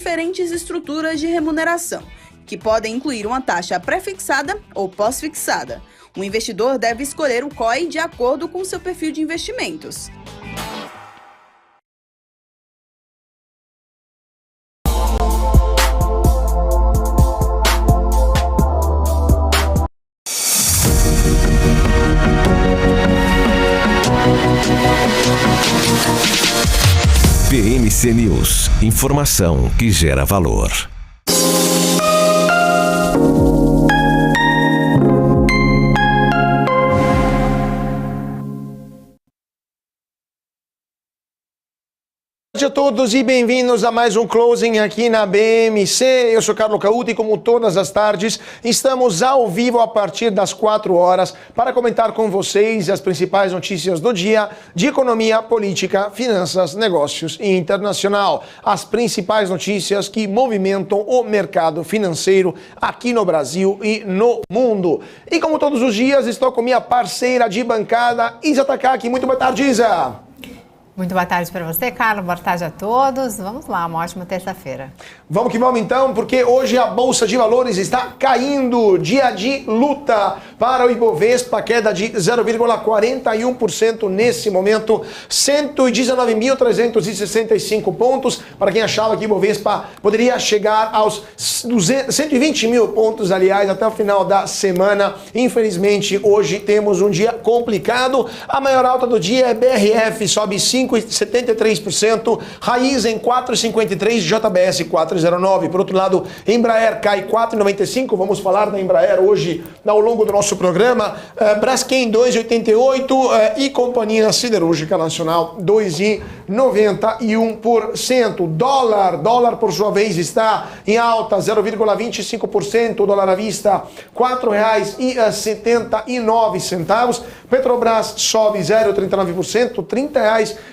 diferentes estruturas de remuneração, que podem incluir uma taxa pré-fixada ou pós-fixada. O investidor deve escolher o COI de acordo com seu perfil de investimentos. PMC News, informação que gera valor. Boa tarde a todos e bem-vindos a mais um Closing aqui na BMC. Eu sou Carlo Cauti e como todas as tardes estamos ao vivo a partir das 4 horas para comentar com vocês as principais notícias do dia de economia, política, finanças, negócios e internacional. As principais notícias que movimentam o mercado financeiro aqui no Brasil e no mundo. E como todos os dias estou com minha parceira de bancada, Isa Takaki. Muito boa tarde, Isa. Muito boa tarde para você, Carlos. Boa tarde a todos. Vamos lá, uma ótima terça-feira. Vamos que vamos então, porque hoje a Bolsa de Valores está caindo. Dia de luta para o Ibovespa, queda de 0,41% nesse momento, 119.365 pontos. Para quem achava que o Ibovespa poderia chegar aos 120 mil pontos, aliás, até o final da semana. Infelizmente, hoje temos um dia complicado. A maior alta do dia é BRF, sobe 5,73%, Raízen 4,53%, JBS 4,09%. Por outro lado, Embraer cai 4,95%. Vamos falar da Embraer hoje ao longo do nosso programa. Braskem 2,88% e Companhia Siderúrgica Nacional 2,91%. Dólar por sua vez está em alta 0,25%, o dólar à vista R$ 4,79. Petrobras sobe 0,39%, R$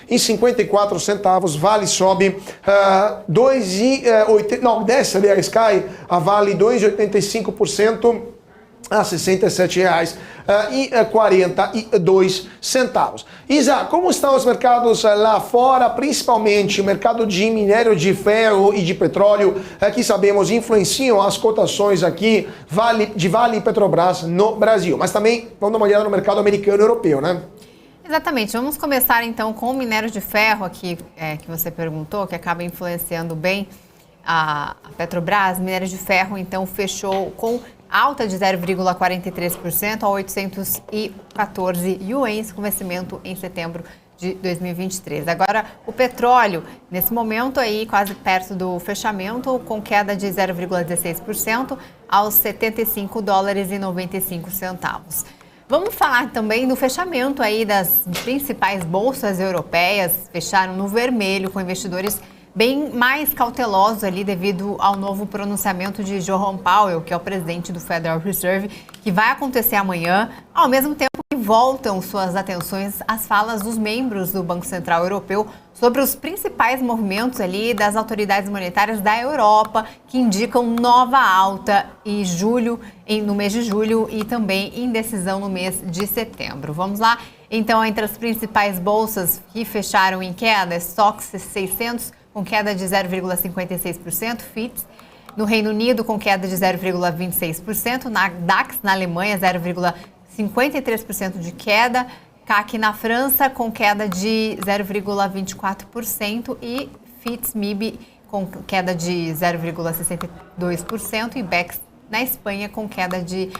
30,54. Vale sobe 10, aliás, cai a Vale 2,85% a R$ 67,42. Isa, como estão os mercados lá fora, principalmente o mercado de minério de ferro e de petróleo, que sabemos influenciam as cotações aqui de Vale e Petrobras no Brasil, mas também vamos dar uma olhada no mercado americano e europeu, né? Exatamente. Vamos começar então com o minério de ferro aqui, que você perguntou, que acaba influenciando bem a Petrobras. Minério de ferro então fechou com alta de 0,43% a 814 ienes com vencimento em setembro de 2023. Agora, o petróleo, nesse momento aí, quase perto do fechamento, com queda de 0,16% aos $75,95. Vamos falar também do fechamento aí das principais bolsas europeias, fecharam no vermelho, com investidores bem mais cautelosos ali devido ao novo pronunciamento de Jerome Powell, que é o presidente do Federal Reserve, que vai acontecer amanhã, ao mesmo tempo que voltam suas atenções às falas dos membros do Banco Central Europeu sobre os principais movimentos ali das autoridades monetárias da Europa, que indicam nova alta no mês de julho e também indecisão no mês de setembro. Vamos lá? Então, entre as principais bolsas que fecharam em queda, Stoxx 600 com queda de 0,56%, FTSE no Reino Unido com queda de 0,26%, na DAX na Alemanha 0,53% de queda, CAC na França com queda de 0,24% e FTSE MIB com queda de 0,62% e BEX na Espanha com queda de,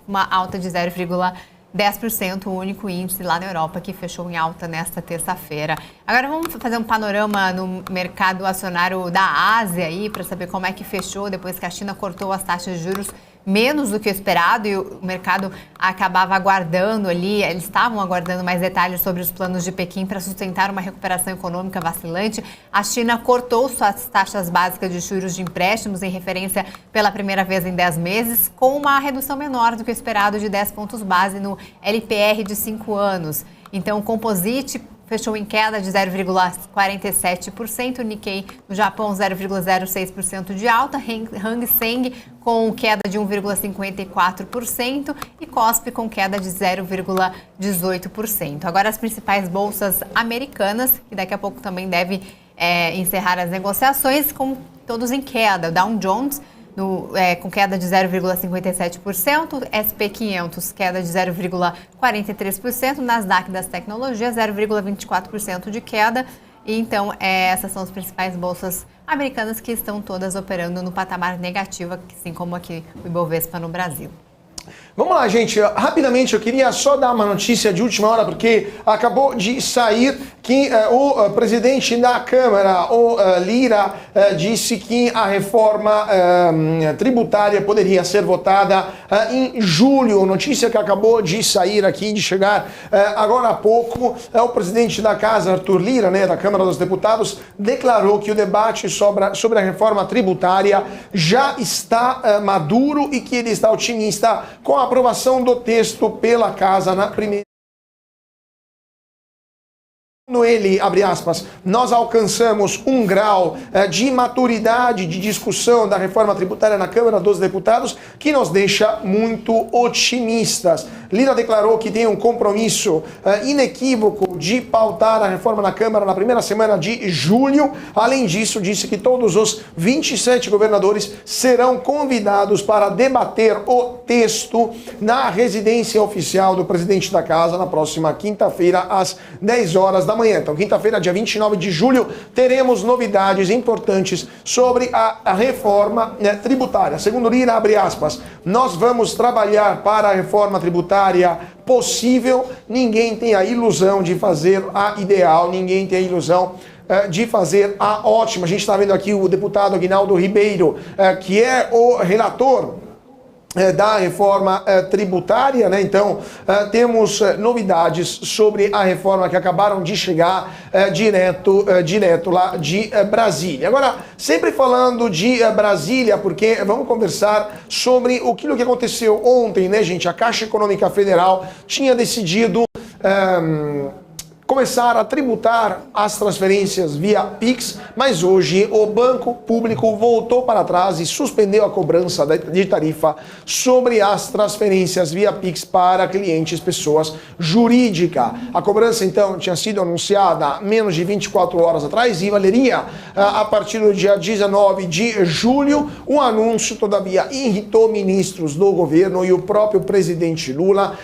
uma alta de 0,10%, o único índice lá na Europa que fechou em alta nesta terça-feira. Agora vamos fazer um panorama no mercado acionário da Ásia aí para saber como é que fechou depois que a China cortou as taxas de juros menos do que o esperado e o mercado acabava aguardando ali, eles estavam aguardando mais detalhes sobre os planos de Pequim para sustentar uma recuperação econômica vacilante. A China cortou suas taxas básicas de juros de empréstimos em referência pela primeira vez em 10 meses, com uma redução menor do que o esperado de 10 pontos base no LPR de 5 anos. Então, o Composite fechou em queda de 0,47%, Nikkei no Japão 0,06% de alta, Hang Seng com queda de 1,54% e Kospi com queda de 0,18%. Agora as principais bolsas americanas, que daqui a pouco também deve encerrar as negociações com todos em queda. O Dow Jones com queda de 0,57%, SP 500 queda de 0,43%, Nasdaq das tecnologias 0,24% de queda. E então, essas são as principais bolsas americanas que estão todas operando no patamar negativo, assim como aqui o Ibovespa no Brasil. Vamos lá, gente. Rapidamente, eu queria só dar uma notícia de última hora, porque acabou de sair que o presidente da Câmara, o Lira, disse que a reforma tributária poderia ser votada em julho. Notícia que acabou de sair aqui, de chegar agora há pouco. O presidente da Casa, Arthur Lira, da Câmara dos Deputados, declarou que o debate sobre a reforma tributária já está maduro e que ele está otimista com a aprovação do texto pela Casa na primeira. Ele, abre aspas, nós alcançamos um grau de maturidade de discussão da reforma tributária na Câmara dos Deputados que nos deixa muito otimistas. Lira declarou que tem um compromisso inequívoco de pautar a reforma na Câmara na primeira semana de julho. Além disso, disse que todos os 27 governadores serão convidados para debater o texto na residência oficial do presidente da Casa na próxima quinta-feira, às 10 horas da manhã. Então, quinta-feira, dia 29 de julho, teremos novidades importantes sobre a reforma tributária. Segundo Lira, abre aspas, nós vamos trabalhar para a reforma tributária possível. Ninguém tem a ilusão de fazer a ideal, ninguém tem a ilusão de fazer a ótima. A gente está vendo aqui o deputado Aguinaldo Ribeiro, que é o relator da reforma tributária, Então, temos novidades sobre a reforma que acabaram de chegar direto lá de Brasília. Agora, sempre falando de Brasília, porque vamos conversar sobre aquilo que aconteceu ontem, gente? A Caixa Econômica Federal tinha decidido começar a tributar as transferências via Pix, mas hoje o Banco Público voltou para trás e suspendeu a cobrança de tarifa sobre as transferências via Pix para clientes, pessoas jurídicas. A cobrança, então, tinha sido anunciada menos de 24 horas atrás e valeria a partir do dia 19 de julho. O anúncio, todavia, irritou ministros do governo e o próprio presidente Lula,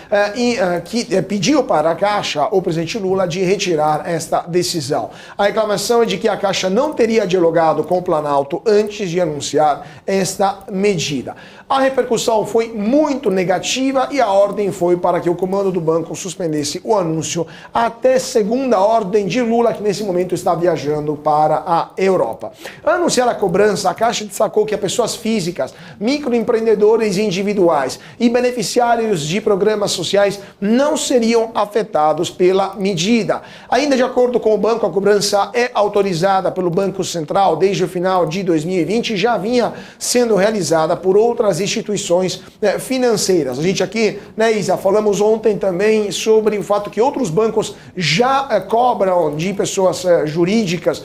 que pediu para a Caixa, o presidente Lula, de retirar esta decisão. A reclamação é de que a Caixa não teria dialogado com o Planalto antes de anunciar esta medida. A repercussão foi muito negativa e a ordem foi para que o comando do banco suspendesse o anúncio até segunda ordem de Lula, que nesse momento está viajando para a Europa. Ao anunciar a cobrança, a Caixa destacou que as pessoas físicas, microempreendedores individuais e beneficiários de programas sociais não seriam afetados pela medida. Ainda de acordo com o banco, a cobrança é autorizada pelo Banco Central desde o final de 2020 e já vinha sendo realizada por outras instituições financeiras. A gente aqui, Isa, falamos ontem também sobre o fato que outros bancos já cobram de pessoas jurídicas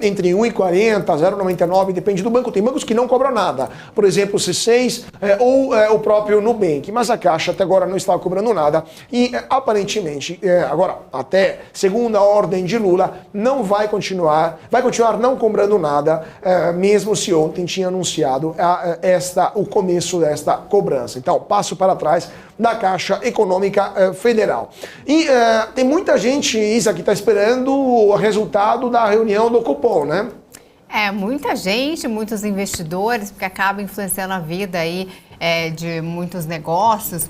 entre 1,40, 0,99, depende do banco. Tem bancos que não cobram nada, por exemplo, o C6 ou o próprio Nubank, mas a Caixa até agora não está cobrando nada e aparentemente, agora até segunda ordem de Lula, não vai continuar não cobrando nada, mesmo se ontem tinha anunciado o começo desta cobrança. Então, passo para trás da Caixa Econômica Federal. E tem muita gente, Isa, que está esperando o resultado da reunião do Copom, Muita gente, muitos investidores, porque acaba influenciando a vida aí de muitos negócios,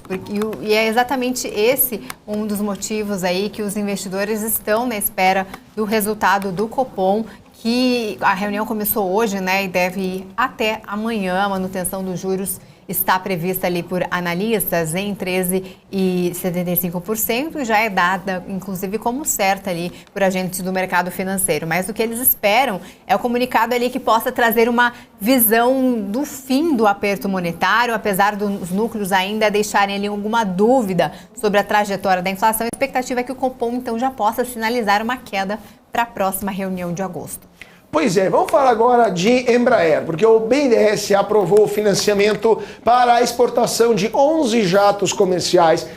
e é exatamente esse um dos motivos aí que os investidores estão na espera do resultado do Copom, que a reunião começou hoje, e deve ir até amanhã. A manutenção dos juros está prevista ali por analistas em 13,75%, já é dada, inclusive, como certa ali por agentes do mercado financeiro. Mas o que eles esperam é o comunicado ali que possa trazer uma visão do fim do aperto monetário, apesar dos núcleos ainda deixarem ali alguma dúvida sobre a trajetória da inflação. A expectativa é que o Copom, então, já possa sinalizar uma queda para a próxima reunião de agosto. Pois é, vamos falar agora de Embraer, porque o BNDES aprovou o financiamento para a exportação de 11 jatos comerciais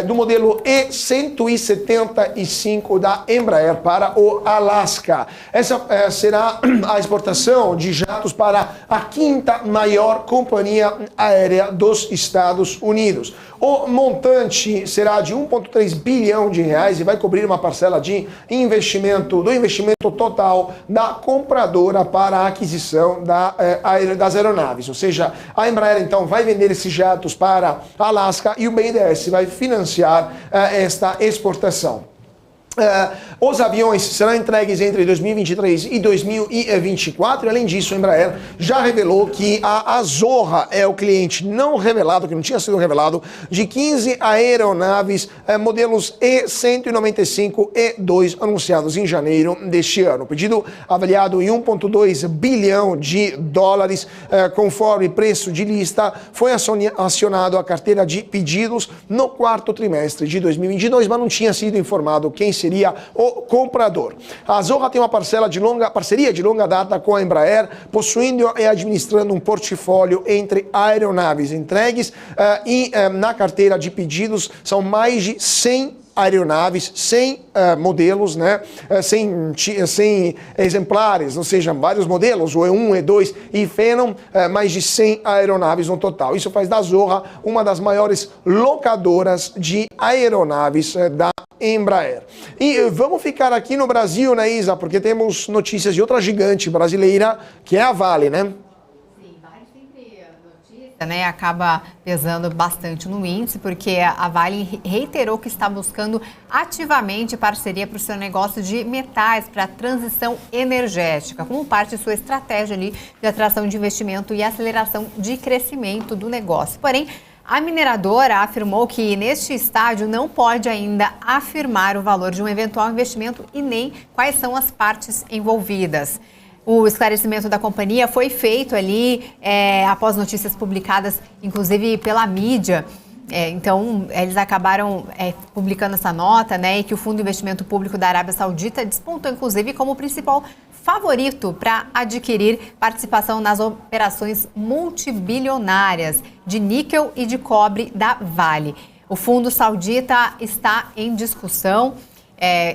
do modelo E175 da Embraer para o Alasca. Essa será a exportação de jatos para a quinta maior companhia aérea dos Estados Unidos. O montante será de 1,3 bilhão de reais e vai cobrir uma parcela de investimento, do investimento total da compradora para a aquisição das aeronaves. Ou seja, a Embraer então vai vender esses jatos para a Alasca e o BNDES vai financiar esta exportação. Os aviões serão entregues entre 2023 e 2024 e, além disso, a Embraer já revelou que a Azorra é o cliente não revelado, que não tinha sido revelado, de 15 aeronaves modelos E195 e 2 anunciados em janeiro deste ano. O pedido avaliado em 1,2 bilhão de dólares, conforme preço de lista, foi acionado a carteira de pedidos no quarto trimestre de 2022, mas não tinha sido informado quem seria o comprador. A Azorra tem uma parceria de longa data com a Embraer, possuindo e administrando um portfólio entre aeronaves entregues e na carteira de pedidos são mais de 100 aeronaves, 100 modelos, né? 100 exemplares, ou seja, vários modelos, o E1, E2 e Phenom, mais de 100 aeronaves no total. Isso faz da Azorra uma das maiores locadoras de aeronaves da Embraer. E vamos ficar aqui no Brasil, né, Isa? Porque temos notícias de outra gigante brasileira, que é a Vale, né? Né, acaba pesando bastante no índice, porque a Vale reiterou que está buscando ativamente parceria para o seu negócio de metais, para a transição energética, como parte de sua estratégia ali de atração de investimento e aceleração de crescimento do negócio. Porém, a mineradora afirmou que neste estágio não pode ainda afirmar o valor de um eventual investimento e nem quais são as partes envolvidas. O esclarecimento da companhia foi feito ali após notícias publicadas, inclusive pela mídia. Então, eles acabaram publicando essa nota, né, e que o Fundo de Investimento Público da Arábia Saudita despontou, inclusive, como principal favorito para adquirir participação nas operações multibilionárias de níquel e de cobre da Vale. O fundo saudita está em discussão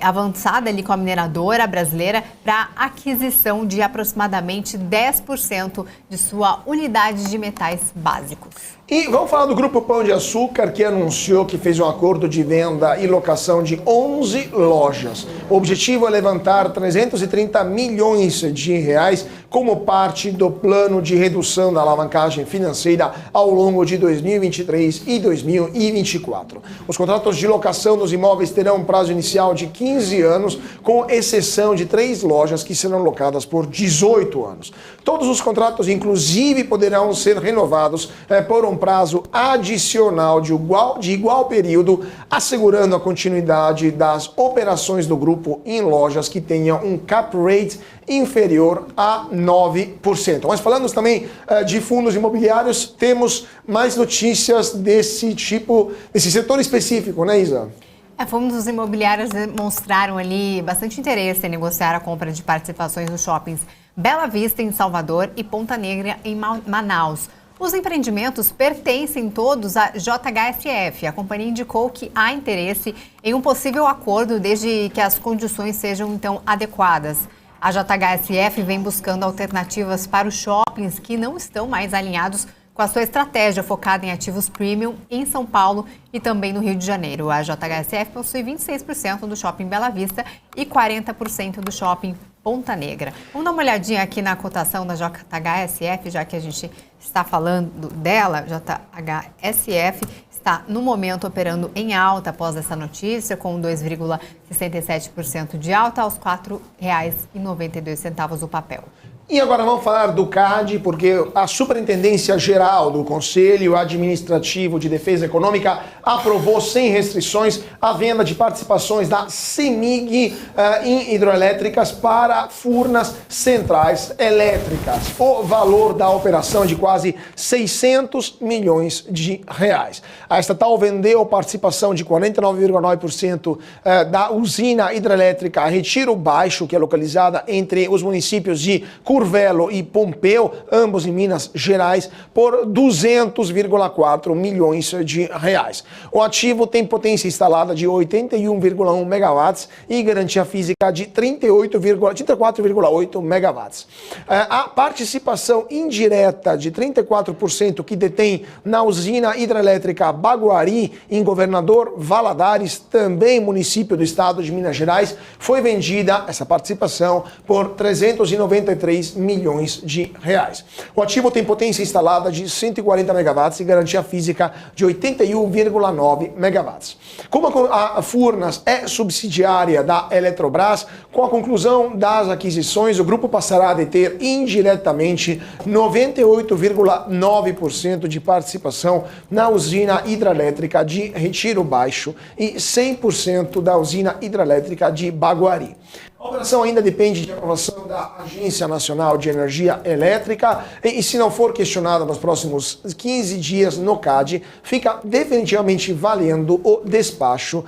avançada ali com a mineradora brasileira para aquisição de aproximadamente 10% de sua unidade de metais básicos. E vamos falar do Grupo Pão de Açúcar, que anunciou que fez um acordo de venda e locação de 11 lojas. O objetivo é levantar 330 milhões de reais como parte do plano de redução da alavancagem financeira ao longo de 2023 e 2024. Os contratos de locação dos imóveis terão um prazo inicial de 15 anos, com exceção de 3 lojas que serão locadas por 18 anos. Todos os contratos, inclusive, poderão ser renovados por um prazo adicional de igual período, assegurando a continuidade das operações do grupo em lojas que tenham um cap rate inferior a 9%. Mas falando também de fundos imobiliários, temos mais notícias desse setor específico, né, Isa? Fundos imobiliários demonstraram ali bastante interesse em negociar a compra de participações nos shoppings Bela Vista, em Salvador, e Ponta Negra, em Manaus. Os empreendimentos pertencem todos à JHSF. A companhia indicou que há interesse em um possível acordo desde que as condições sejam, então, adequadas. A JHSF vem buscando alternativas para os shoppings que não estão mais alinhados com a sua estratégia focada em ativos premium em São Paulo e também no Rio de Janeiro. A JHSF possui 26% do shopping Bela Vista e 40% do shopping Ponta Negra. Vamos dar uma olhadinha aqui na cotação da JHSF, já que a gente está falando dela. JHSF está, no momento, operando em alta após essa notícia, com 2,67% de alta aos R$ 4,92 o papel. E agora vamos falar do CAD, porque a Superintendência Geral do Conselho Administrativo de Defesa Econômica aprovou sem restrições a venda de participações da CEMIG em hidroelétricas para Furnas Centrais Elétricas. O valor da operação é de quase 600 milhões de reais. A estatal vendeu participação de 49,9% da usina hidrelétrica Retiro Baixo, que é localizada entre os municípios de Curitiba Curvelo e Pompeu, ambos em Minas Gerais, por 200,4 milhões de reais. O ativo tem potência instalada de 81,1 megawatts e garantia física de 34,8 megawatts. A participação indireta de 34% que detém na usina hidrelétrica Baguari, em Governador Valadares, também município do estado de Minas Gerais, foi vendida essa participação por 393 milhões de reais. O ativo tem potência instalada de 140 megawatts e garantia física de 81,9 megawatts. Como a Furnas é subsidiária da Eletrobras, com a conclusão das aquisições, o grupo passará a deter indiretamente 98,9% de participação na usina hidrelétrica de Retiro Baixo e 100% da usina hidrelétrica de Baguari. A operação ainda depende de aprovação da Agência Nacional de Energia Elétrica e, se não for questionada nos próximos 15 dias no CAD, fica definitivamente valendo o despacho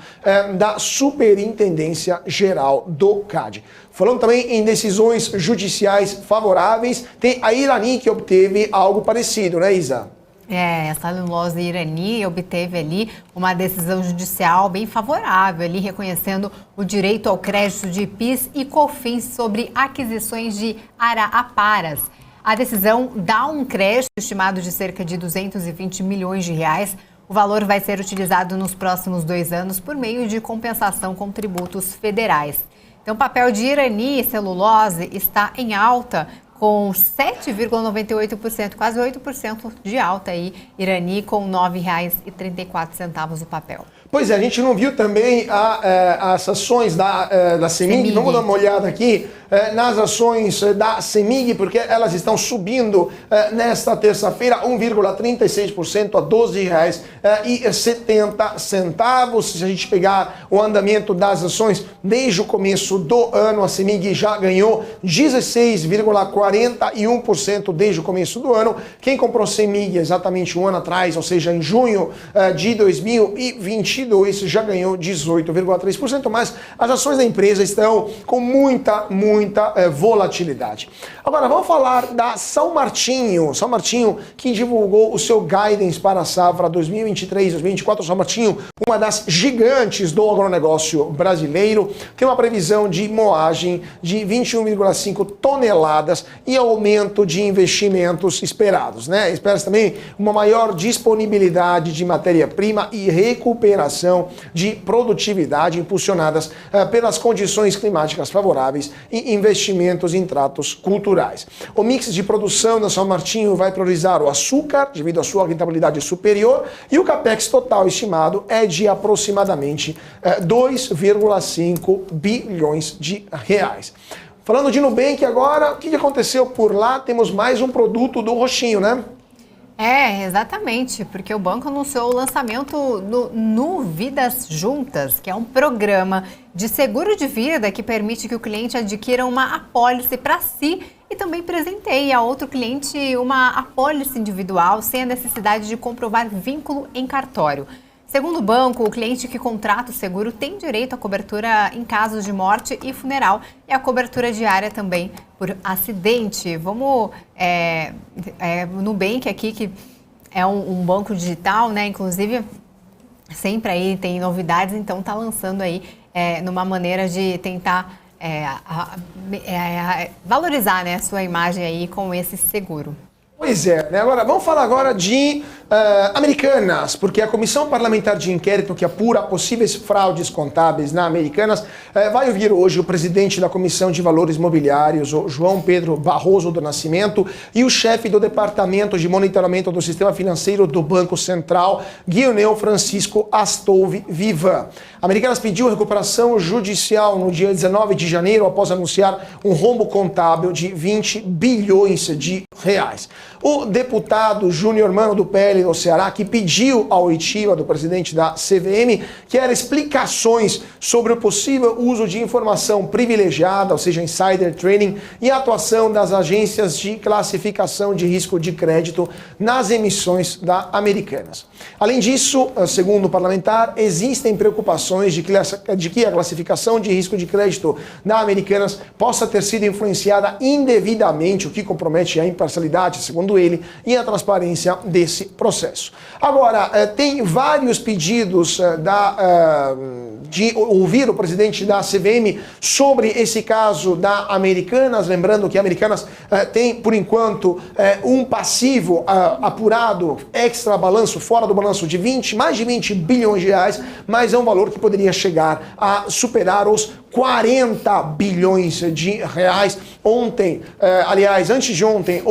da Superintendência Geral do CAD. Falando também em decisões judiciais favoráveis, tem a Irani que obteve algo parecido, né, Isa? Essa Lumose Irani obteve ali uma decisão judicial bem favorável, ali reconhecendo o direito ao crédito de PIS e COFINS sobre aquisições de araparas. A decisão dá um crédito estimado de cerca de 220 milhões de reais. O valor vai ser utilizado nos próximos 2 anos por meio de compensação com tributos federais. Então, o papel de Irani e celulose está em alta, com 7,98%, quase 8% de alta aí, Irani com R$ 9,34 o papel. Pois é, a gente não viu também as ações da CEMIG. Vamos dar uma olhada aqui nas ações da CEMIG, porque elas estão subindo nesta terça-feira 1,36% a R$ 12,70. Se a gente pegar o andamento das ações desde o começo do ano, a CEMIG já ganhou 16,41% desde o começo do ano. Quem comprou CEMIG exatamente um ano atrás, ou seja, em junho de 2022, já ganhou 18,3%, mas as ações da empresa estão com muita volatilidade. Agora, vamos falar da São Martinho. São Martinho, que divulgou o seu guidance para a safra 2023-2024. São Martinho, uma das gigantes do agronegócio brasileiro, tem uma previsão de moagem de 21,5 toneladas e aumento de investimentos esperados, né? Espera-se também uma maior disponibilidade de matéria-prima e recuperação de produtividade impulsionadas pelas condições climáticas favoráveis e investimentos em tratos culturais. O mix de produção da São Martinho vai priorizar o açúcar, devido à sua rentabilidade superior, e o capex total estimado é de aproximadamente 2,5 bilhões de reais. Falando de Nubank agora, o que aconteceu por lá? Temos mais um produto do Roxinho, né? Exatamente, porque o banco anunciou o lançamento do Nu Vidas Juntas, que é um programa de seguro de vida que permite que o cliente adquira uma apólice para si e também presenteie a outro cliente uma apólice individual sem a necessidade de comprovar vínculo em cartório. Segundo o banco, o cliente que contrata o seguro tem direito à cobertura em casos de morte e funeral e a cobertura diária também por acidente. Vamos no Nubank aqui, que é um banco digital, né? Inclusive, sempre aí tem novidades, então está lançando aí numa maneira de tentar valorizar, né, a sua imagem aí com esse seguro. Pois é, né? Agora vamos falar agora de Americanas, porque a Comissão Parlamentar de Inquérito que apura possíveis fraudes contábeis na Americanas vai ouvir hoje o presidente da Comissão de Valores Mobiliários, o João Pedro Barroso do Nascimento, e o chefe do Departamento de Monitoramento do Sistema Financeiro do Banco Central, Guilherme Francisco Astolfi Vivan. A Americanas pediu recuperação judicial no dia 19 de janeiro após anunciar um rombo contábil de 20 bilhões de reais. O deputado Júnior Mano do PL do Ceará, que pediu a oitiva do presidente da CVM, que era explicações sobre o possível uso de informação privilegiada, ou seja, insider trading, e a atuação das agências de classificação de risco de crédito nas emissões da Americanas. Além disso, segundo o parlamentar, existem preocupações de que a classificação de risco de crédito da Americanas possa ter sido influenciada indevidamente, o que compromete a imparcialidade, segundo ele, e a transparência desse processo. Agora, tem vários pedidos de ouvir o presidente da CVM sobre esse caso da Americanas, lembrando que a Americanas tem, por enquanto, um passivo apurado, extra balanço, fora do balanço, de mais de 20 bilhões de reais, mas é um valor que poderia chegar a superar os 40 bilhões de reais. Ontem, aliás, antes de ontem,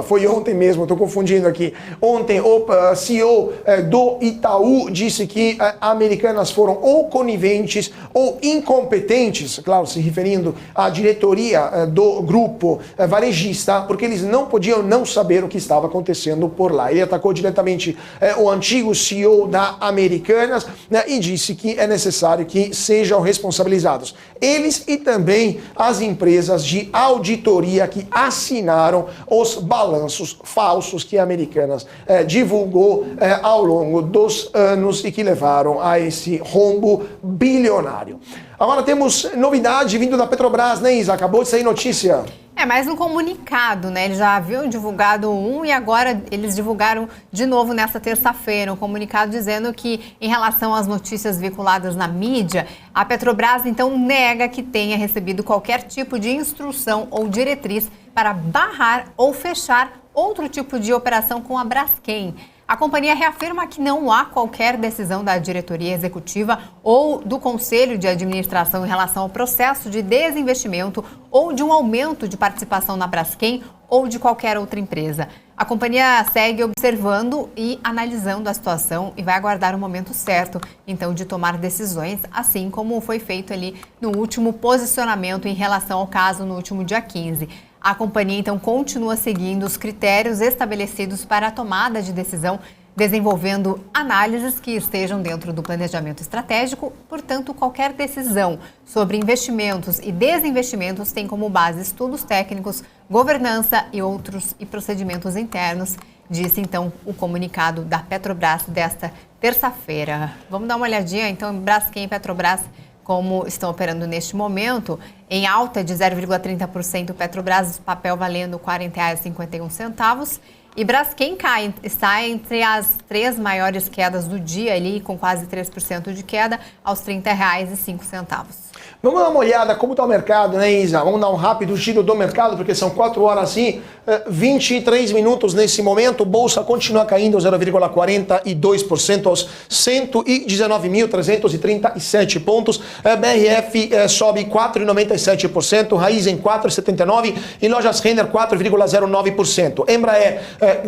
foi ontem mesmo, estou confundindo aqui. Ontem o CEO do Itaú disse que Americanas foram ou coniventes ou incompetentes, claro, se referindo à diretoria do grupo varejista, porque eles não podiam não saber o que estava acontecendo por lá. Ele atacou diretamente o antigo CEO da Americanas, né, e disse que é necessário que sejam responsabilizados eles e também as empresas de auditoria que assinaram os balanços falsos que a Americanas divulgou ao longo dos anos e que levaram a esse rombo bilionário. Agora temos novidade vindo da Petrobras, né, Isa? Acabou de sair notícia. Mais um comunicado, né? Eles já haviam divulgado um e agora eles divulgaram de novo nesta terça-feira um comunicado dizendo que, em relação às notícias veiculadas na mídia, a Petrobras então nega que tenha recebido qualquer tipo de instrução ou diretriz para barrar ou fechar outro tipo de operação com a Braskem. A companhia reafirma que não há qualquer decisão da diretoria executiva ou do conselho de administração em relação ao processo de desinvestimento ou de um aumento de participação na Braskem ou de qualquer outra empresa. A companhia segue observando e analisando a situação e vai aguardar o momento certo, então, de tomar decisões, assim como foi feito ali no último posicionamento em relação ao caso no último dia 15. A companhia, então, continua seguindo os critérios estabelecidos para a tomada de decisão, desenvolvendo análises que estejam dentro do planejamento estratégico. Portanto, qualquer decisão sobre investimentos e desinvestimentos tem como base estudos técnicos, governança e procedimentos internos, disse, então, o comunicado da Petrobras desta terça-feira. Vamos dar uma olhadinha, então, em Braskem e Petrobras, como estão operando neste momento, em alta de 0,30%, Petrobras, papel valendo R$ 40,51, e Braskem está entre as 3 maiores quedas do dia, ali, com quase 3% de queda, aos R$ 30,05. Vamos dar uma olhada como está o mercado, né, Isa? Vamos dar um rápido giro do mercado, porque são 4 horas e 23 minutos nesse momento. Bolsa continua caindo 0,42% aos 119.337 pontos. BRF sobe 4,97%, Raízen 4,79% e Lojas Renner 4,09%. Embraer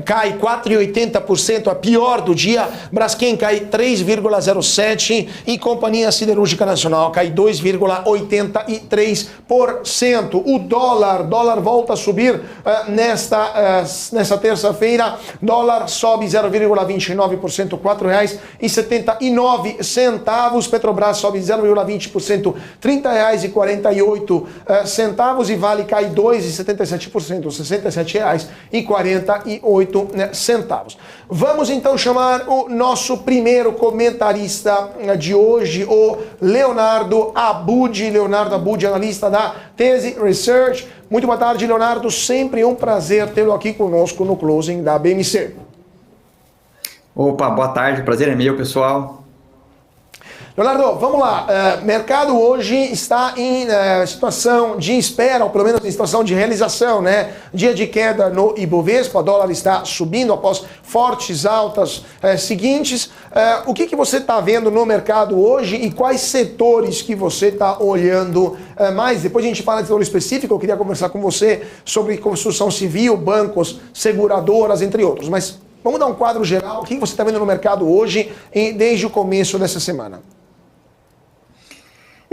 cai 4,80%, a pior do dia. Braskem cai 3,07% e Companhia Siderúrgica Nacional cai 2,83%. O dólar volta a subir nesta terça-feira. Dólar sobe 0,29%, R$ 4,79. Petrobras sobe 0,20%, R$ 30,48. E Vale cai 2,77%, R$ 67,48. Vamos então chamar o nosso primeiro comentarista de hoje, o Leonardo Abud. Leonardo Abud, analista da Tese Research. Muito boa tarde, Leonardo. Sempre um prazer tê-lo aqui conosco no Closing da BMC. Opa, boa tarde. Prazer é meu, pessoal. Leonardo, vamos lá. Mercado hoje está em situação de espera, ou pelo menos em situação de realização, né? Dia de queda no Ibovespa, o dólar está subindo após fortes altas seguintes. O que você está vendo no mercado hoje e quais setores que você está olhando mais? Depois a gente fala de setor específico, eu queria conversar com você sobre construção civil, bancos, seguradoras, entre outros. Mas vamos dar um quadro geral. O que você está vendo no mercado hoje e desde o começo dessa semana?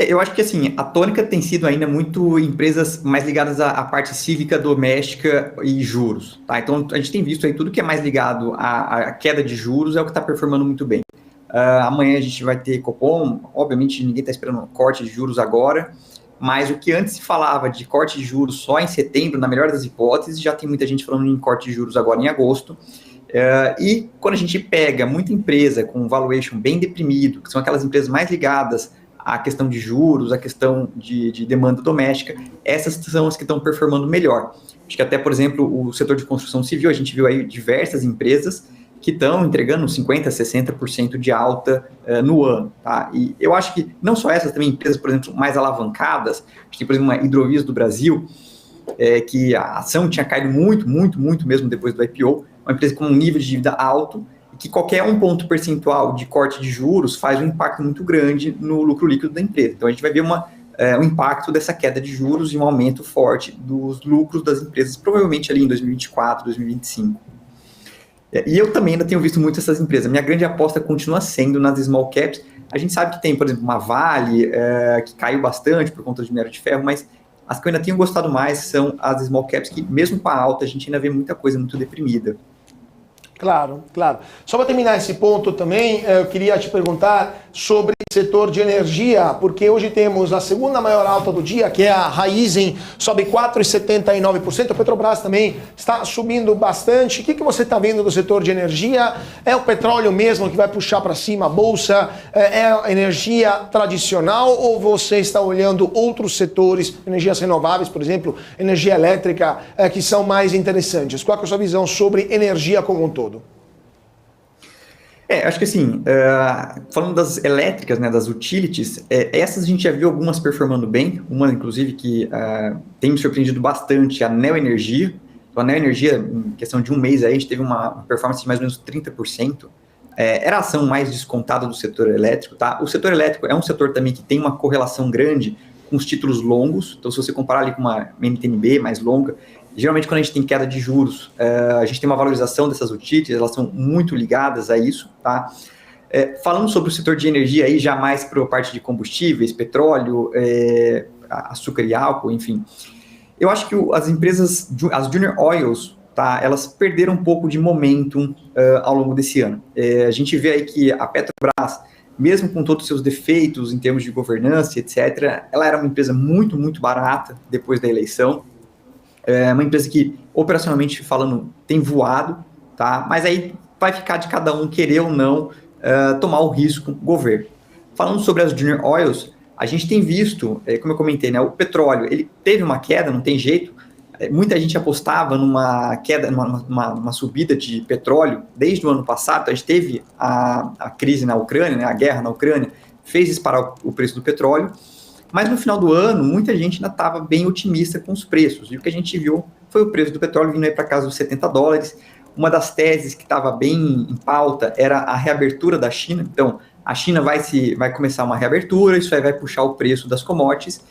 Eu acho que assim, a tônica tem sido ainda muito empresas mais ligadas à parte cíclica doméstica e juros, tá? Então a gente tem visto aí tudo que é mais ligado à queda de juros é o que está performando muito bem. Amanhã a gente vai ter Copom, obviamente ninguém está esperando corte de juros agora, mas o que antes se falava de corte de juros só em setembro, na melhor das hipóteses, já tem muita gente falando em corte de juros agora em agosto. E quando a gente pega muita empresa com valuation bem deprimido, que são aquelas empresas mais ligadas à questão de juros, à questão de demanda doméstica, essas são as que estão performando melhor. Acho que até, por exemplo, o setor de construção civil, a gente viu aí diversas empresas que estão entregando 50%, 60% de alta no ano. Tá? E eu acho que não só essas, também empresas, por exemplo, mais alavancadas, a gente tem, por exemplo, uma Hidrovias do Brasil, que a ação tinha caído muito mesmo depois do IPO, uma empresa com um nível de dívida alto, e que qualquer 1 ponto percentual de corte de juros faz um impacto muito grande no lucro líquido da empresa. Então a gente vai ver um impacto dessa queda de juros e um aumento forte dos lucros das empresas, provavelmente ali em 2024, 2025. E eu também ainda tenho visto muito essas empresas. Minha grande aposta continua sendo nas small caps. A gente sabe que tem, por exemplo, uma Vale, que caiu bastante por conta de minério de ferro, mas as que eu ainda tenho gostado mais são as small caps, que mesmo com a alta, a gente ainda vê muita coisa muito deprimida. Claro, claro. Só para terminar esse ponto também, eu queria te perguntar sobre o setor de energia, porque hoje temos a segunda maior alta do dia, que é a Raízen, sobe 4,79%, a Petrobras também está subindo bastante. O que você está vendo do setor de energia? É o petróleo mesmo que vai puxar para cima a bolsa? É a energia tradicional ou você está olhando outros setores, energias renováveis, por exemplo, energia elétrica, que são mais interessantes? Qual é a sua visão sobre energia como um todo? Acho que assim, falando das elétricas, né, das utilities, essas a gente já viu algumas performando bem, uma inclusive que tem me surpreendido bastante, a Neoenergia. Então, a Neoenergia, em questão de um mês aí, a gente teve uma performance de mais ou menos 30%. Era a ação mais descontada do setor elétrico, tá? O setor elétrico é um setor também que tem uma correlação grande com os títulos longos, então se você comparar ali com uma NTNB mais longa, geralmente quando a gente tem queda de juros, a gente tem uma valorização dessas utilities, elas são muito ligadas a isso, tá? Falando sobre o setor de energia aí, já mais para a parte de combustíveis, petróleo, açúcar e álcool, enfim, eu acho que as empresas, as Junior Oils, tá, elas perderam um pouco de momentum ao longo desse ano. A gente vê aí que a Petrobras, mesmo com todos os seus defeitos em termos de governança, etc., ela era uma empresa muito, muito barata depois da eleição. É uma empresa que, operacionalmente falando, tem voado, tá? Mas aí vai ficar de cada um querer ou não tomar o risco governo. Falando sobre as Junior Oils, a gente tem visto, como eu comentei, né, o petróleo, ele teve uma queda, não tem jeito. Muita gente apostava numa queda, numa subida de petróleo desde o ano passado. A gente teve a crise na Ucrânia, né, a guerra na Ucrânia, fez disparar o preço do petróleo. Mas no final do ano, muita gente ainda estava bem otimista com os preços. E o que a gente viu foi o preço do petróleo vindo aí para casa dos $70. Uma das teses que estava bem em pauta era a reabertura da China. Então, a China vai começar uma reabertura, isso aí vai puxar o preço das commodities.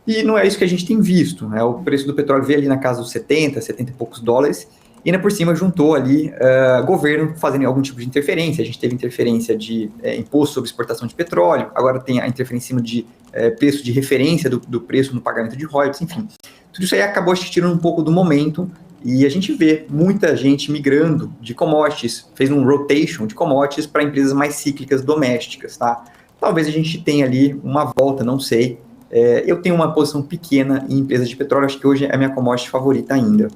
E não é isso que a gente tem visto, né? O preço do petróleo veio ali na casa dos 70 e poucos dólares, e ainda por cima juntou ali governo fazendo algum tipo de interferência. A gente teve interferência de imposto sobre exportação de petróleo, agora tem a interferência em cima de preço de referência do preço no pagamento de royalties, enfim. Tudo isso aí acabou tirando um pouco do momento, e a gente vê muita gente migrando de commodities, fez um rotation de commodities para empresas mais cíclicas domésticas, tá? Talvez a gente tenha ali uma volta, não sei. Eu tenho uma posição pequena em empresas de petróleo, acho que hoje é a minha commodity favorita ainda.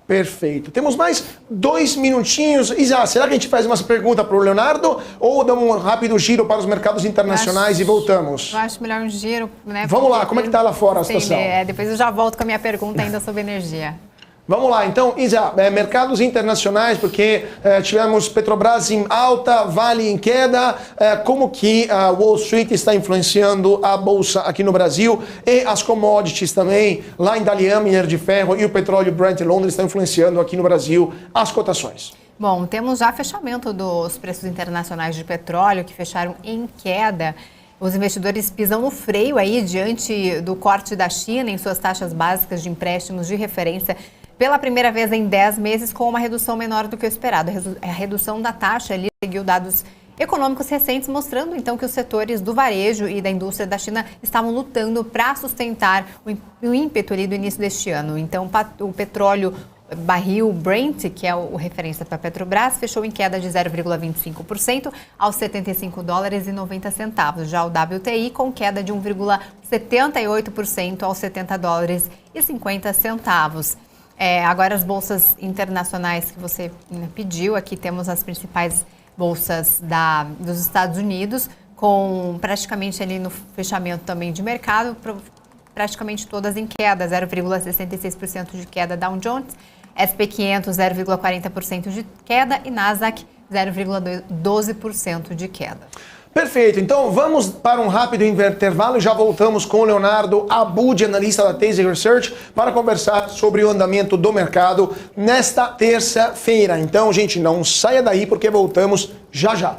Perfeito. Temos mais 2 minutinhos. Isa, será que a gente faz uma pergunta para o Leonardo ou damos um rápido giro para os mercados internacionais e voltamos? Eu acho melhor um giro, né? Vamos lá, como é que está lá fora a situação? Depois eu já volto com a minha pergunta ainda sobre energia. Vamos lá, então, Isa, mercados internacionais, porque tivemos Petrobras em alta, Vale em queda, como que a Wall Street está influenciando a Bolsa aqui no Brasil e as commodities também, lá em Dalian, minério de ferro e o petróleo Brent em Londres estão influenciando aqui no Brasil as cotações. Bom, temos já fechamento dos preços internacionais de petróleo, que fecharam em queda. Os investidores pisam no freio aí diante do corte da China em suas taxas básicas de empréstimos de referência pela primeira vez em 10 meses, com uma redução menor do que o esperado. A redução da taxa ali seguiu dados econômicos recentes mostrando então que os setores do varejo e da indústria da China estavam lutando para sustentar o ímpeto ali do início deste ano. Então, o petróleo barril Brent, que é o referência para a Petrobras, fechou em queda de 0,25% aos $70,90. Já o WTI com queda de 1,78% aos $70,50. Agora as bolsas internacionais que você pediu, aqui temos as principais bolsas dos Estados Unidos, com praticamente ali no fechamento também de mercado, praticamente todas em queda, 0,66% de queda Dow Jones, S&P 500 0,40% de queda e Nasdaq 0,12% de queda. Perfeito, então vamos para um rápido intervalo e já voltamos com o Leonardo Abud, analista da Tesi Research, para conversar sobre o andamento do mercado nesta terça-feira. Então, gente, não saia daí porque voltamos já já.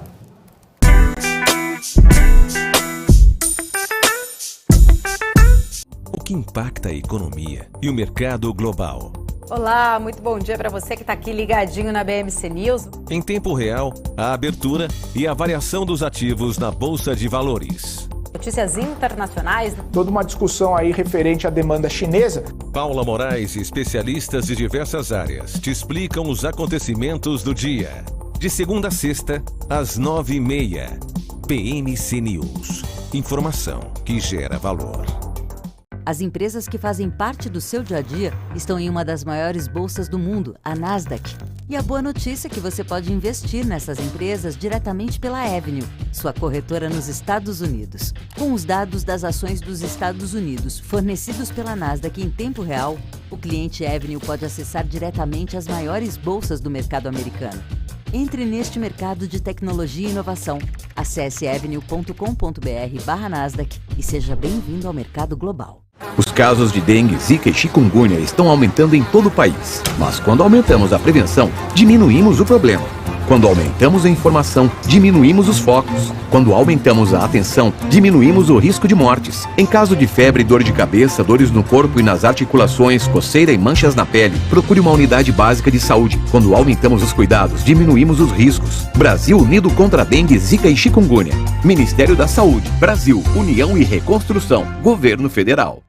O que impacta a economia e o mercado global? Olá, muito bom dia para você que está aqui ligadinho na BMC News. Em tempo real, a abertura e a variação dos ativos na Bolsa de Valores. Notícias internacionais. Toda uma discussão aí referente à demanda chinesa. Paula Moraes e especialistas de diversas áreas te explicam os acontecimentos do dia. De segunda a sexta, às 9h30. BMC News. Informação que gera valor. As empresas que fazem parte do seu dia a dia estão em uma das maiores bolsas do mundo, a Nasdaq. E a boa notícia é que você pode investir nessas empresas diretamente pela Avenue, sua corretora nos Estados Unidos. Com os dados das ações dos Estados Unidos fornecidos pela Nasdaq em tempo real, o cliente Avenue pode acessar diretamente as maiores bolsas do mercado americano. Entre neste mercado de tecnologia e inovação. Acesse avenue.com.br/Nasdaq e seja bem-vindo ao mercado global. Os casos de dengue, zika e chikungunya estão aumentando em todo o país. Mas quando aumentamos a prevenção, diminuímos o problema. Quando aumentamos a informação, diminuímos os focos. Quando aumentamos a atenção, diminuímos o risco de mortes. Em caso de febre, dor de cabeça, dores no corpo e nas articulações, coceira e manchas na pele, procure uma unidade básica de saúde. Quando aumentamos os cuidados, diminuímos os riscos. Brasil unido contra a dengue, zika e chikungunya. Ministério da Saúde, Brasil, União e Reconstrução, Governo Federal.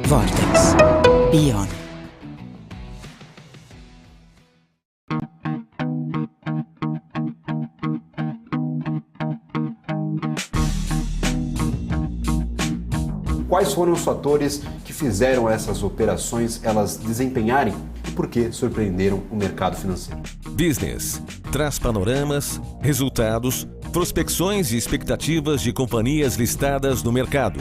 Vortex Beyond. Quais foram os fatores que fizeram essas operações elas desempenharem e por que surpreenderam o mercado financeiro? Business traz panoramas, resultados, prospecções e expectativas de companhias listadas no mercado.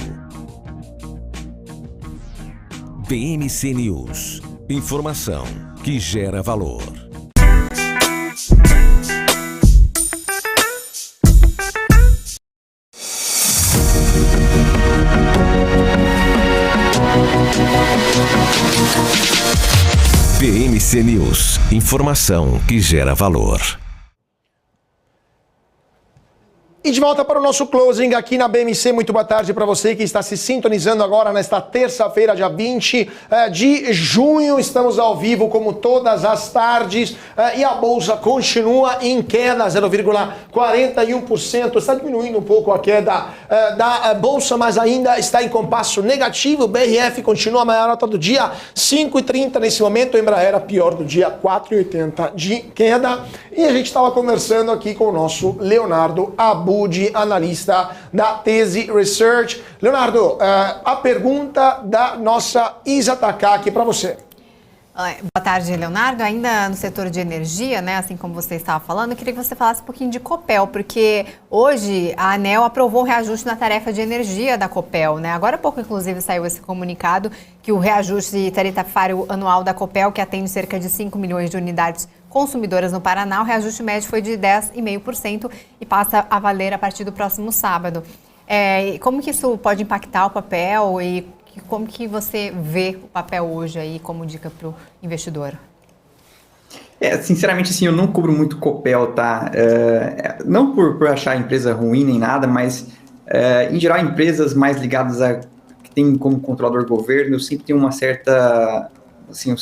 BMC News. Informação que gera valor. BMC News. Informação que gera valor. E de volta para o nosso closing aqui na BMC. Muito boa tarde para você que está se sintonizando agora nesta terça-feira, dia 20 de junho. Estamos ao vivo como todas as tardes e a Bolsa continua em queda, 0,41%. Está diminuindo um pouco a queda da Bolsa, mas ainda está em compasso negativo. O BRF continua a maior nota do dia, 5,30 nesse momento. O Embraer a pior do dia, 4,80 de queda. E a gente estava conversando aqui com o nosso Leonardo Abud, analista da Tesi Research. Leonardo, a pergunta da nossa Isa Takaki para você. Boa tarde, Leonardo. Ainda no setor de energia, né, assim como você estava falando, eu queria que você falasse um pouquinho de Copel, porque hoje a ANEEL aprovou o reajuste na tarefa de energia da Copel, né? Agora há pouco, inclusive, saiu esse comunicado que o reajuste tarifário anual da Copel, que atende cerca de 5 milhões de unidades consumidoras no Paraná, o reajuste médio foi de 10,5% e passa a valer a partir do próximo sábado. Como que isso pode impactar o papel e Como que você vê o papel hoje aí como dica para o investidor? Sinceramente, assim, eu não cubro muito Copel, tá? Não por achar a empresa ruim nem nada, mas, em geral, empresas mais ligadas a que tem como controlador governo, eu sempre tenho uma certa, assim,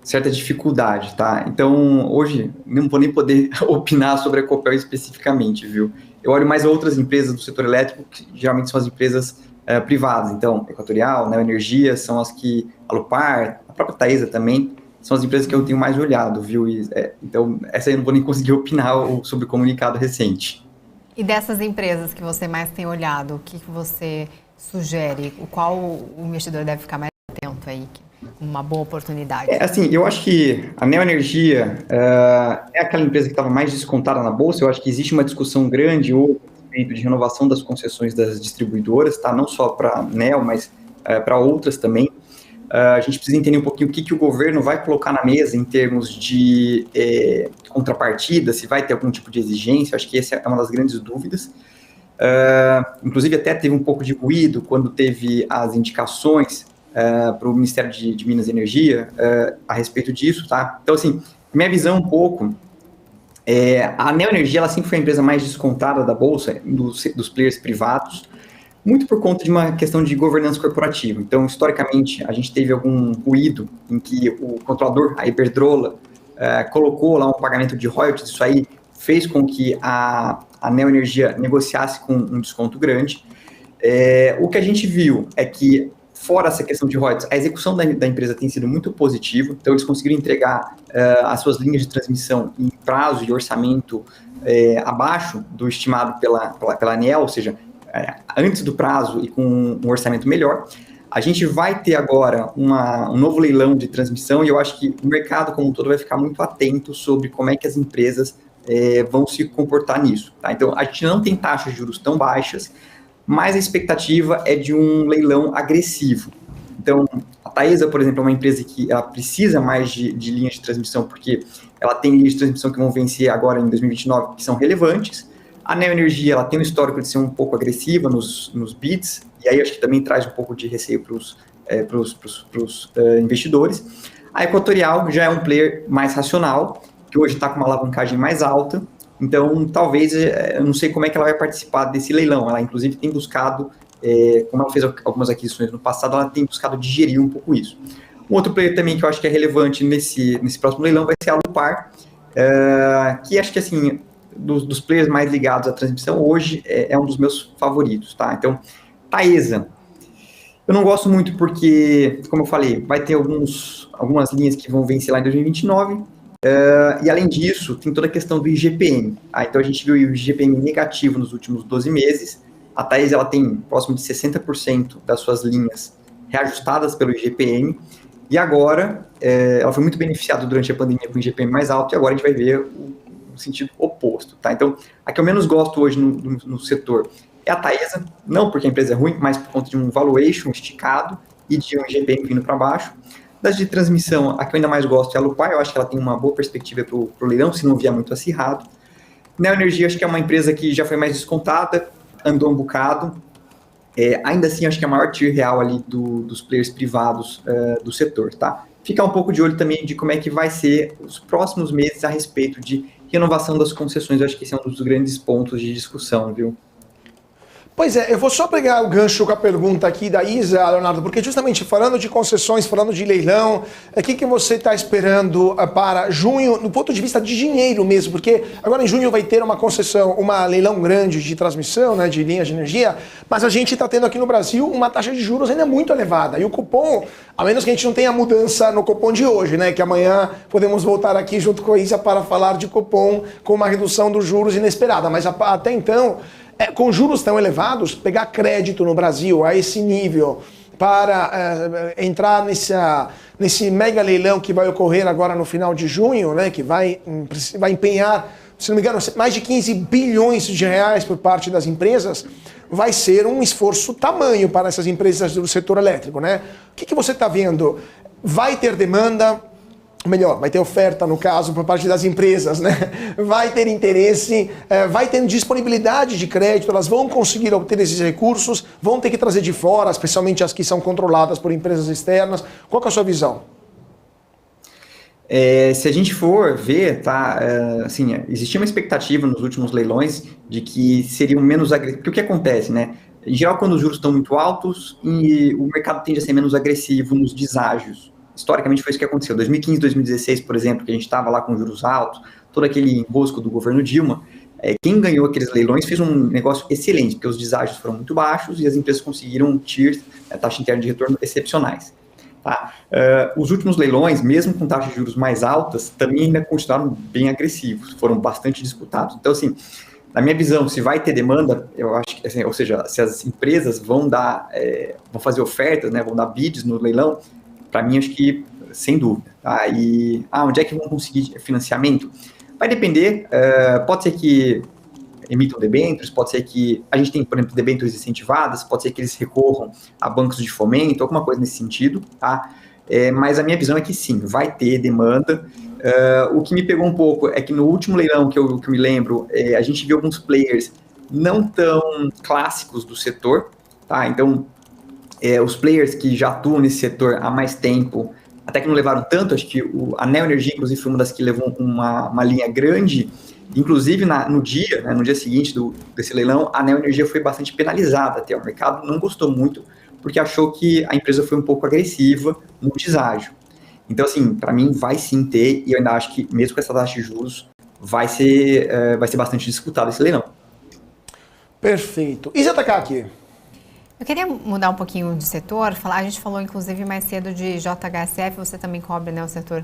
certa dificuldade, tá? Então, hoje, não vou nem poder opinar sobre a Copel especificamente, viu? Eu olho mais outras empresas do setor elétrico, que geralmente são as empresas privadas. Então, Equatorial, Neoenergia, são as que, a Alupar, a própria Taesa também, são as empresas que eu tenho mais olhado, viu? Então, essa aí eu não vou nem conseguir opinar sobre o comunicado recente. E dessas empresas que você mais tem olhado, o que você sugere? Qual o investidor deve ficar mais atento aí? Uma boa oportunidade. Assim, eu acho que a Neoenergia é aquela empresa que estava mais descontada na Bolsa. Eu acho que existe uma discussão grande hoje a respeito de renovação das concessões das distribuidoras, tá? Não só para a Neo, mas para outras também. A gente precisa entender um pouquinho o que o governo vai colocar na mesa em termos de contrapartida, se vai ter algum tipo de exigência. Acho que essa é uma das grandes dúvidas. Inclusive, até teve um pouco de ruído quando teve as indicações para o Ministério de Minas e Energia a respeito disso, tá? Então, assim, minha visão um pouco, a Neoenergia, ela sempre foi a empresa mais descontada da Bolsa, dos players privados, muito por conta de uma questão de governança corporativa. Então, historicamente, a gente teve algum ruído em que o controlador, a Iberdrola, colocou lá um pagamento de royalties. Isso aí fez com que a Neoenergia negociasse com um desconto grande. O que a gente viu é que, fora essa questão de royalties, a execução da empresa tem sido muito positiva. Então, eles conseguiram entregar as suas linhas de transmissão em prazo e orçamento abaixo do estimado pela ANEEL, ou seja, antes do prazo e com um orçamento melhor. A gente vai ter agora um novo leilão de transmissão e eu acho que o mercado como um todo vai ficar muito atento sobre como é que as empresas vão se comportar nisso. Tá? Então, a gente não tem taxas de juros tão baixas, mas a expectativa é de um leilão agressivo. Então, a Taesa, por exemplo, é uma empresa que ela precisa mais de linhas de transmissão, porque ela tem linhas de transmissão que vão vencer agora em 2029, que são relevantes. A Neoenergia, ela tem um histórico de ser um pouco agressiva nos bids, e aí acho que também traz um pouco de receio para os investidores. A Equatorial já é um player mais racional, que hoje está com uma alavancagem mais alta, então talvez, eu não sei como é que ela vai participar desse leilão. Ela inclusive tem buscado, como ela fez algumas aquisições no passado, ela tem buscado digerir um pouco isso. Um outro player também que eu acho que é relevante nesse próximo leilão vai ser a Alupar, que acho que assim, dos players mais ligados à transmissão, hoje é um dos meus favoritos, tá? Então, Taesa, eu não gosto muito porque, como eu falei, vai ter algumas linhas que vão vencer lá em 2029, e além disso, tem toda a questão do IGPM. Então, a gente viu o IGPM negativo nos últimos 12 meses, a Taesa, ela tem próximo de 60% das suas linhas reajustadas pelo IGPM, e agora, ela foi muito beneficiada durante a pandemia com o IGPM mais alto, e agora a gente vai ver no sentido oposto, tá? Então, a que eu menos gosto hoje no setor é a Taesa, não porque a empresa é ruim, mas por conta de um valuation esticado e de um IGPM vindo para baixo. Das de transmissão, a que eu ainda mais gosto é a Alupar, eu acho que ela tem uma boa perspectiva para o leilão, se não vier muito acirrado. Neoenergia, acho que é uma empresa que já foi mais descontada, andou um bocado, ainda assim, acho que é a maior tier real ali dos players privados do setor, tá? Ficar um pouco de olho também de como é que vai ser os próximos meses a respeito de renovação das concessões. Eu acho que esse é um dos grandes pontos de discussão, viu? Pois é, eu vou só pegar o gancho com a pergunta aqui da Isa, Leonardo, porque justamente falando de concessões, falando de leilão, o que você está esperando para junho, do ponto de vista de dinheiro mesmo? Porque agora em junho vai ter uma concessão, uma leilão grande de transmissão, né, de linhas de energia, mas a gente está tendo aqui no Brasil uma taxa de juros ainda muito elevada. E o cupom, a menos que a gente não tenha mudança no cupom de hoje, né, que amanhã podemos voltar aqui junto com a Isa para falar de cupom com uma redução dos juros inesperada, mas até então, com juros tão elevados, pegar crédito no Brasil a esse nível para entrar nesse mega leilão que vai ocorrer agora no final de junho, né, que vai empenhar, se não me engano, mais de 15 bilhões de reais por parte das empresas, vai ser um esforço tamanho para essas empresas do setor elétrico, né? O que você está vendo? Vai ter demanda? melhor, vai ter oferta, no caso, por parte das empresas, né? Vai ter interesse, vai ter disponibilidade de crédito, elas vão conseguir obter esses recursos, vão ter que trazer de fora, especialmente as que são controladas por empresas externas. Qual que é a sua visão? Se a gente for ver, tá, assim, existia uma expectativa nos últimos leilões de que seriam menos agressivos, porque o que acontece, né? Em geral, quando os juros estão muito altos, e o mercado tende a ser menos agressivo nos deságios. Historicamente foi isso que aconteceu. 2015, 2016, por exemplo, que a gente estava lá com juros altos, todo aquele enrosco do governo Dilma, quem ganhou aqueles leilões fez um negócio excelente, porque os deságios foram muito baixos e as empresas conseguiram TIR, taxa interna de retorno, excepcionais. Tá? Os últimos leilões, mesmo com taxas de juros mais altas, também ainda continuaram bem agressivos, foram bastante disputados. Então, assim, na minha visão, se vai ter demanda, eu acho que, assim, ou seja, se as empresas vão vão fazer ofertas, né, vão dar bids no leilão, para mim, acho que, sem dúvida. Tá? E onde é que vão conseguir financiamento? Vai depender, pode ser que emitam debêntures, pode ser que a gente tem, por exemplo, debêntures incentivadas, pode ser que eles recorram a bancos de fomento, alguma coisa nesse sentido, tá? Mas a minha visão é que sim, vai ter demanda. O que me pegou um pouco é que no último leilão que eu me lembro, a gente viu alguns players não tão clássicos do setor, tá? Então, os players que já atuam nesse setor há mais tempo, até que não levaram tanto, acho que a Neo Energia, inclusive, foi uma das que levou uma linha grande, inclusive no dia seguinte desse leilão, a Neo Energia foi bastante penalizada até, o mercado não gostou muito, porque achou que a empresa foi um pouco agressiva no deságio. Então, assim, para mim vai sim ter, e eu ainda acho que mesmo com essa taxa de juros, vai ser bastante disputado esse leilão. Perfeito. E Takaki? Eu queria mudar um pouquinho de setor, a gente falou inclusive mais cedo de JHSF, você também cobre, né, o setor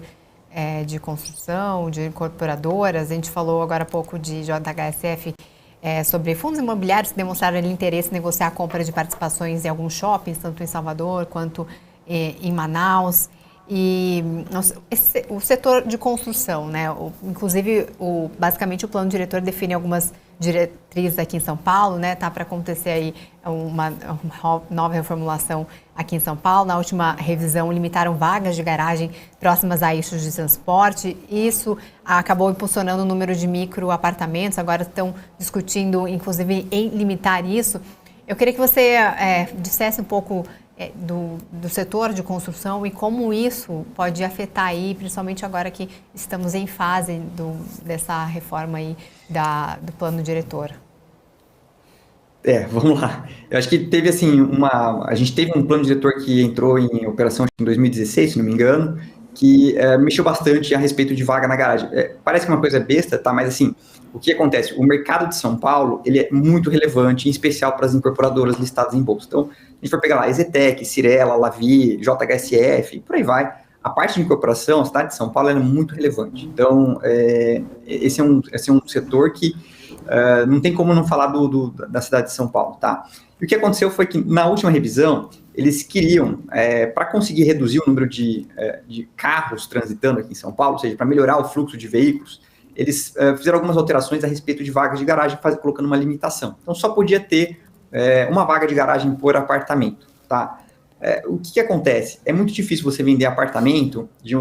de construção, de incorporadoras, a gente falou agora há pouco de JHSF, sobre fundos imobiliários que demonstraram interesse em negociar a compra de participações em alguns shoppings, tanto em Salvador quanto em Manaus. E o setor de construção, né? Inclusive, basicamente o plano diretor define algumas diretrizes aqui em São Paulo, né? Tá para acontecer aí uma nova reformulação aqui em São Paulo. Na última revisão, limitaram vagas de garagem próximas a eixos de transporte. Isso acabou impulsionando o número de microapartamentos. Agora estão discutindo, inclusive, em limitar isso. Eu queria que você dissesse um pouco do setor de construção e como isso pode afetar aí, principalmente agora que estamos em fase dessa reforma aí do plano diretor. Vamos lá. Eu acho que teve assim a gente teve um plano diretor que entrou em operação em 2016, se não me engano, que mexeu bastante a respeito de vaga na garagem. Parece que é uma coisa besta, tá? Mas assim, o que acontece? O mercado de São Paulo, ele é muito relevante, em especial para as incorporadoras listadas em bolsa. Então, a gente for pegar lá, Ezetec, Cirela, Lavi, JHSF, por aí vai. A parte de incorporação, a cidade de São Paulo, é muito relevante. Então, esse é um setor que não tem como não falar da cidade de São Paulo, tá? E o que aconteceu foi que, na última revisão, eles queriam, para conseguir reduzir o número de carros transitando aqui em São Paulo, ou seja, para melhorar o fluxo de veículos, eles fizeram algumas alterações a respeito de vagas de garagem, colocando uma limitação. Então, só podia ter uma vaga de garagem por apartamento, tá? O que acontece? É muito difícil você vender apartamento de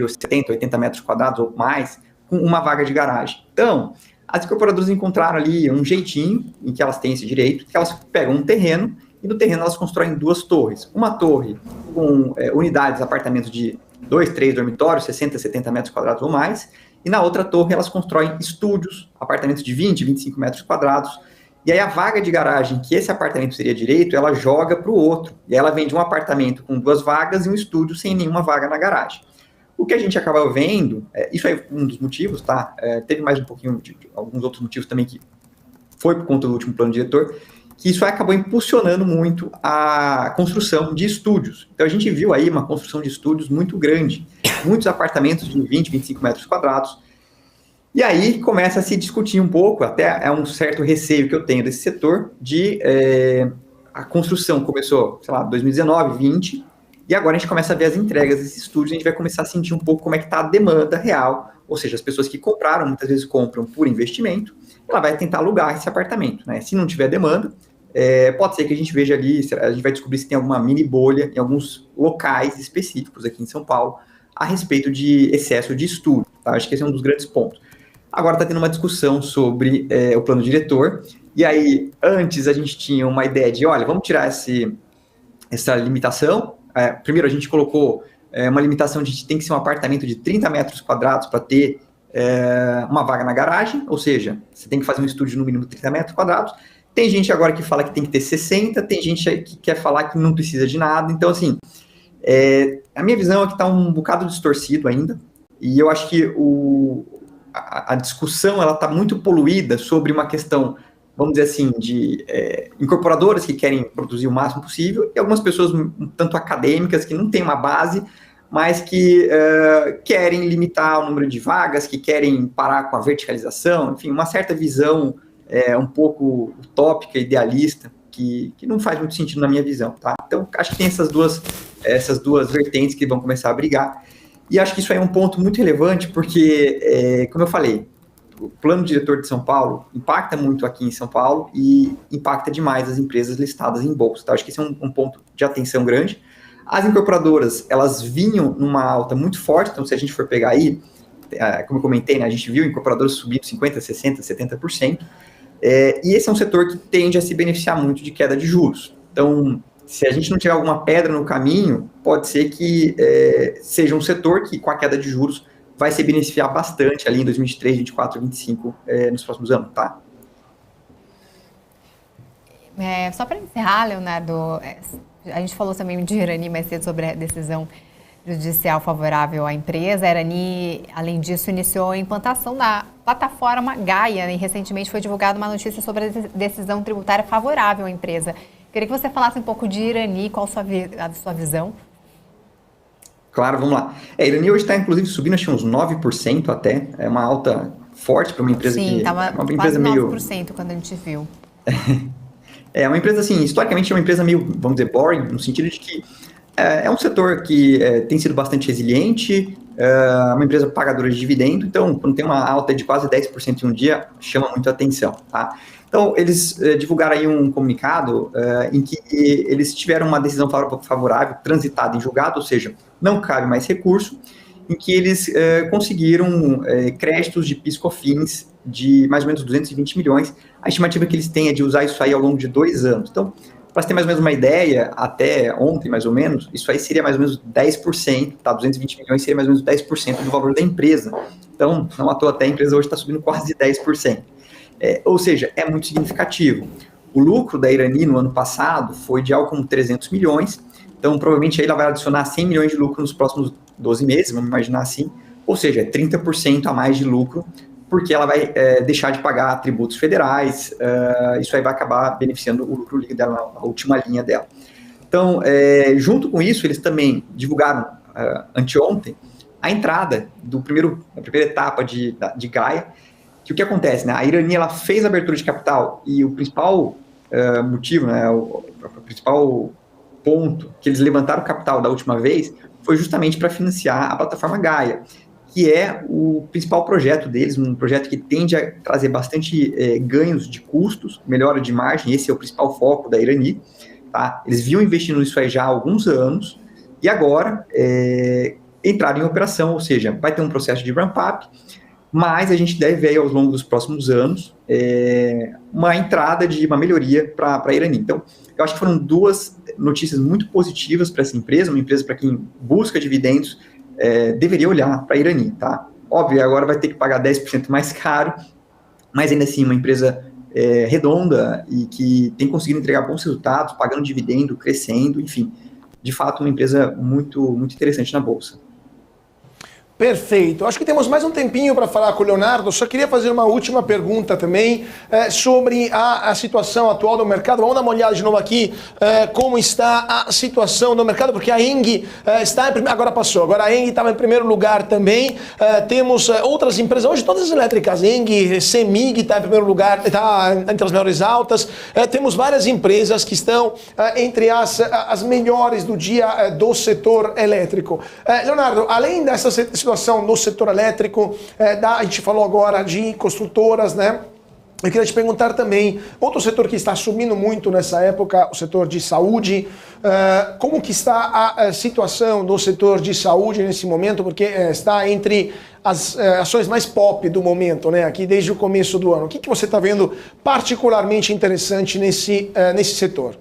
70, 80 metros quadrados ou mais, com uma vaga de garagem. Então, as incorporadoras encontraram ali um jeitinho em que elas têm esse direito, que elas pegam um terreno, e no terreno elas constroem 2 torres. Uma torre com unidades, apartamentos de 2, 3 dormitórios, 60, 70 metros quadrados ou mais, e na outra torre elas constroem estúdios, apartamentos de 20, 25 metros quadrados, e aí a vaga de garagem que esse apartamento seria direito, ela joga para o outro, e aí ela vende um apartamento com 2 vagas e um estúdio sem nenhuma vaga na garagem. O que a gente acaba vendo, isso é um dos motivos, tá? Teve mais um pouquinho de alguns outros motivos também que foi por conta do último plano diretor, que isso acabou impulsionando muito a construção de estúdios. Então a gente viu aí uma construção de estúdios muito grande, muitos apartamentos de 20, 25 metros quadrados, e aí começa a se discutir um pouco, até é um certo receio que eu tenho desse setor, a construção começou, sei lá, 2019, 20, e agora a gente começa a ver as entregas desses estúdios, a gente vai começar a sentir um pouco como é que está a demanda real, ou seja, as pessoas que compraram, muitas vezes compram por investimento, ela vai tentar alugar esse apartamento, né? Se não tiver demanda, pode ser que a gente veja ali, a gente vai descobrir se tem alguma mini bolha em alguns locais específicos aqui em São Paulo, a respeito de excesso de estudo. Tá? Acho que esse é um dos grandes pontos. Agora está tendo uma discussão sobre o plano diretor, e aí antes a gente tinha uma ideia de, olha, vamos tirar essa limitação. Primeiro a gente colocou uma limitação de que tem que ser um apartamento de 30 metros quadrados para ter uma vaga na garagem, ou seja, você tem que fazer um estúdio no mínimo 30 metros quadrados. Tem gente agora que fala que tem que ter 60, tem gente que quer falar que não precisa de nada. Então, assim, a minha visão é que está um bocado distorcido ainda, e eu acho que a discussão está muito poluída sobre uma questão, vamos dizer assim, de incorporadoras que querem produzir o máximo possível, e algumas pessoas um tanto acadêmicas que não têm uma base, mas que querem limitar o número de vagas, que querem parar com a verticalização, enfim, uma certa visão um pouco utópica, idealista, que não faz muito sentido na minha visão, tá? Então, acho que tem essas duas vertentes que vão começar a brigar, e acho que isso aí é um ponto muito relevante, porque, como eu falei, o plano diretor de São Paulo impacta muito aqui em São Paulo e impacta demais as empresas listadas em bolsa, tá? Acho que esse é um ponto de atenção grande. As incorporadoras, elas vinham numa alta muito forte, então se a gente for pegar aí, como eu comentei, né, a gente viu incorporadoras subindo 50%, 60%, 70%, e esse é um setor que tende a se beneficiar muito de queda de juros. Então, se a gente não tiver alguma pedra no caminho, pode ser que seja um setor que, com a queda de juros, vai se beneficiar bastante ali em 2023, 2024, 2025, nos próximos anos, tá? Só para encerrar, Leonardo, a gente falou também de Irani mais cedo sobre a decisão judicial favorável à empresa. A Irani, além disso, iniciou a implantação da plataforma Gaia, e recentemente foi divulgada uma notícia sobre a decisão tributária favorável à empresa. Queria que você falasse um pouco de Irani, qual a sua visão? Claro, vamos lá. A Irani hoje está, inclusive, subindo, acho que uns 9% até. É uma alta forte para uma empresa que... Sim, estava quase 9% quando a gente viu. É uma empresa, assim, historicamente é uma empresa meio, vamos dizer, boring, no sentido de que é um setor que tem sido bastante resiliente, uma empresa pagadora de dividendo, então, quando tem uma alta de quase 10% em um dia, chama muito a atenção, tá? Então, eles divulgaram aí um comunicado em que eles tiveram uma decisão favorável, transitada em julgado, ou seja, não cabe mais recurso, em que eles conseguiram créditos de PIS/COFINS de mais ou menos 220 milhões. A estimativa que eles têm é de usar isso aí ao longo de 2 anos. Então, para você ter mais ou menos uma ideia, até ontem, mais ou menos, isso aí seria mais ou menos 10%, tá? 220 milhões seria mais ou menos 10% do valor da empresa. Então, não à toa, até a empresa hoje está subindo quase 10%. Ou seja, é muito significativo. O lucro da Irani no ano passado foi de algo como 300 milhões, então provavelmente aí ela vai adicionar 100 milhões de lucro nos próximos 12 meses, vamos imaginar assim, ou seja, 30% a mais de lucro, porque ela vai deixar de pagar tributos federais, isso aí vai acabar beneficiando o lucro líquido dela, a última linha dela. Então, junto com isso, eles também divulgaram anteontem a entrada da primeira etapa de Gaia, que o que acontece, né? A Irani, ela fez a abertura de capital e o principal motivo, né, o principal ponto que eles levantaram o capital da última vez foi justamente para financiar a plataforma Gaia, que é o principal projeto deles, um projeto que tende a trazer bastante ganhos de custos, melhora de margem, esse é o principal foco da Irani, tá? Eles vinham investindo nisso aí já há alguns anos, e agora entraram em operação, ou seja, vai ter um processo de ramp-up, mas a gente deve ver ao longo dos próximos anos uma entrada de uma melhoria para a Irani. Então, eu acho que foram 2 notícias muito positivas para essa empresa, uma empresa para quem busca dividendos, deveria olhar para a Irani, tá? Óbvio, agora vai ter que pagar 10% mais caro, mas ainda assim uma empresa redonda e que tem conseguido entregar bons resultados, pagando dividendo, crescendo, enfim, de fato uma empresa muito, muito interessante na Bolsa. Perfeito. Acho que temos mais um tempinho para falar com o Leonardo. Só queria fazer uma última pergunta também sobre a situação atual do mercado. Vamos dar uma olhada de novo aqui como está a situação do mercado, porque a ENGIE está em primeiro, agora passou. Agora a ENGIE estava em primeiro lugar também. Temos outras empresas, hoje todas as elétricas, ENGIE, CEMIG está em primeiro lugar, está entre as maiores altas. Temos várias empresas que estão entre as melhores do dia do setor elétrico. Leonardo, além dessa situação no setor elétrico, a gente falou agora de construtoras, né? Eu queria te perguntar também, outro setor que está subindo muito nessa época, o setor de saúde. Como que está a situação do setor de saúde nesse momento? Porque está entre as ações mais pop do momento, né? Aqui desde o começo do ano. O que você está vendo particularmente interessante nesse setor?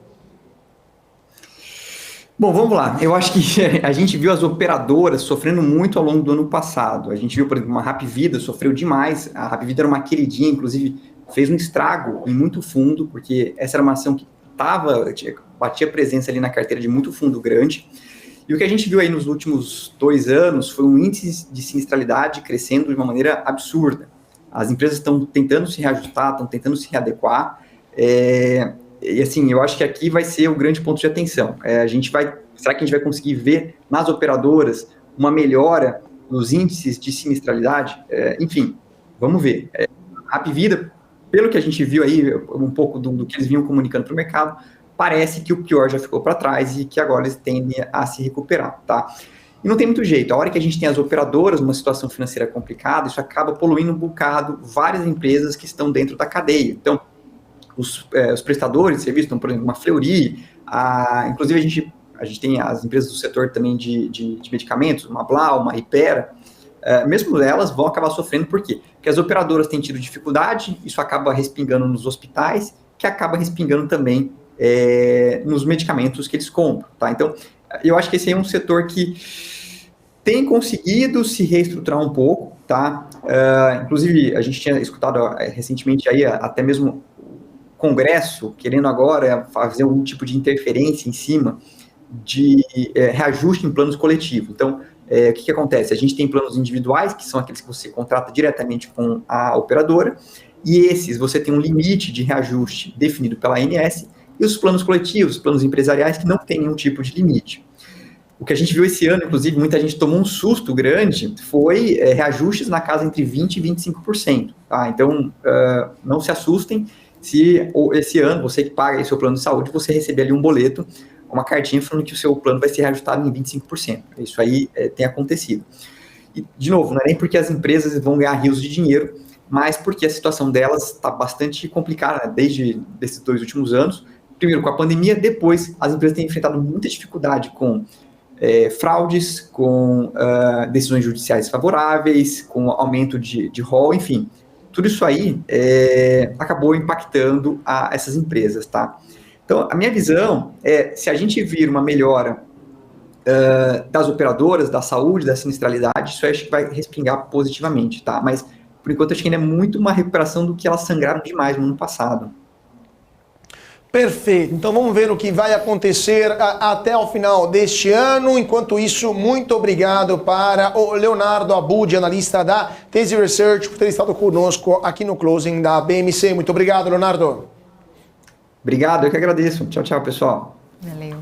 Bom, vamos lá. Eu acho que a gente viu as operadoras sofrendo muito ao longo do ano passado. A gente viu, por exemplo, uma Hapvida sofreu demais. A Hapvida era uma queridinha, inclusive fez um estrago em muito fundo, porque essa era uma ação que batia presença ali na carteira de muito fundo grande. E o que a gente viu aí nos últimos 2 anos foi um índice de sinistralidade crescendo de uma maneira absurda. As empresas estão tentando se reajustar, estão tentando se readequar. E assim, eu acho que aqui vai ser o grande ponto de atenção. Será que a gente vai conseguir ver nas operadoras uma melhora nos índices de sinistralidade? Enfim, vamos ver. A Hapvida, pelo que a gente viu aí, um pouco do que eles vinham comunicando para o mercado, parece que o pior já ficou para trás e que agora eles tendem a se recuperar, tá? E não tem muito jeito. A hora que a gente tem as operadoras numa situação financeira complicada, isso acaba poluindo um bocado várias empresas que estão dentro da cadeia. Então, os prestadores de serviços, então, por exemplo, uma Fleury, inclusive a gente tem as empresas do setor também de medicamentos, uma Blau, uma Hypera, mesmo elas vão acabar sofrendo. Por quê? Porque as operadoras têm tido dificuldade, isso acaba respingando nos hospitais, que acaba respingando também nos medicamentos que eles compram, tá? Então, eu acho que esse é um setor que tem conseguido se reestruturar um pouco, tá? Inclusive, a gente tinha escutado recentemente aí até mesmo Congresso querendo agora fazer algum tipo de interferência em cima de reajuste em planos coletivos. Então, o que acontece? A gente tem planos individuais, que são aqueles que você contrata diretamente com a operadora, e esses você tem um limite de reajuste definido pela ANS, e os planos coletivos, os planos empresariais, que não tem nenhum tipo de limite. O que a gente viu esse ano, inclusive, muita gente tomou um susto grande, foi reajustes na casa entre 20% e 25%. Tá? Então, não se assustem se esse ano, você que paga aí seu plano de saúde, você receber ali um boleto, uma cartinha falando que o seu plano vai ser reajustado em 25%. Isso aí tem acontecido. E, de novo, não é nem porque as empresas vão ganhar rios de dinheiro, mas porque a situação delas está bastante complicada, né? Desde esses 2 últimos anos. Primeiro com a pandemia, depois as empresas têm enfrentado muita dificuldade com fraudes, com decisões judiciais favoráveis, com aumento de rol, enfim. Tudo isso aí acabou impactando essas empresas, tá? Então, a minha visão se a gente vir uma melhora das operadoras, da saúde, da sinistralidade, isso aí acho que vai respingar positivamente, tá? Mas, por enquanto, acho que ainda é muito uma recuperação do que elas sangraram demais no ano passado. Perfeito. Então vamos ver o que vai acontecer até o final deste ano. Enquanto isso, muito obrigado para o Leonardo Abud, analista da Tesi Research, por ter estado conosco aqui no Closing da BMC. Muito obrigado, Leonardo. Obrigado, eu que agradeço. Tchau, tchau, pessoal. Valeu.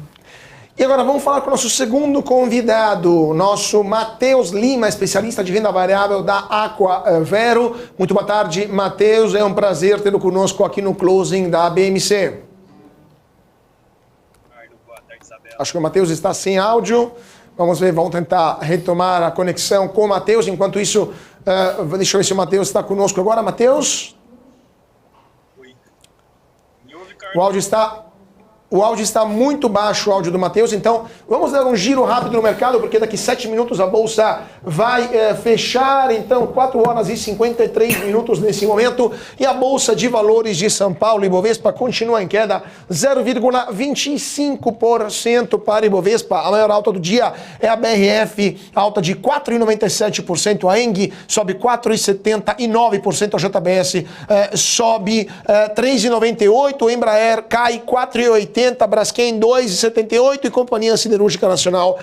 E agora vamos falar com o nosso segundo convidado, nosso Matheus Lima, especialista de renda variável da Aquavero. Muito boa tarde, Matheus. É um prazer tê-lo conosco aqui no Closing da BMC. Acho que o Matheus está sem áudio. Vamos ver, vamos tentar retomar a conexão com o Matheus. Enquanto isso, deixa eu ver se o Matheus está conosco agora. Matheus? O áudio está muito baixo, o áudio do Matheus, então vamos dar um giro rápido no mercado, porque daqui 7 minutos a Bolsa vai fechar, então 4 horas e 53 minutos nesse momento, e a Bolsa de Valores de São Paulo, Ibovespa, continua em queda, 0,25% para Ibovespa, a maior alta do dia é a BRF, alta de 4,97%, a ENG sobe 4,79%, a JBS sobe 3,98%, o Embraer cai 4,80%, Braskem 2,78% e Companhia Siderúrgica Nacional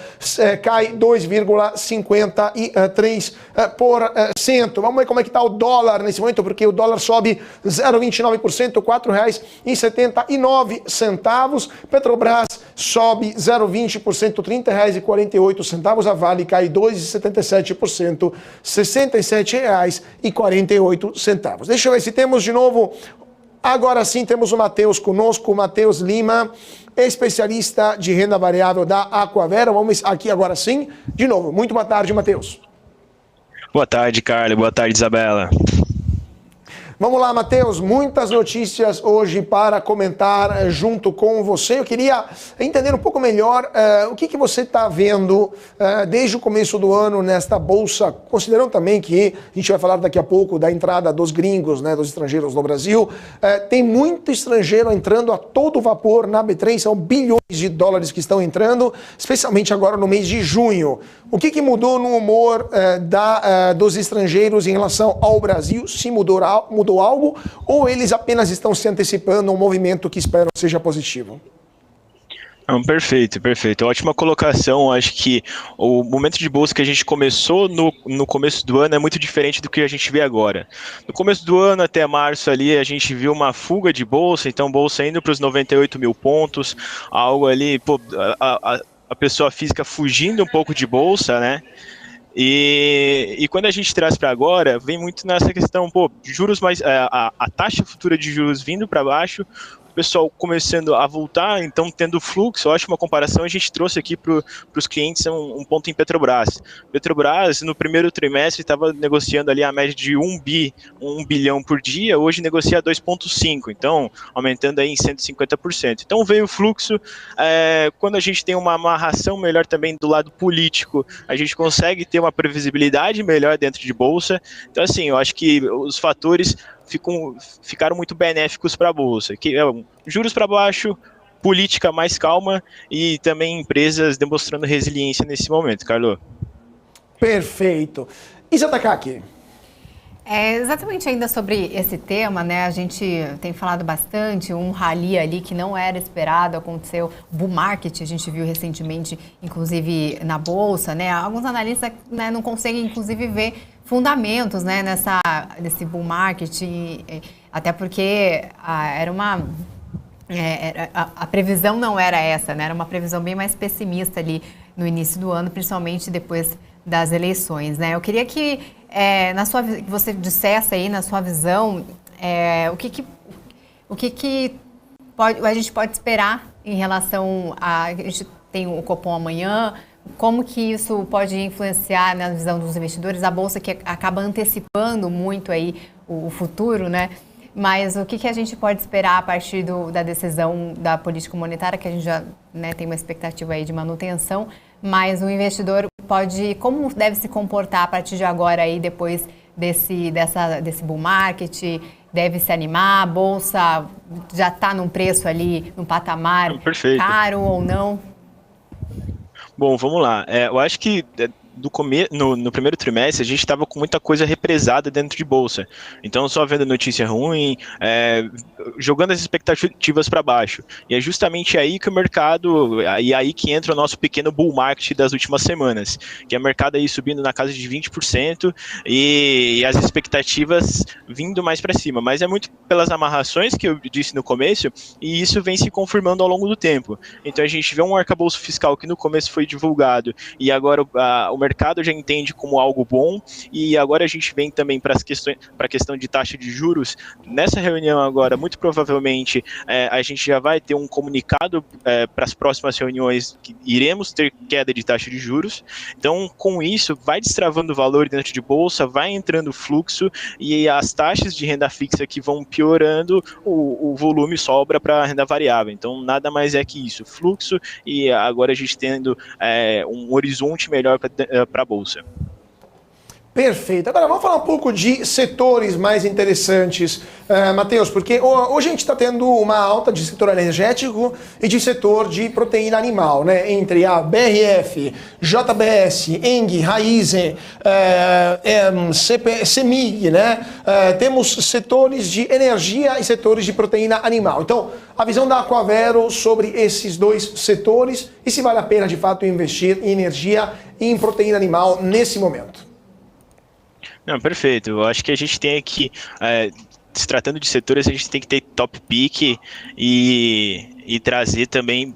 cai 2,53%. Vamos ver como é que está o dólar nesse momento, porque o dólar sobe 0,29%, R$ 4,79. Petrobras sobe 0,20%, R$ 30,48. A Vale cai 2,77%, R$ 67,48. Deixa eu ver se temos de novo. Agora sim temos o Matheus conosco, o Matheus Lima, especialista de renda variável da Aquavero. Vamos aqui agora sim. De novo, muito boa tarde, Matheus. Boa tarde, Carlos. Boa tarde, Isabela. Vamos lá, Matheus, muitas notícias hoje para comentar junto com você. Eu queria entender um pouco melhor o que você está vendo desde o começo do ano nesta bolsa, considerando também que a gente vai falar daqui a pouco da entrada dos gringos, né, dos estrangeiros no Brasil. Tem muito estrangeiro entrando a todo vapor na B3, são bilhões de dólares que estão entrando, especialmente agora no mês de junho. O que mudou no humor dos estrangeiros em relação ao Brasil? Se mudou algo, ou eles apenas estão se antecipando a um movimento que esperam seja positivo? Não, perfeito. Ótima colocação. Acho que o momento de bolsa que a gente começou no começo do ano é muito diferente do que a gente vê agora. No começo do ano até março ali, a gente viu uma fuga de bolsa, então bolsa indo para os 98 mil pontos, algo ali, a pessoa física fugindo um pouco de bolsa, né? E quando a gente traz para agora, vem muito nessa questão, juros mais, a taxa futura de juros vindo para baixo, o pessoal começando a voltar, então tendo fluxo. Ótima comparação, a gente trouxe aqui para os clientes um ponto em Petrobras. Petrobras, no primeiro trimestre, estava negociando ali a média de 1 bilhão por dia, hoje negocia 2,5, então aumentando aí em 150%. Então veio o fluxo, quando a gente tem uma amarração melhor também do lado político, a gente consegue ter uma previsibilidade melhor dentro de bolsa. Então assim, eu acho que os fatores ficaram muito benéficos para a bolsa, que juros para baixo, política mais calma e também empresas demonstrando resiliência nesse momento, Carlos. Perfeito. E Zatakaki? Exatamente ainda sobre esse tema, né? A gente tem falado bastante, um rally ali que não era esperado, aconteceu, bull market, a gente viu recentemente, inclusive na Bolsa, né? Alguns analistas, né, não conseguem, inclusive, ver fundamentos, né, nesse bull market, até porque a previsão não era essa, né? Era uma previsão bem mais pessimista ali no início do ano, principalmente depois das eleições, né? Eu queria que você dissesse aí, na sua visão, o que a gente pode esperar em relação a gente tem o Copom amanhã, como que isso pode influenciar na visão dos investidores, a Bolsa que acaba antecipando muito aí o futuro, né? Mas o que a gente pode esperar a partir da decisão da política monetária, que a gente já, né, tem uma expectativa aí de manutenção, mas o investidor como deve se comportar a partir de agora aí, depois desse bull market, deve se animar, a Bolsa já está num preço ali, num patamar caro ou não? Bom, vamos lá. Eu acho que no primeiro trimestre a gente estava com muita coisa represada dentro de bolsa. Então, só vendo notícia ruim, jogando as expectativas para baixo. E é justamente aí que o mercado, e aí que entra o nosso pequeno bull market das últimas semanas, que é o mercado aí subindo na casa de 20% e as expectativas vindo mais para cima. Mas é muito pelas amarrações que eu disse no começo, e isso vem se confirmando ao longo do tempo. Então, a gente vê um arcabouço fiscal que no começo foi divulgado e agora o mercado já entende como algo bom, e agora a gente vem também para a questão de taxa de juros. Nessa reunião agora, muito provavelmente, a gente já vai ter um comunicado para as próximas reuniões que iremos ter queda de taxa de juros. Então, com isso, vai destravando o valor dentro de bolsa, vai entrando fluxo, e as taxas de renda fixa que vão piorando, o volume sobra para a renda variável. Então, nada mais é que isso, fluxo, e agora a gente tendo um horizonte melhor para a Bolsa. Perfeito. Agora vamos falar um pouco de setores mais interessantes, Matheus, porque hoje a gente está tendo uma alta de setor energético e de setor de proteína animal, né? Entre a BRF, JBS, Eng, Raízen, CEMIG, né? Temos setores de energia e setores de proteína animal. Então, a visão da Aquavero sobre esses dois setores e se vale a pena de fato investir em energia e em proteína animal nesse momento. Não, perfeito. Eu acho que a gente tem aqui, se tratando de setores, a gente tem que ter top pick e trazer também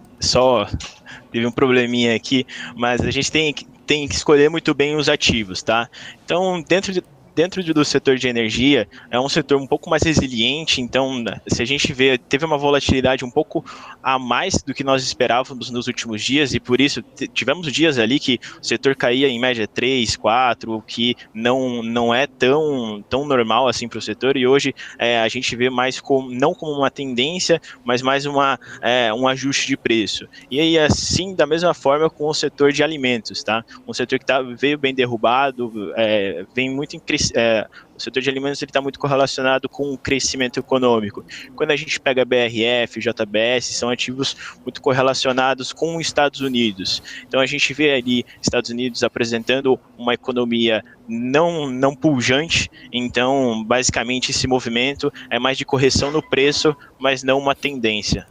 teve um probleminha aqui, mas a gente tem que escolher muito bem os ativos, tá? Então, dentro dentro do setor de energia, é um setor um pouco mais resiliente, então, se a gente vê, teve uma volatilidade um pouco a mais do que nós esperávamos nos últimos dias, e por isso tivemos dias ali que o setor caía em média 3, 4, o que não é tão normal assim para o setor, e hoje a gente vê mais não como uma tendência, mas mais um ajuste de preço. E aí, assim, da mesma forma com o setor de alimentos, tá? Um setor que veio bem derrubado, vem muito o setor de alimentos está muito correlacionado com o crescimento econômico. Quando a gente pega BRF, JBS, são ativos muito correlacionados com os Estados Unidos. Então a gente vê ali Estados Unidos apresentando uma economia não pujante, então basicamente esse movimento é mais de correção no preço, mas não uma tendência.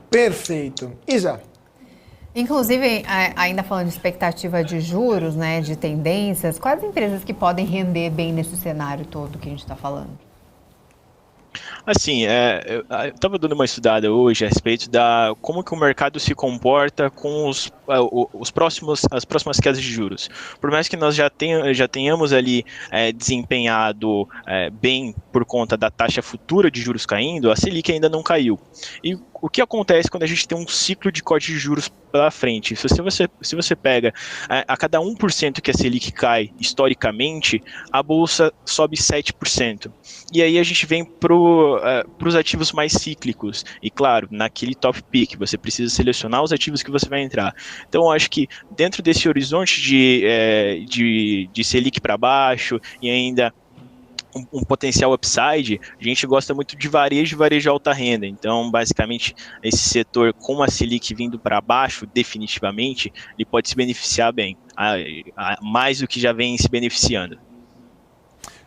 Perfeito. Isa. Inclusive, ainda falando de expectativa de juros, né, de tendências, quais empresas que podem render bem nesse cenário todo que a gente está falando? Assim, eu estava dando uma estudada hoje a respeito como que o mercado se comporta com as próximas quedas de juros. Por mais que nós já tenhamos ali desempenhado bem por conta da taxa futura de juros caindo, a Selic ainda não caiu. E o que acontece quando a gente tem um ciclo de corte de juros pela frente? Se você pega a cada 1% que a Selic cai historicamente, a Bolsa sobe 7%. E aí a gente vem para os ativos mais cíclicos. E claro, naquele top pick, você precisa selecionar os ativos que você vai entrar. Então eu acho que dentro desse horizonte de Selic para baixo e ainda um potencial upside, a gente gosta muito de varejo alta renda. Então, basicamente, esse setor com a Selic vindo para baixo, definitivamente, ele pode se beneficiar bem, mais do que já vem se beneficiando.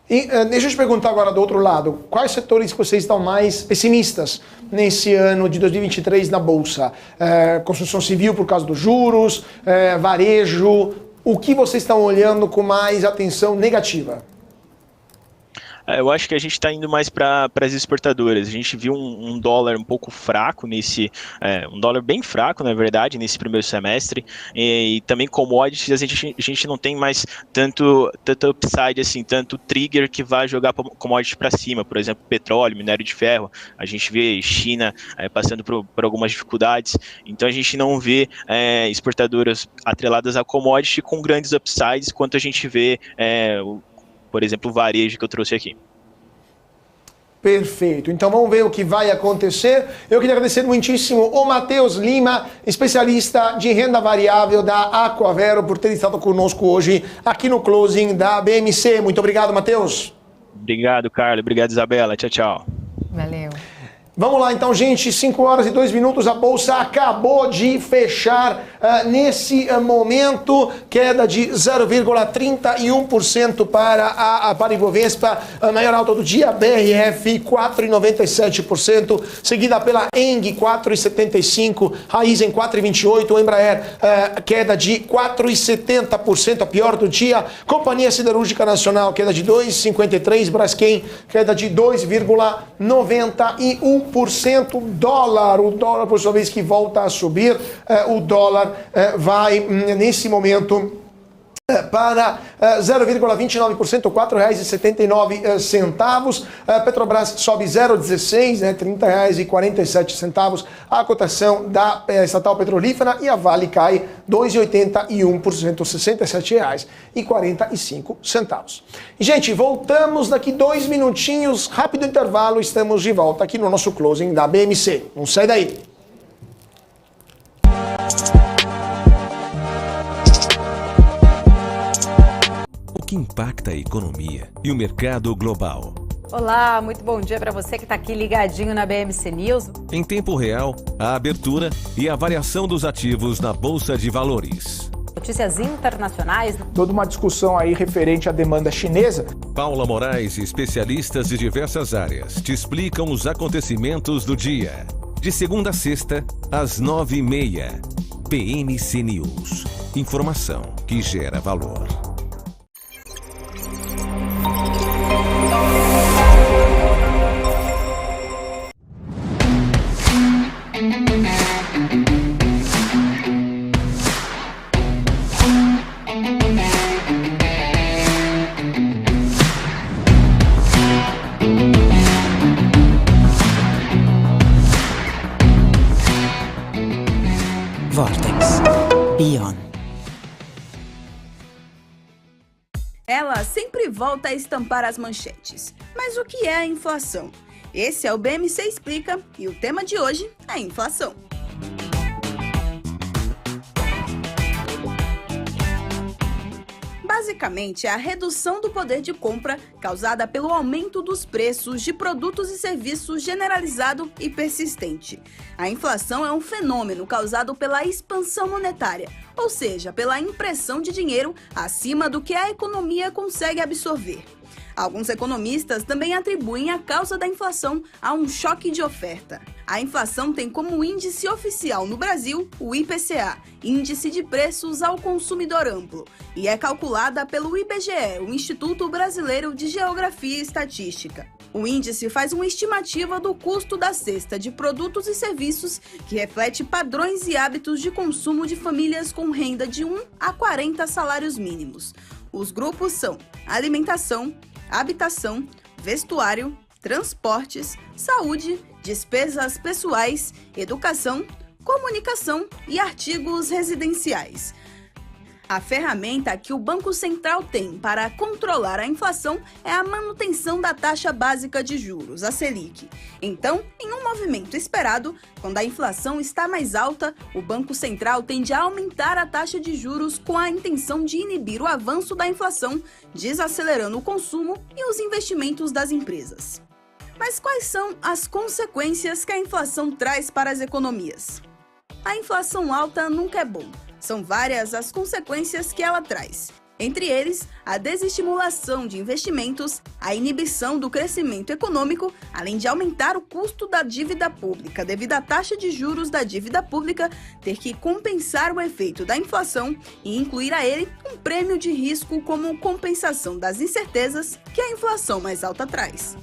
E deixa eu te perguntar agora do outro lado, quais setores que vocês estão mais pessimistas nesse ano de 2023 na Bolsa? Construção civil por causa dos juros, varejo, o que vocês estão olhando com mais atenção negativa? Eu acho que a gente está indo mais para as exportadoras. A gente viu um dólar um pouco fraco um dólar bem fraco, na verdade, nesse primeiro semestre. E também commodities, a gente não tem mais tanto upside, assim, tanto trigger que vai jogar commodities para cima. Por exemplo, petróleo, minério de ferro. A gente vê China passando por algumas dificuldades. Então a gente não vê exportadoras atreladas a commodity com grandes upsides, quanto a gente vê por exemplo, o varejo que eu trouxe aqui. Perfeito. Então vamos ver o que vai acontecer. Eu queria agradecer muitíssimo o Matheus Lima, especialista de renda variável da Aquavero, por ter estado conosco hoje aqui no Closing da BMC. Muito obrigado, Matheus. Obrigado, Carlos. Obrigado, Isabela. Tchau, tchau. Valeu. Vamos lá então, gente, 5 horas e 2 minutos, a Bolsa acabou de fechar nesse momento, queda de 0,31% para a Ibovespa, a maior alta do dia, BRF 4,97%, seguida pela ENG 4,75%, Raizen 4,28%, Embraer queda de 4,70%, a pior do dia, Companhia Siderúrgica Nacional queda de 2,53%, Braskem queda de 2,91%. O dólar, por sua vez, que volta a subir, o dólar vai, nesse momento, para 0,29%, R$ 4,79. Petrobras sobe 0,16, R$ 30,47. A cotação da estatal petrolífera, e a Vale cai 2,81%, R$ 67,45. Gente, voltamos daqui 2 minutinhos, rápido intervalo, estamos de volta aqui no nosso closing da BMC. Não sai daí. O que impacta a economia e o mercado global. Olá, muito bom dia para você que está aqui ligadinho na BMC News. Em tempo real, a abertura e a variação dos ativos na Bolsa de Valores. Notícias internacionais. Toda uma discussão aí referente à demanda chinesa. Paula Moraes e especialistas de diversas áreas te explicam os acontecimentos do dia. De segunda a sexta, às 9h30. BMC News. Informação que gera valor. Vortex. Beyond. Ela sempre volta a estampar as manchetes. Mas o que é a inflação? Esse é o BMC Explica e o tema de hoje é a inflação. Basicamente, é a redução do poder de compra causada pelo aumento dos preços de produtos e serviços generalizado e persistente. A inflação é um fenômeno causado pela expansão monetária, ou seja, pela impressão de dinheiro acima do que a economia consegue absorver. Alguns economistas também atribuem a causa da inflação a um choque de oferta. A inflação tem como índice oficial no Brasil o IPCA, Índice de Preços ao Consumidor Amplo, e é calculada pelo IBGE, o Instituto Brasileiro de Geografia e Estatística. O índice faz uma estimativa do custo da cesta de produtos e serviços que reflete padrões e hábitos de consumo de famílias com renda de 1 a 40 salários mínimos. Os grupos são alimentação, habitação, vestuário, transportes, saúde, despesas pessoais, educação, comunicação e artigos residenciais. A ferramenta que o Banco Central tem para controlar a inflação é a manutenção da taxa básica de juros, a Selic. Então, em um movimento esperado, quando a inflação está mais alta, o Banco Central tende a aumentar a taxa de juros com a intenção de inibir o avanço da inflação, desacelerando o consumo e os investimentos das empresas. Mas quais são as consequências que a inflação traz para as economias? A inflação alta nunca é bom. São várias as consequências que ela traz. Entre eles, a desestimulação de investimentos, a inibição do crescimento econômico, além de aumentar o custo da dívida pública devido à taxa de juros da dívida pública ter que compensar o efeito da inflação e incluir a ele um prêmio de risco como compensação das incertezas que a inflação mais alta traz.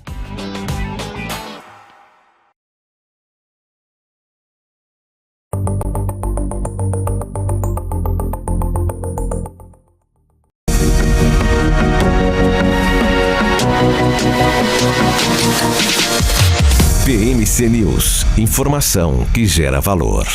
BMC News, informação que gera valor.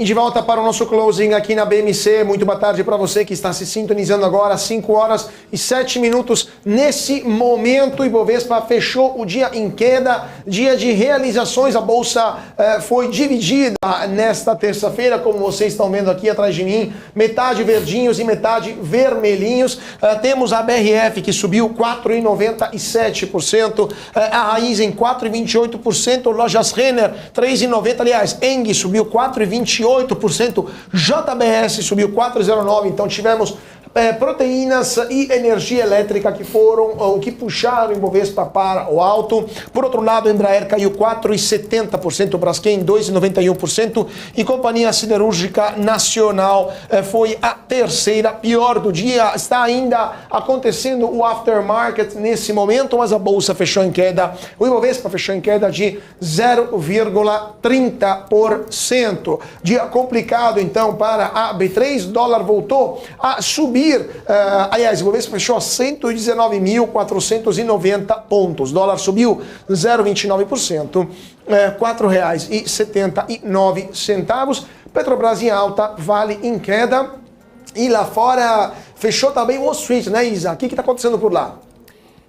E de volta para o nosso closing aqui na BMC. Muito boa tarde para você que está se sintonizando agora às 5 horas e 7 minutos. Nesse momento, o Ibovespa fechou o dia em queda, dia de realizações. A Bolsa foi dividida nesta terça-feira, como vocês estão vendo aqui atrás de mim, metade verdinhos e metade vermelhinhos. Temos a BRF que subiu 4,97%, a Raizen 4,28%, Lojas Renner 3,90%, aliás, Eng subiu 4,28%, JBS subiu 4,09%, então tivemos proteínas e energia elétrica que foram o que puxaram o Ibovespa para o alto. Por outro lado, a Embraer caiu 4,70%, o Braskem 2,91% e Companhia Siderúrgica Nacional foi a terceira pior do dia. Está ainda acontecendo o aftermarket nesse momento, mas a Bolsa fechou em queda. O Ibovespa fechou em queda de 0,30%. Dia complicado, então, para a B3. O dólar voltou a subir. Aliás, o Ibovespa fechou a 119.490 pontos. O dólar subiu 0,29%, R$ 4,79. Petrobras em alta, Vale em queda. E lá fora fechou também Wall Street, né, Isa? O que está acontecendo por lá?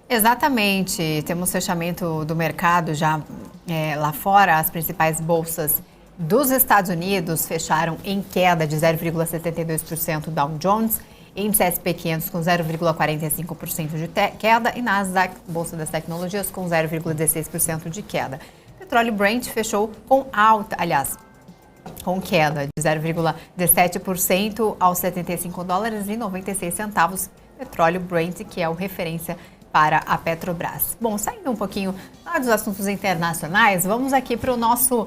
Exatamente. Temos fechamento do mercado já lá fora. As principais bolsas dos Estados Unidos fecharam em queda de 0,72%, Dow Jones, índice SP 500 com 0,45% de queda e Nasdaq, Bolsa das Tecnologias, com 0,16% de queda. Petróleo Brent fechou com alta, aliás, com queda de 0,17% aos $75,96. Petróleo Brent, que é o referência para a Petrobras. Bom, saindo um pouquinho lá dos assuntos internacionais, vamos aqui para o nosso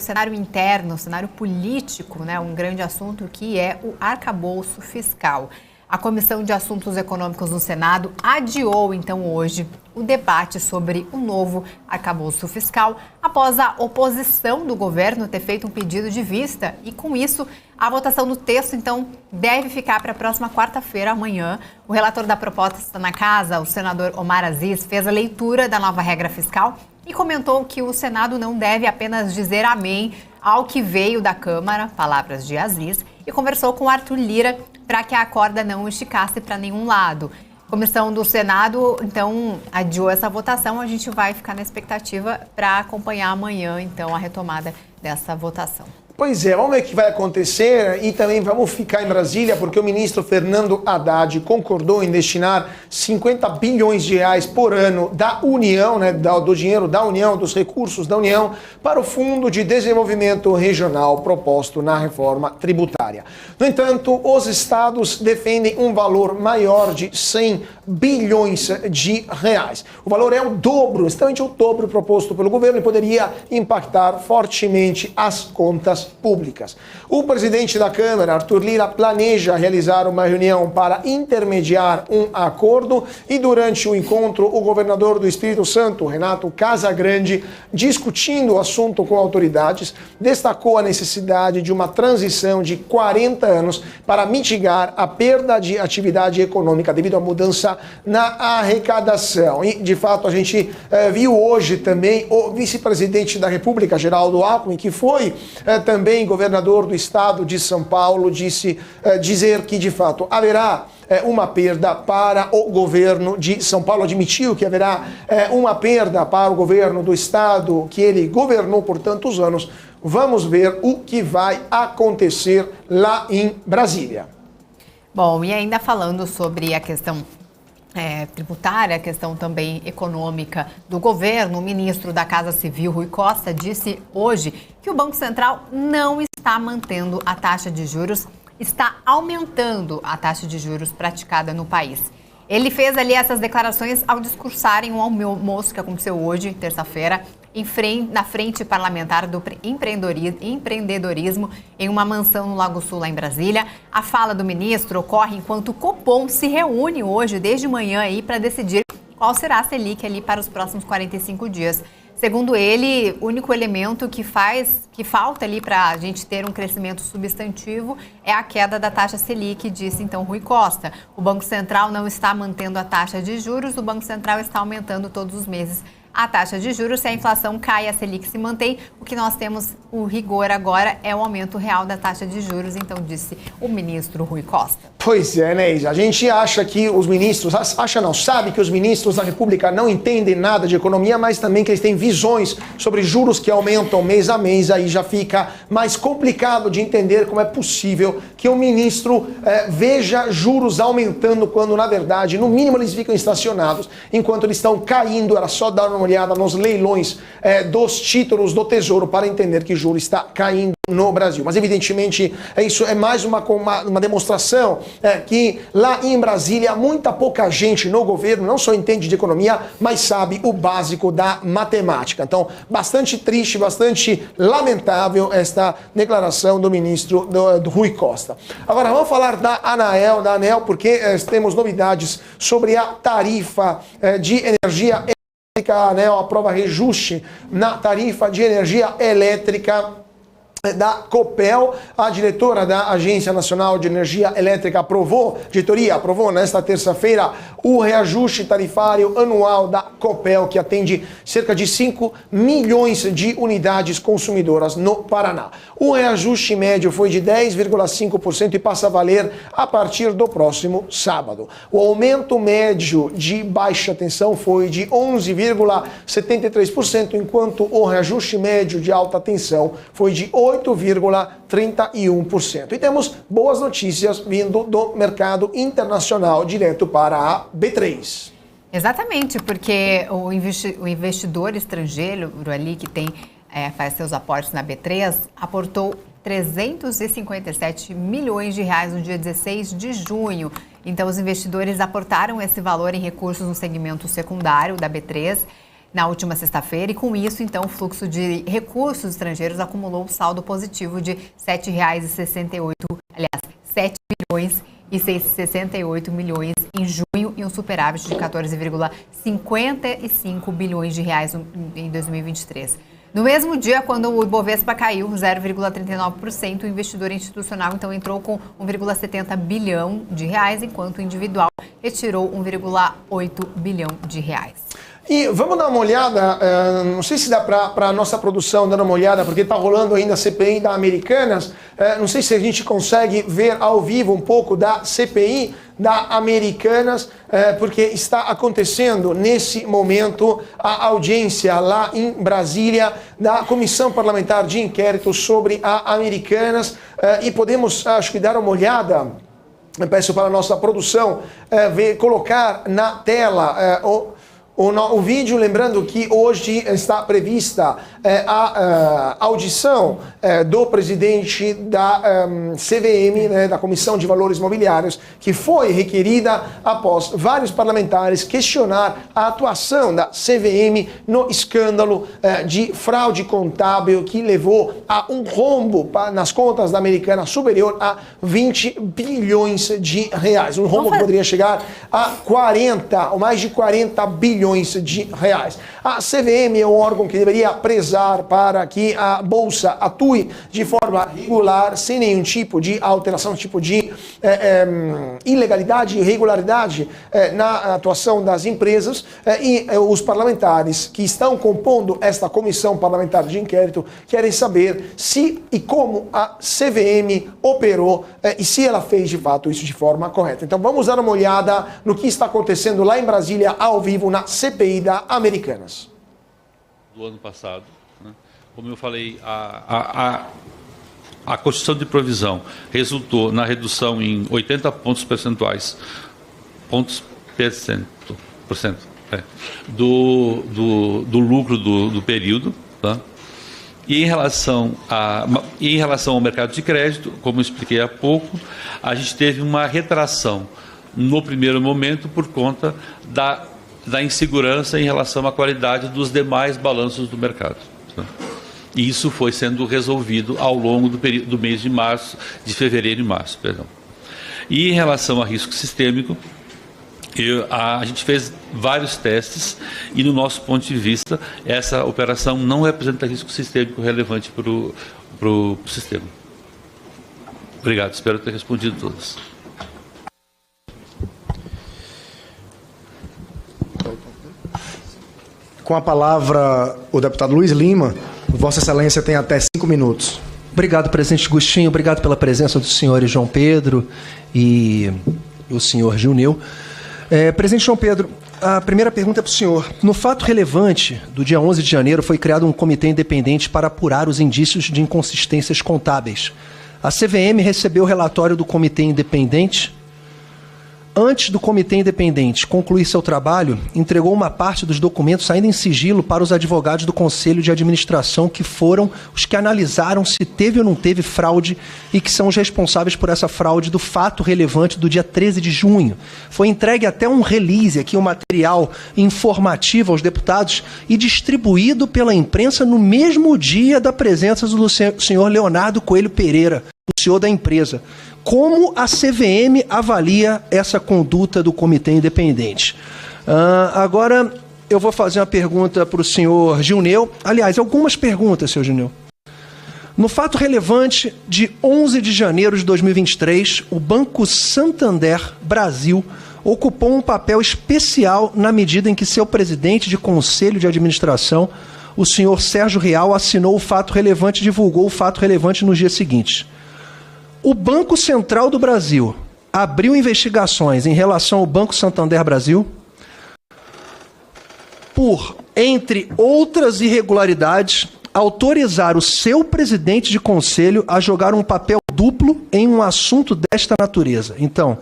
cenário interno, cenário político, né? Um grande assunto que é o arcabouço fiscal. A Comissão de Assuntos Econômicos no Senado adiou, então, hoje o debate sobre o novo arcabouço fiscal, após a oposição do governo ter feito um pedido de vista. E, com isso, a votação do texto, então, deve ficar para a próxima quarta-feira, amanhã. O relator da proposta na casa, o senador Omar Aziz, fez a leitura da nova regra fiscal e comentou que o Senado não deve apenas dizer amém ao que veio da Câmara, palavras de Aziz, e conversou com Arthur Lira para que a corda não esticasse para nenhum lado. A comissão do Senado, então, adiou essa votação. A gente vai ficar na expectativa para acompanhar amanhã, então, a retomada dessa votação. Pois é, vamos ver o que vai acontecer e também vamos ficar em Brasília porque o ministro Fernando Haddad concordou em destinar 50 bilhões de reais por ano da União, né, do dinheiro da União, dos recursos da União, para o Fundo de Desenvolvimento Regional proposto na reforma tributária. No entanto, os estados defendem um valor maior de 100 bilhões de reais. O valor é o dobro, exatamente o dobro proposto pelo governo e poderia impactar fortemente as contas públicas. O presidente da Câmara, Arthur Lira, planeja realizar uma reunião para intermediar um acordo e durante o encontro o governador do Espírito Santo, Renato Casagrande, discutindo o assunto com autoridades, destacou a necessidade de uma transição de 40 anos para mitigar a perda de atividade econômica devido à mudança na arrecadação. E, de fato, a gente viu hoje também o vice-presidente da República, Geraldo Alckmin, que foi também governador do estado de São Paulo, dizer que, de fato, haverá uma perda para o governo de São Paulo. Admitiu que haverá uma perda para o governo do estado que ele governou por tantos anos. Vamos ver o que vai acontecer lá em Brasília. Bom, e ainda falando sobre a questão tributária, a questão também econômica do governo, o ministro da Casa Civil, Rui Costa, disse hoje que o Banco Central não está mantendo a taxa de juros, está aumentando a taxa de juros praticada no país. Ele fez ali essas declarações ao discursar em um almoço que aconteceu hoje, terça-feira, na frente parlamentar do empreendedorismo em uma mansão no Lago Sul, lá em Brasília. A fala do ministro ocorre enquanto o Copom se reúne hoje, desde manhã, para decidir qual será a Selic ali para os próximos 45 dias. Segundo ele, o único elemento que falta ali para a gente ter um crescimento substantivo é a queda da taxa Selic, disse então Rui Costa. O Banco Central não está mantendo a taxa de juros, o Banco Central está aumentando todos os meses a taxa de juros. Se a inflação cai e a Selic se mantém, o que nós temos, o rigor agora, é o aumento real da taxa de juros, então disse o ministro Rui Costa. Pois é, né, Isa? A gente acha que os ministros, sabe que os ministros da República não entendem nada de economia, mas também que eles têm visões sobre juros que aumentam mês a mês, aí já fica mais complicado de entender como é possível que um ministro veja juros aumentando quando, na verdade, no mínimo eles ficam estacionados, enquanto eles estão caindo. Era só dar uma olhada nos leilões dos títulos do Tesouro para entender que o juro está caindo no Brasil. Mas, evidentemente, isso é mais uma demonstração que lá em Brasília, muita pouca gente no governo não só entende de economia, mas sabe o básico da matemática. Então, bastante triste, bastante lamentável esta declaração do ministro do Rui Costa. Agora, vamos falar da ANEEL, porque temos novidades sobre a tarifa de energia elétrica. A ANEEL aprova reajuste na tarifa de energia elétrica da Copel. A diretora da Agência Nacional de Energia Elétrica diretoria aprovou nesta terça-feira o reajuste tarifário anual da Copel, que atende cerca de 5 milhões de unidades consumidoras no Paraná. O reajuste médio foi de 10,5% e passa a valer a partir do próximo sábado. O aumento médio de baixa tensão foi de 11,73%, enquanto o reajuste médio de alta tensão foi de 8,31%. E temos boas notícias vindo do mercado internacional direto para a B3. Exatamente, porque o investidor estrangeiro ali que faz seus aportes na B3 aportou 357 milhões de reais no dia 16 de junho. Então, os investidores aportaram esse valor em recursos no segmento secundário da B3 na última sexta-feira, e com isso, então, o fluxo de recursos estrangeiros acumulou um saldo positivo de R$ 7,68 bilhões 14,68 milhões em junho e um superávit de 14,55 bilhões de reais em 2023. No mesmo dia, quando o Ibovespa caiu 0,39%, o investidor institucional então entrou com 1,70 bilhão de reais, enquanto o individual retirou 1,8 bilhão de reais. E vamos dar uma olhada, não sei se dá para a nossa produção dar uma olhada, porque está rolando ainda a CPI da Americanas, não sei se a gente consegue ver ao vivo um pouco da CPI da Americanas, porque está acontecendo nesse momento a audiência lá em Brasília da Comissão Parlamentar de Inquérito sobre a Americanas, e podemos, acho que, dar uma olhada. Eu peço para a nossa produção colocar na tela o vídeo, lembrando que hoje está prevista a audição do presidente da CVM, né, da Comissão de Valores Mobiliários, que foi requerida após vários parlamentares questionar a atuação da CVM no escândalo de fraude contábil que levou a um rombo nas contas da Americana superior a 20 bilhões de reais. Um rombo que poderia chegar a 40 ou mais de 40 bilhões de reais. A CVM é um órgão que deveria prezar para que a Bolsa atue de forma regular, sem nenhum tipo de alteração, tipo de ilegalidade, irregularidade na atuação das empresas, e os parlamentares que estão compondo esta comissão parlamentar de inquérito querem saber se e como a CVM operou e se ela fez de fato isso de forma correta. Então vamos dar uma olhada no que está acontecendo lá em Brasília, ao vivo, na CPI da Americanas. Do ano passado, né? Como eu falei, a Constituição de Provisão resultou na redução em 80 pontos percentuais, do lucro do período, tá? E em relação ao mercado de crédito, como eu expliquei há pouco, a gente teve uma retração no primeiro momento por conta da insegurança em relação à qualidade dos demais balanços do mercado. Tá? E isso foi sendo resolvido ao longo do mês de fevereiro e março. Perdão. E em relação a risco sistêmico, a gente fez vários testes e, no nosso ponto de vista, essa operação não representa risco sistêmico relevante para o sistema. Obrigado, espero ter respondido todas. Com a palavra, o deputado Luiz Lima. Vossa Excelência tem até 5 minutos. Obrigado, presidente Agostinho. Obrigado pela presença dos senhores João Pedro e o senhor Juneu. Presidente João Pedro, a primeira pergunta é para o senhor. No fato relevante do dia 11 de janeiro, foi criado um comitê independente para apurar os indícios de inconsistências contábeis. A CVM recebeu o relatório do comitê independente. Antes do comitê independente concluir seu trabalho, entregou uma parte dos documentos ainda em sigilo para os advogados do Conselho de Administração, que foram os que analisaram se teve ou não teve fraude e que são os responsáveis por essa fraude do fato relevante do dia 13 de junho. Foi entregue até um release, aqui um material informativo aos deputados e distribuído pela imprensa no mesmo dia da presença do senhor Leonardo Coelho Pereira, o senhor da empresa. Como a CVM avalia essa conduta do comitê independente? Agora, eu vou fazer uma pergunta para o senhor Juneu. Aliás, algumas perguntas, senhor Juneu. No fato relevante de 11 de janeiro de 2023, o Banco Santander Brasil ocupou um papel especial na medida em que seu presidente de conselho de administração, o senhor Sérgio Rial, assinou o fato relevante e divulgou o fato relevante nos dias seguintes. O Banco Central do Brasil abriu investigações em relação ao Banco Santander Brasil por, entre outras irregularidades, autorizar o seu presidente de conselho a jogar um papel duplo em um assunto desta natureza. Então,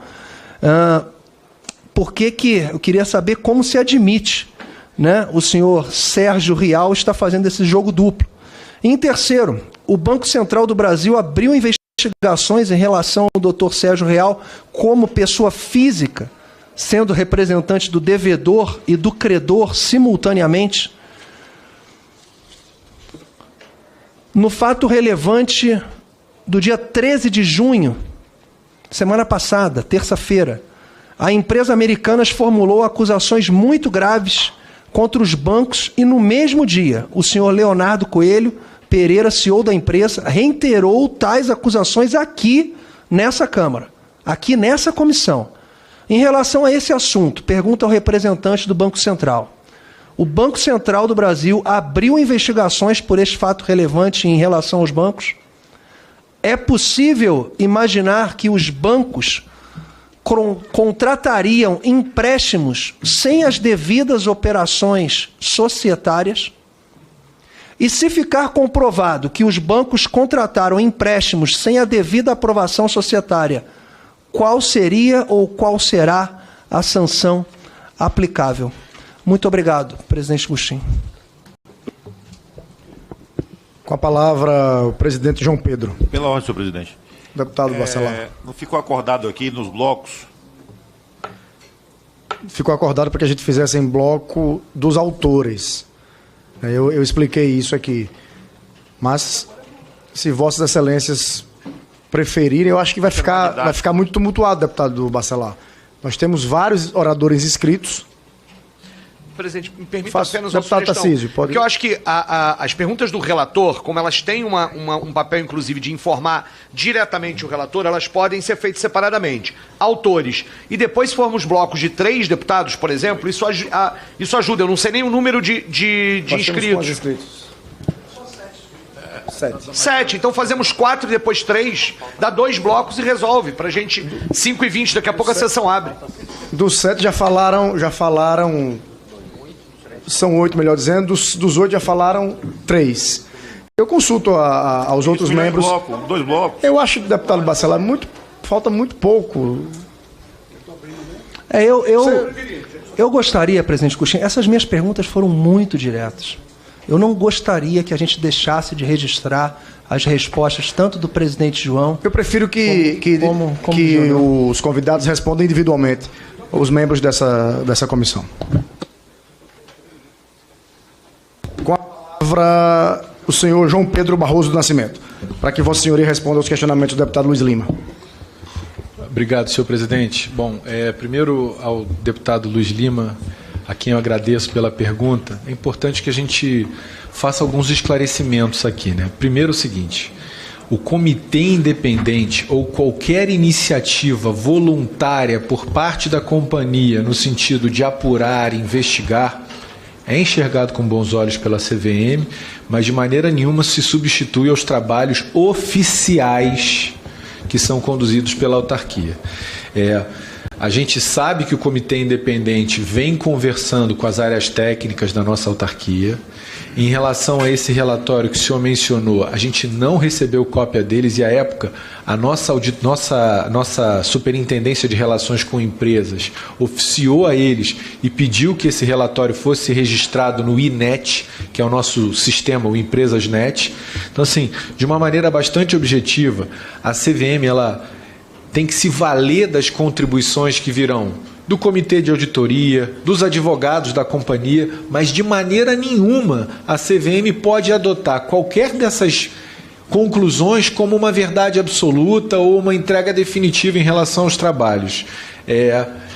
eu queria saber como se admite, né, o senhor Sérgio Rial está fazendo esse jogo duplo. Em terceiro, o Banco Central do Brasil abriu investigações em relação ao Dr. Sérgio Rial como pessoa física, sendo representante do devedor e do credor simultaneamente. No fato relevante do dia 13 de junho, semana passada, terça-feira, a empresa Americanas formulou acusações muito graves contra os bancos e no mesmo dia, o senhor Leonardo Coelho Pereira, CEO da empresa, reiterou tais acusações aqui nessa Câmara, aqui nessa comissão. Em relação a esse assunto, pergunta ao representante do Banco Central. O Banco Central do Brasil abriu investigações por este fato relevante em relação aos bancos? É possível imaginar que os bancos contratariam empréstimos sem as devidas operações societárias? E se ficar comprovado que os bancos contrataram empréstimos sem a devida aprovação societária, qual seria ou qual será a sanção aplicável? Muito obrigado, presidente Agostinho. Com a palavra, o presidente João Pedro. Pela ordem, senhor presidente. Deputado Bacelar. Não ficou acordado aqui nos blocos? Ficou acordado para que a gente fizesse em bloco dos autores. Eu expliquei isso aqui. Mas, se vossas excelências preferirem, eu acho que vai ficar muito tumultuado, deputado Bacelar. Nós temos vários oradores inscritos. Presidente, me permita apenas uma deputado sugestão. Tarcísio, pode... Porque eu acho que as perguntas do relator, como elas têm um papel, inclusive, de informar diretamente o relator, elas podem ser feitas separadamente. Autores. E depois, se formos blocos de 3 deputados, por exemplo, isso ajuda. Eu não sei nem o número de inscritos. 7. Então fazemos 4 e depois 3, dá 2 blocos e resolve. Pra gente, 5h20, daqui a pouco a sessão abre. Dos 7 já falaram... São 8, melhor dizendo. Dos 8 já falaram 3. Eu consulto aos outros membros. 2 blocos. Eu acho, deputado Bacelar, falta muito pouco. Eu gostaria, presidente Agostinho, essas minhas perguntas foram muito diretas. Eu não gostaria que a gente deixasse de registrar as respostas tanto do presidente João... Eu prefiro que os convidados respondam individualmente, os membros dessa comissão. Com a palavra, o senhor João Pedro Barroso do Nascimento, para que vossa senhoria responda aos questionamentos do deputado Luiz Lima. Obrigado, senhor presidente. Bom, primeiro ao deputado Luiz Lima, a quem eu agradeço pela pergunta. É importante que a gente faça alguns esclarecimentos aqui, né? Primeiro o seguinte: o comitê independente ou qualquer iniciativa voluntária por parte da companhia no sentido de apurar, investigar, é enxergado com bons olhos pela CVM, mas de maneira nenhuma se substitui aos trabalhos oficiais que são conduzidos pela autarquia. A gente sabe que o comitê independente vem conversando com as áreas técnicas da nossa autarquia. Em relação a esse relatório que o senhor mencionou, a gente não recebeu cópia deles e, à época, a nossa Superintendência de Relações com Empresas oficiou a eles e pediu que esse relatório fosse registrado no INET, que é o nosso sistema, o EmpresasNet. Então, assim, de uma maneira bastante objetiva, a CVM ela tem que se valer das contribuições que virão do comitê de auditoria, dos advogados da companhia, mas de maneira nenhuma a CVM pode adotar qualquer dessas conclusões como uma verdade absoluta ou uma entrega definitiva em relação aos trabalhos.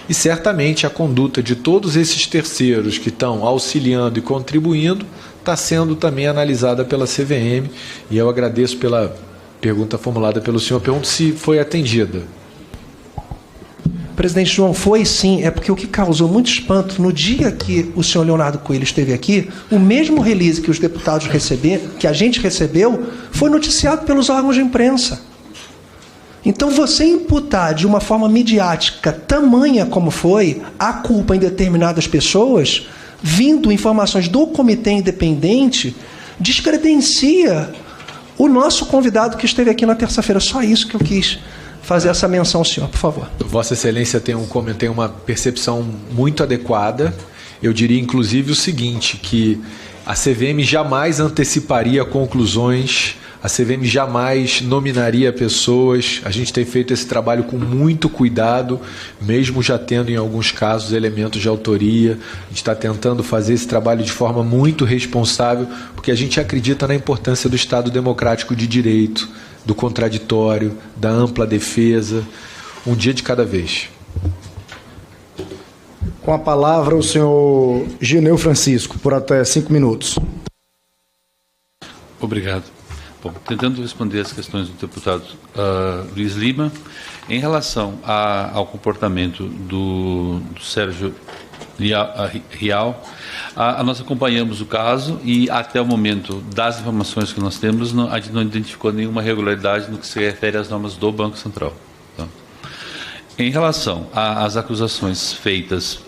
E certamente a conduta de todos esses terceiros que estão auxiliando e contribuindo está sendo também analisada pela CVM, e eu agradeço pela pergunta formulada pelo senhor. Pergunto se foi atendida. Presidente João, foi sim. É porque o que causou muito espanto, no dia que o senhor Leonardo Coelho esteve aqui, o mesmo release que os deputados receberam, que a gente recebeu, foi noticiado pelos órgãos de imprensa. Então, você imputar de uma forma midiática, tamanha como foi, a culpa em determinadas pessoas, vindo informações do comitê independente, descredencia o nosso convidado que esteve aqui na terça-feira. Só isso que eu quis fazer essa menção, senhor, por favor. Vossa Excelência tem uma percepção muito adequada. Eu diria, inclusive, o seguinte, que a CVM jamais anteciparia conclusões, a CVM jamais nominaria pessoas. A gente tem feito esse trabalho com muito cuidado, mesmo já tendo, em alguns casos, elementos de autoria. A gente está tentando fazer esse trabalho de forma muito responsável, porque a gente acredita na importância do Estado democrático de direito, do contraditório, da ampla defesa. um dia de cada vez. Com a palavra, o senhor Gineu Francisco, por até 5 minutos. Obrigado. Bom, tentando responder as questões do deputado Luiz Lima, em relação ao comportamento do Sérgio Rial, nós acompanhamos o caso e, até o momento das informações que nós temos, a gente não identificou nenhuma irregularidade no que se refere às normas do Banco Central. Tá? Em relação às acusações feitas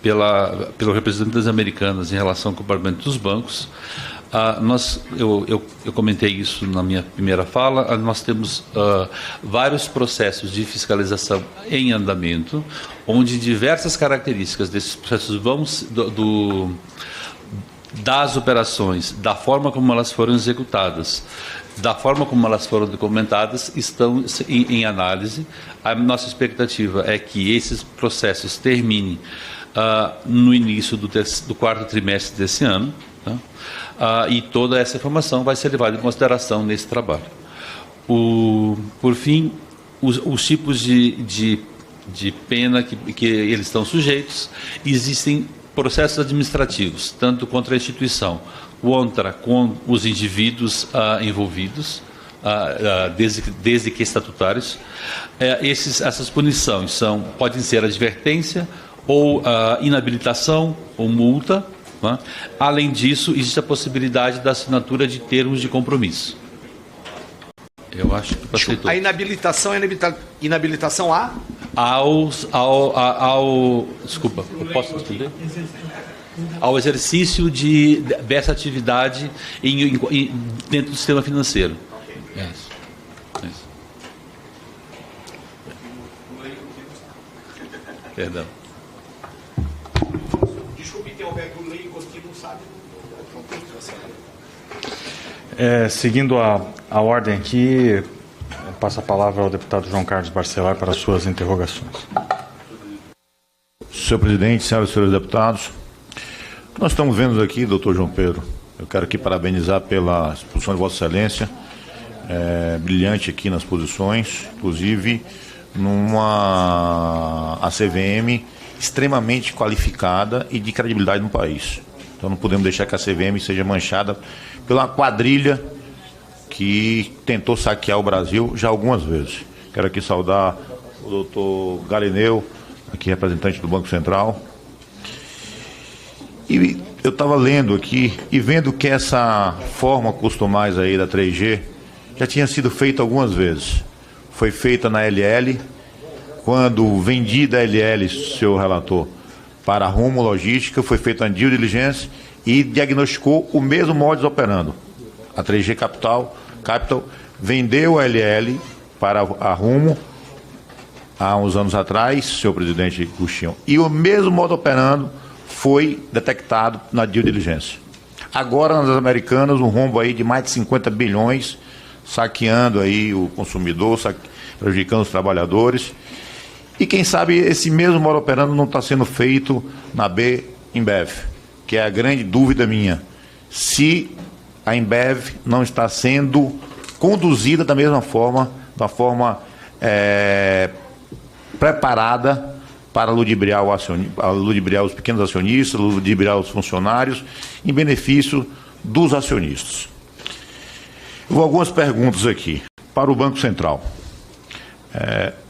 pelo representante das Americanas em relação ao comportamento dos bancos, eu comentei isso na minha primeira fala. Nós temos vários processos de fiscalização em andamento, onde diversas características desses processos das operações, da forma como elas foram executadas, da forma como elas foram documentadas, estão em análise. A nossa expectativa é que esses processos terminem no início do quarto trimestre desse ano, tá? E toda essa informação vai ser levada em consideração nesse trabalho. Por fim, os tipos de pena que eles estão sujeitos, existem processos administrativos, tanto contra a instituição, com os indivíduos envolvidos, desde que estatutários. Essas punições podem ser advertência, ou inabilitação, ou multa. Né? Além disso, existe a possibilidade da assinatura de termos de compromisso. Eu acho que passei tudo. A inabilitação é inabilitação a? Desculpa, eu posso responder? Ao exercício dessa atividade dentro do sistema financeiro. Isso. Perdão. Desculpe interromper, o leigo aqui não sabe. Seguindo a ordem aqui, passo a palavra ao deputado João Carlos Barcelar para as suas interrogações. Senhor presidente, senhoras e senhores deputados, nós estamos vendo aqui, doutor João Pedro, eu quero aqui parabenizar pela exposição de Vossa Excelência, brilhante aqui nas posições, inclusive numa CVM extremamente qualificada e de credibilidade no país. Então não podemos deixar que a CVM seja manchada pela quadrilha que tentou saquear o Brasil já algumas vezes. Quero aqui saudar o doutor Galineu, aqui representante do Banco Central. E eu estava lendo aqui e vendo que essa forma customais aí da 3G já tinha sido feita algumas vezes. Foi feita na LL, quando vendida a LL, senhor relator, para a Rumo Logística, foi feita uma due diligence e diagnosticou o mesmo modus operandi. A 3G Capital vendeu a LL para a Rumo há uns anos atrás, senhor presidente Agostinho, e o mesmo modo operando foi detectado na due diligence. Agora, nas Americanas, um rombo aí de mais de 50 bilhões, saqueando aí o consumidor, prejudicando os trabalhadores. E quem sabe esse mesmo modo operando não está sendo feito na Embev, que é a grande dúvida minha. Se a Embev não está sendo conduzida da mesma forma, preparada para ludibriar os pequenos acionistas, ludibriar os funcionários, em benefício dos acionistas. Eu vou algumas perguntas aqui para o Banco Central.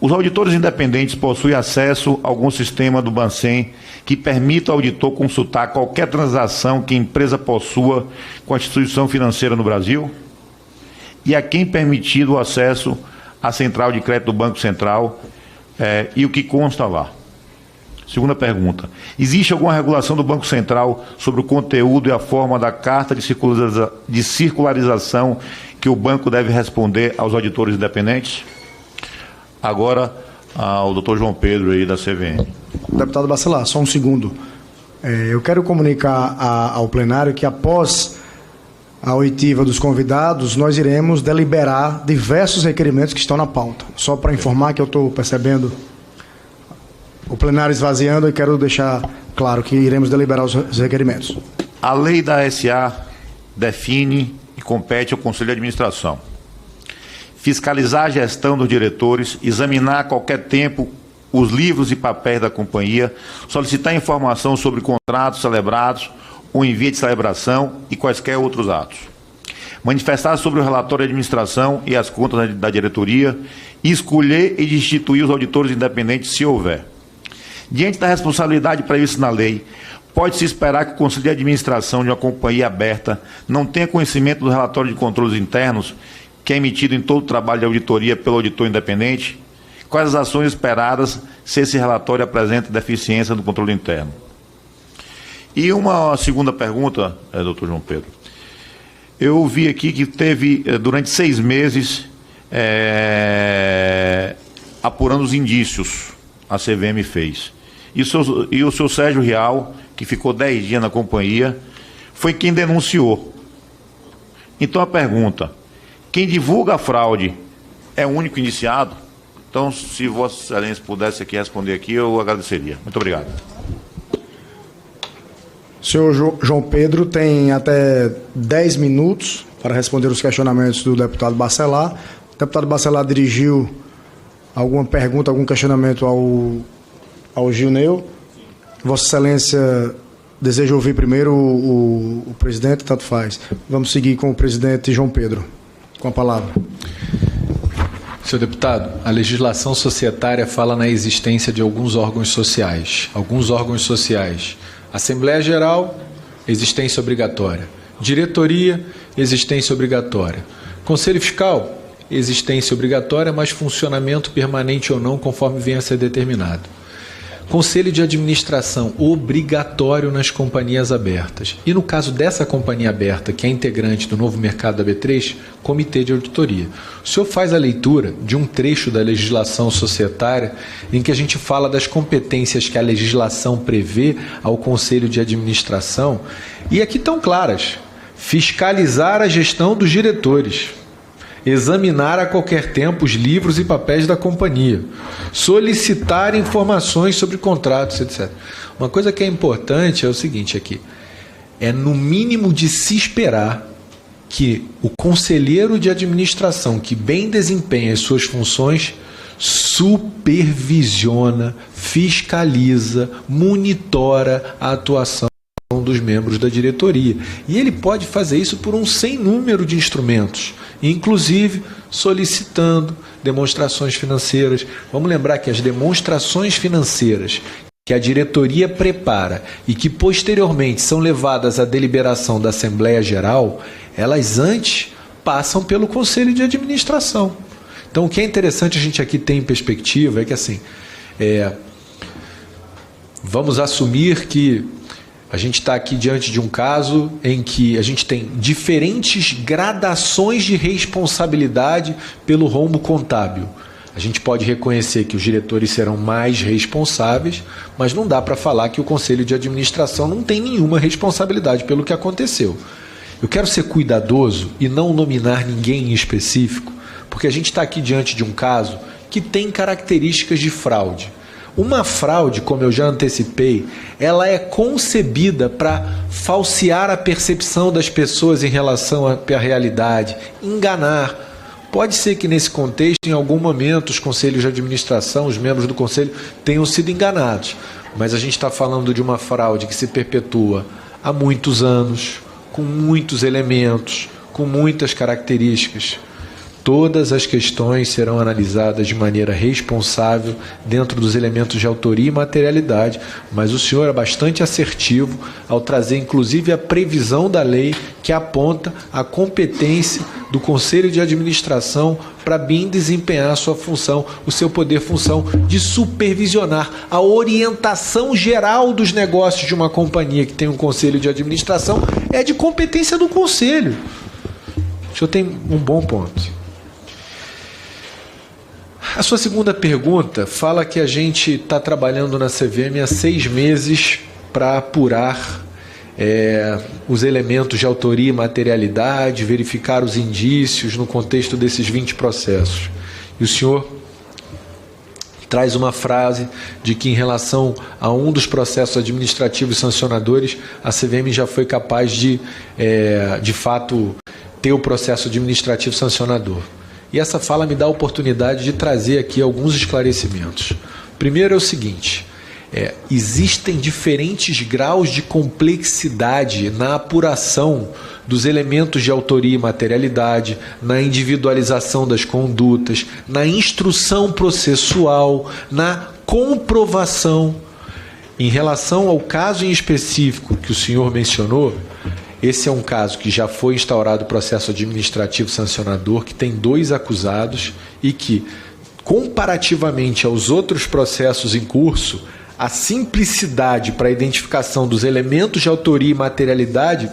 Os auditores independentes possuem acesso a algum sistema do Bacen que permita ao auditor consultar qualquer transação que a empresa possua com a instituição financeira no Brasil? E a quem permitido o acesso à central de crédito do Banco Central e o que consta lá? Segunda pergunta. Existe alguma regulação do Banco Central sobre o conteúdo e a forma da carta de circularização que o banco deve responder aos auditores independentes? Agora, ao doutor João Pedro aí da CVM. Deputado Bacelar, só um segundo. Eu quero comunicar ao plenário que após a oitiva dos convidados, nós iremos deliberar diversos requerimentos que estão na pauta. Só para informar que eu estou percebendo o plenário esvaziando e quero deixar claro que iremos deliberar os requerimentos. A lei da SA define e compete ao Conselho de Administração. fiscalizar a gestão dos diretores, examinar a qualquer tempo os livros e papéis da companhia, solicitar informação sobre contratos celebrados ou em via de celebração e quaisquer outros atos. Manifestar sobre o relatório de administração e as contas da diretoria, e escolher e destituir os auditores independentes se houver. Diante da responsabilidade prevista na lei, pode-se esperar que o Conselho de Administração de uma companhia aberta não tenha conhecimento do relatório de controles internos que é emitido em todo o trabalho de auditoria pelo auditor independente? Quais as ações esperadas se esse relatório apresenta deficiência no controle interno? E uma segunda pergunta, doutor João Pedro. Eu vi aqui que teve, durante 6 meses, apurando os indícios, a CVM fez. E o seu Sérgio Rial, que ficou 10 dias na companhia, foi quem denunciou. Então a pergunta, quem divulga a fraude é o único indiciado? Então, se Vossa Excelência pudesse aqui responder aqui, eu agradeceria. Muito obrigado. O senhor João Pedro tem até 10 minutos para responder os questionamentos do deputado Bacelar. O deputado Bacelar dirigiu alguma pergunta, algum questionamento ao Gilneu. Vossa Excelência deseja ouvir primeiro o presidente? Tanto faz. Vamos seguir com o presidente João Pedro, com a palavra. Senhor deputado, a legislação societária fala na existência de alguns órgãos sociais. Assembleia Geral, existência obrigatória. Diretoria, existência obrigatória. Conselho Fiscal, existência obrigatória, mas funcionamento permanente ou não, conforme venha a ser determinado. Conselho de Administração, obrigatório nas companhias abertas. E no caso dessa companhia aberta, que é integrante do novo mercado da B3, Comitê de Auditoria. O senhor faz a leitura de um trecho da legislação societária em que a gente fala das competências que a legislação prevê ao Conselho de Administração, e aqui estão claras: fiscalizar a gestão dos diretores, examinar a qualquer tempo os livros e papéis da companhia, solicitar informações sobre contratos, etc. Uma coisa que é importante é o seguinte aqui, é no mínimo de se esperar que o conselheiro de administração que bem desempenha as suas funções supervisiona, fiscaliza, monitora a atuação dos membros da diretoria. E ele pode fazer isso por um sem número de instrumentos, inclusive solicitando demonstrações financeiras. Vamos lembrar que as demonstrações financeiras que a diretoria prepara e que posteriormente são levadas à deliberação da Assembleia Geral, elas antes passam pelo Conselho de Administração. Então, o que é interessante a gente aqui ter em perspectiva é que, assim, vamos assumir que a gente está aqui diante de um caso em que a gente tem diferentes gradações de responsabilidade pelo rombo contábil. A gente pode reconhecer que os diretores serão mais responsáveis, mas não dá para falar que o Conselho de Administração não tem nenhuma responsabilidade pelo que aconteceu. Eu quero ser cuidadoso e não nominar ninguém em específico, porque a gente está aqui diante de um caso que tem características de fraude. Uma fraude, como eu já antecipei, ela é concebida para falsear a percepção das pessoas em relação à realidade, enganar. Pode ser que nesse contexto, em algum momento, os conselhos de administração, os membros do conselho, tenham sido enganados. Mas a gente está falando de uma fraude que se perpetua há muitos anos, com muitos elementos, com muitas características. Todas as questões serão analisadas de maneira responsável dentro dos elementos de autoria e materialidade, mas o senhor é bastante assertivo ao trazer inclusive a previsão da lei que aponta a competência do Conselho de Administração para bem desempenhar a sua função, o seu poder-função de supervisionar a orientação geral dos negócios de uma companhia que tem um Conselho de Administração, é de competência do Conselho. O senhor tem um bom ponto. A sua segunda pergunta fala que a gente está trabalhando na CVM há 6 meses para apurar os elementos de autoria e materialidade, verificar os indícios no contexto desses 20 processos. E o senhor traz uma frase de que em relação a um dos processos administrativos sancionadores, a CVM já foi capaz de fato, ter o processo administrativo sancionador. e essa fala me dá a oportunidade de trazer aqui alguns esclarecimentos. Primeiro é o seguinte, existem diferentes graus de complexidade na apuração dos elementos de autoria e materialidade, na individualização das condutas, na instrução processual, na comprovação. Em relação ao caso em específico que o senhor mencionou, esse é um caso que já foi instaurado o processo administrativo sancionador, que tem 2 acusados e que, comparativamente aos outros processos em curso, a simplicidade para a identificação dos elementos de autoria e materialidade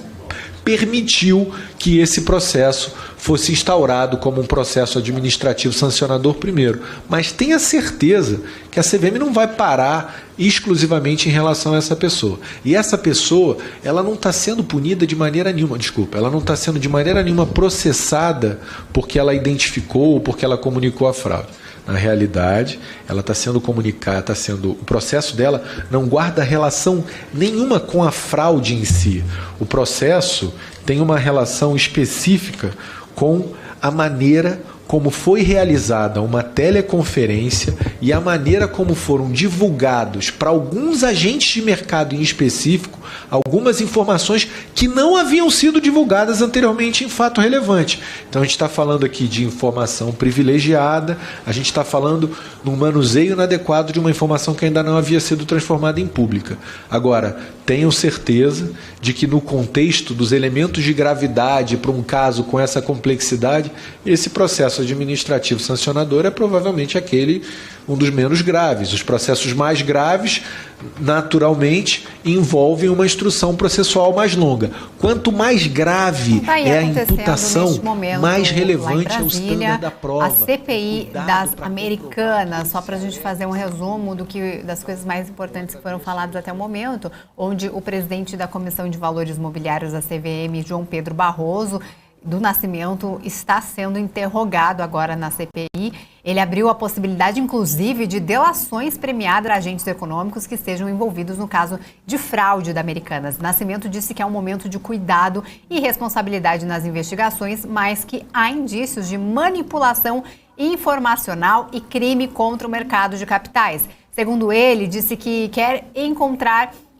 permitiu que esse processo fosse instaurado como um processo administrativo sancionador primeiro. Mas tenha certeza que a CVM não vai parar exclusivamente em relação a essa pessoa. E essa pessoa, ela não está sendo punida de maneira nenhuma, ela não está sendo de maneira nenhuma processada porque ela identificou ou porque ela comunicou a fraude. Na realidade, ela está sendo comunicada, o processo dela não guarda relação nenhuma com a fraude em si. O processo tem uma relação específica com a maneira como foi realizada uma teleconferência e a maneira como foram divulgados para alguns agentes de mercado em específico algumas informações que não haviam sido divulgadas anteriormente em fato relevante. Então a gente está falando aqui de informação privilegiada, a gente está falando num manuseio inadequado de uma informação que ainda não havia sido transformada em pública. Agora, tenham certeza de que no contexto dos elementos de gravidade para um caso com essa complexidade, esse processo administrativo sancionador é provavelmente um dos menos graves. Os processos mais graves, naturalmente, envolvem uma instrução processual mais longa. Quanto mais grave é a imputação, mais relevante é o standard da prova. A CPI das Americanas, só para a gente fazer um resumo das coisas mais importantes que foram faladas até o momento, onde o presidente da Comissão de Valores Mobiliários da CVM, João Pedro Barroso, do Nascimento, está sendo interrogado agora na CPI. Ele abriu a possibilidade, inclusive, de delações premiadas a agentes econômicos que estejam envolvidos no caso de fraude da Americanas. Nascimento disse que é um momento de cuidado e responsabilidade nas investigações, mas que há indícios de manipulação informacional e crime contra o mercado de capitais. Segundo ele, disse que quer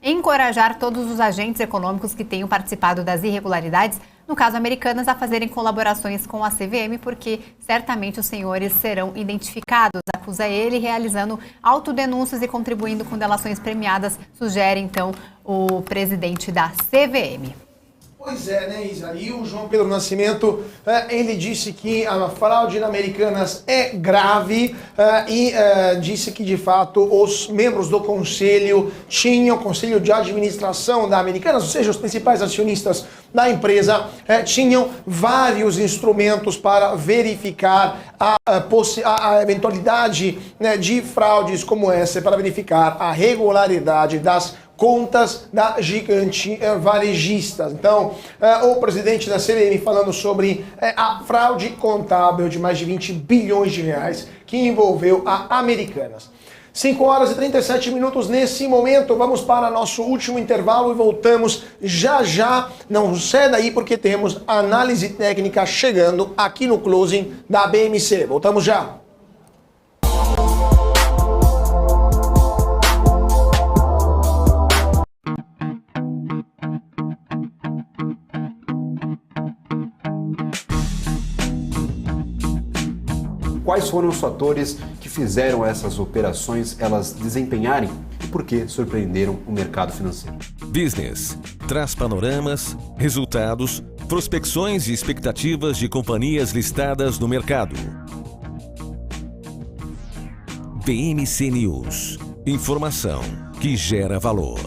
encorajar todos os agentes econômicos que tenham participado das irregularidades no caso Americanas, a fazerem colaborações com a CVM, porque certamente os senhores serão identificados. Acusa ele, realizando autodenúncias e contribuindo com delações premiadas, sugere então o presidente da CVM. Pois é, né, Isa? E o João Pedro Nascimento, ele disse que a fraude na Americanas é grave e disse que, de fato, os membros do conselho conselho de administração da Americanas, ou seja, os principais acionistas da empresa, tinham vários instrumentos para verificar a eventualidade, né, de fraudes como essa, para verificar a regularidade das contas da gigante varejista. Então, o presidente da CVM falando sobre a fraude contábil de mais de 20 bilhões de reais que envolveu a Americanas. 5 horas e 37 minutos nesse momento. Vamos para nosso último intervalo e voltamos já já. Não sai daí porque temos análise técnica chegando aqui no closing da BMC. Voltamos já. Quais foram os fatores que fizeram essas operações elas desempenharem e por que surpreenderam o mercado financeiro? Business traz panoramas, resultados, prospecções e expectativas de companhias listadas no mercado. BMC News. Informação que gera valor.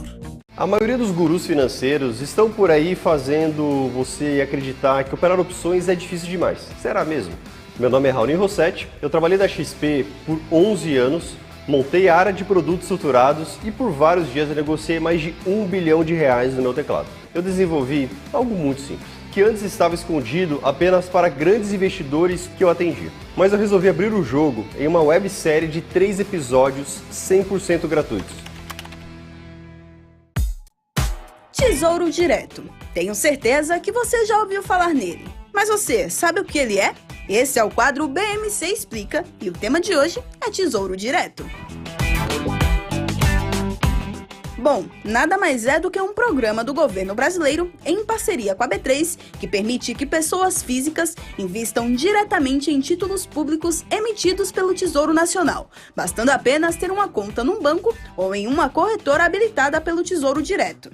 A maioria dos gurus financeiros estão por aí fazendo você acreditar que operar opções é difícil demais. Será mesmo? Meu nome é Raoni Rossetti, eu trabalhei na XP por 11 anos, montei a área de produtos estruturados e por vários dias eu negociei mais de R$1 bilhão no meu teclado. Eu desenvolvi algo muito simples, que antes estava escondido apenas para grandes investidores que eu atendia. Mas eu resolvi abrir o jogo em uma websérie de 3 episódios 100% gratuitos. Tesouro Direto. Tenho certeza que você já ouviu falar nele. Mas você sabe o que ele é? Esse é o quadro BMC Explica e o tema de hoje é Tesouro Direto. Bom, nada mais é do que um programa do governo brasileiro em parceria com a B3 que permite que pessoas físicas invistam diretamente em títulos públicos emitidos pelo Tesouro Nacional, bastando apenas ter uma conta num banco ou em uma corretora habilitada pelo Tesouro Direto.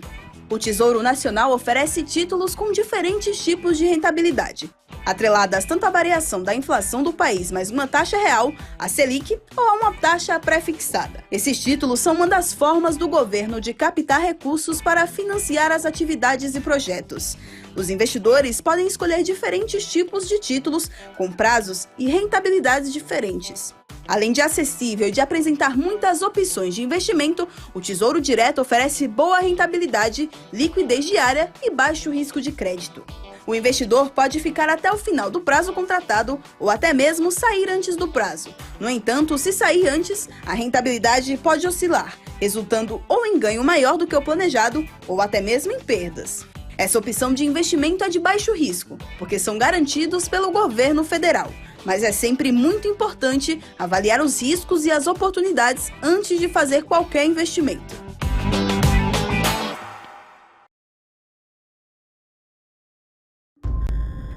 O Tesouro Nacional oferece títulos com diferentes tipos de rentabilidade, atreladas tanto à variação da inflação do país mais uma taxa real, a Selic, ou a uma taxa pré-fixada. Esses títulos são uma das formas do governo de captar recursos para financiar as atividades e projetos. Os investidores podem escolher diferentes tipos de títulos com prazos e rentabilidades diferentes. Além de acessível e de apresentar muitas opções de investimento, o Tesouro Direto oferece boa rentabilidade, liquidez diária e baixo risco de crédito. O investidor pode ficar até o final do prazo contratado ou até mesmo sair antes do prazo. No entanto, se sair antes, a rentabilidade pode oscilar, resultando ou em ganho maior do que o planejado ou até mesmo em perdas. Essa opção de investimento é de baixo risco, porque são garantidos pelo governo federal. Mas é sempre muito importante avaliar os riscos e as oportunidades antes de fazer qualquer investimento.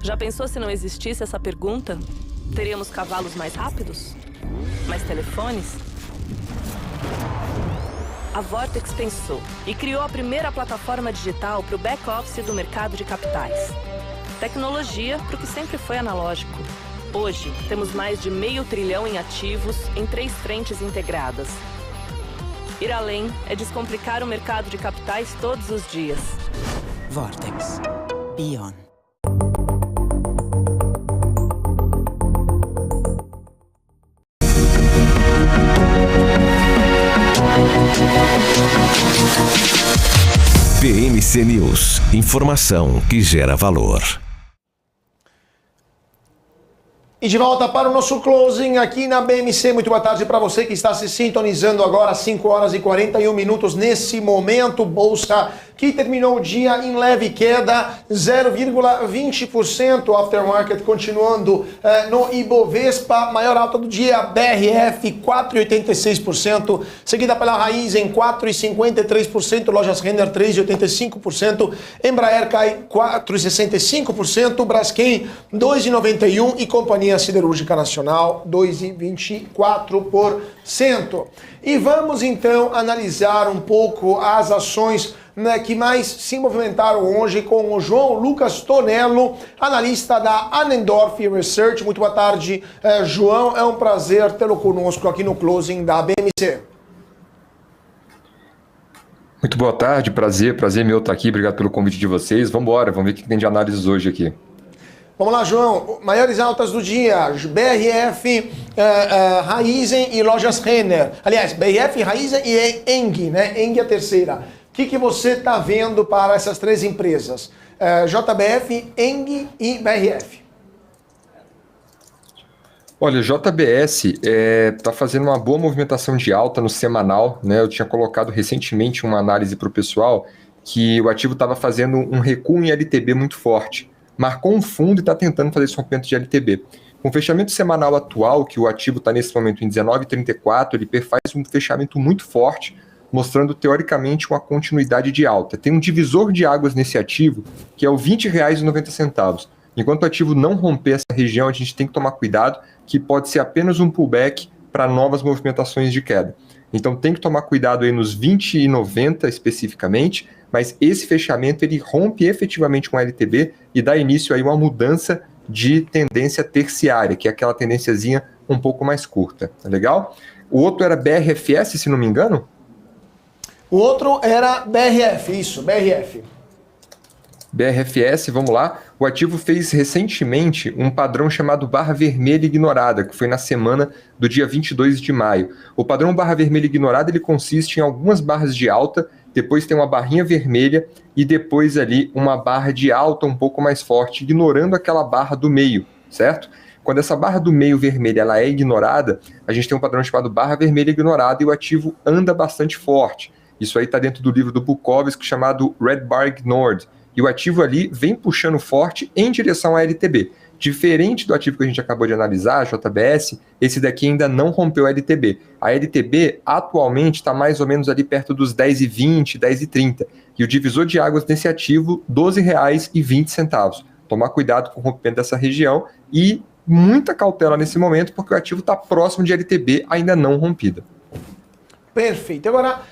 Já pensou se não existisse essa pergunta? Teríamos cavalos mais rápidos? Mais telefones? A Vortex pensou e criou a primeira plataforma digital para o back-office do mercado de capitais. Tecnologia para o que sempre foi analógico. Hoje, temos mais de R$500 bilhão em ativos em 3 frentes integradas. Ir além é descomplicar o mercado de capitais todos os dias. Vortex. Beyond. BMC News. Informação que gera valor. E de volta para o nosso closing aqui na BMC. Muito boa tarde para você que está se sintonizando agora às 5 horas e 41 minutos nesse momento. Bolsa que terminou o dia em leve queda, 0,20%. Aftermarket continuando no Ibovespa. Maior alta do dia, BRF 4,86%. Seguida pela Raizen 4,53%. Lojas Renner 3,85%. Embraer cai 4,65%. Braskem 2,91%. E Companhia Siderúrgica Nacional 2,24%. E vamos então analisar um pouco as ações que mais se movimentaram hoje com o João Lucas Tonello, analista da Annendorf Research. Muito boa tarde, João. É um prazer tê-lo conosco aqui no closing da BMC. Muito boa tarde, prazer meu estar aqui. Obrigado pelo convite de vocês. Vamos embora, vamos ver o que tem de análises hoje aqui. Vamos lá, João. Maiores altas do dia, BRF, Raizen e Lojas Renner. Aliás, BRF, Raizen e Eng, né? Eng é a terceira. O que você está vendo para essas 3 empresas? JBF, Eng e BRF. Olha, JBS está fazendo uma boa movimentação de alta no semanal, né? Eu tinha colocado recentemente uma análise para o pessoal que o ativo estava fazendo um recuo em LTB muito forte. Marcou um fundo e está tentando fazer esse rompimento de LTB. Com o fechamento semanal atual, que o ativo está nesse momento em 19,34, ele faz um fechamento muito forte, mostrando teoricamente uma continuidade de alta. Tem um divisor de águas nesse ativo, que é o R$ 20,90. Enquanto o ativo não romper essa região, a gente tem que tomar cuidado, que pode ser apenas um pullback para novas movimentações de queda. Então tem que tomar cuidado aí nos 20,90 especificamente, mas esse fechamento ele rompe efetivamente com a LTB e dá início aí a uma mudança de tendência terciária, que é aquela tendênciazinha um pouco mais curta, tá legal? O outro era BRFS, se não me engano? O outro era BRF, isso, BRF. BRFS, vamos lá. O ativo fez recentemente um padrão chamado barra vermelha ignorada, que foi na semana do dia 22 de maio. O padrão barra vermelha ignorada ele consiste em algumas barras de alta, depois tem uma barrinha vermelha e depois ali uma barra de alta um pouco mais forte, ignorando aquela barra do meio, certo? Quando essa barra do meio vermelha ela é ignorada, a gente tem um padrão chamado barra vermelha ignorada e o ativo anda bastante forte. Isso aí está dentro do livro do Bukowski chamado Red Bar Ignored, E o ativo ali vem puxando forte em direção à LTB. Diferente do ativo que a gente acabou de analisar, a JBS, esse daqui ainda não rompeu a LTB. A LTB atualmente está mais ou menos ali perto dos 10,20, 10,30. E o divisor de águas desse ativo, R$ 12,20. Tomar cuidado com o rompimento dessa região e muita cautela nesse momento, porque o ativo está próximo de LTB ainda não rompida. Perfeito. Agora,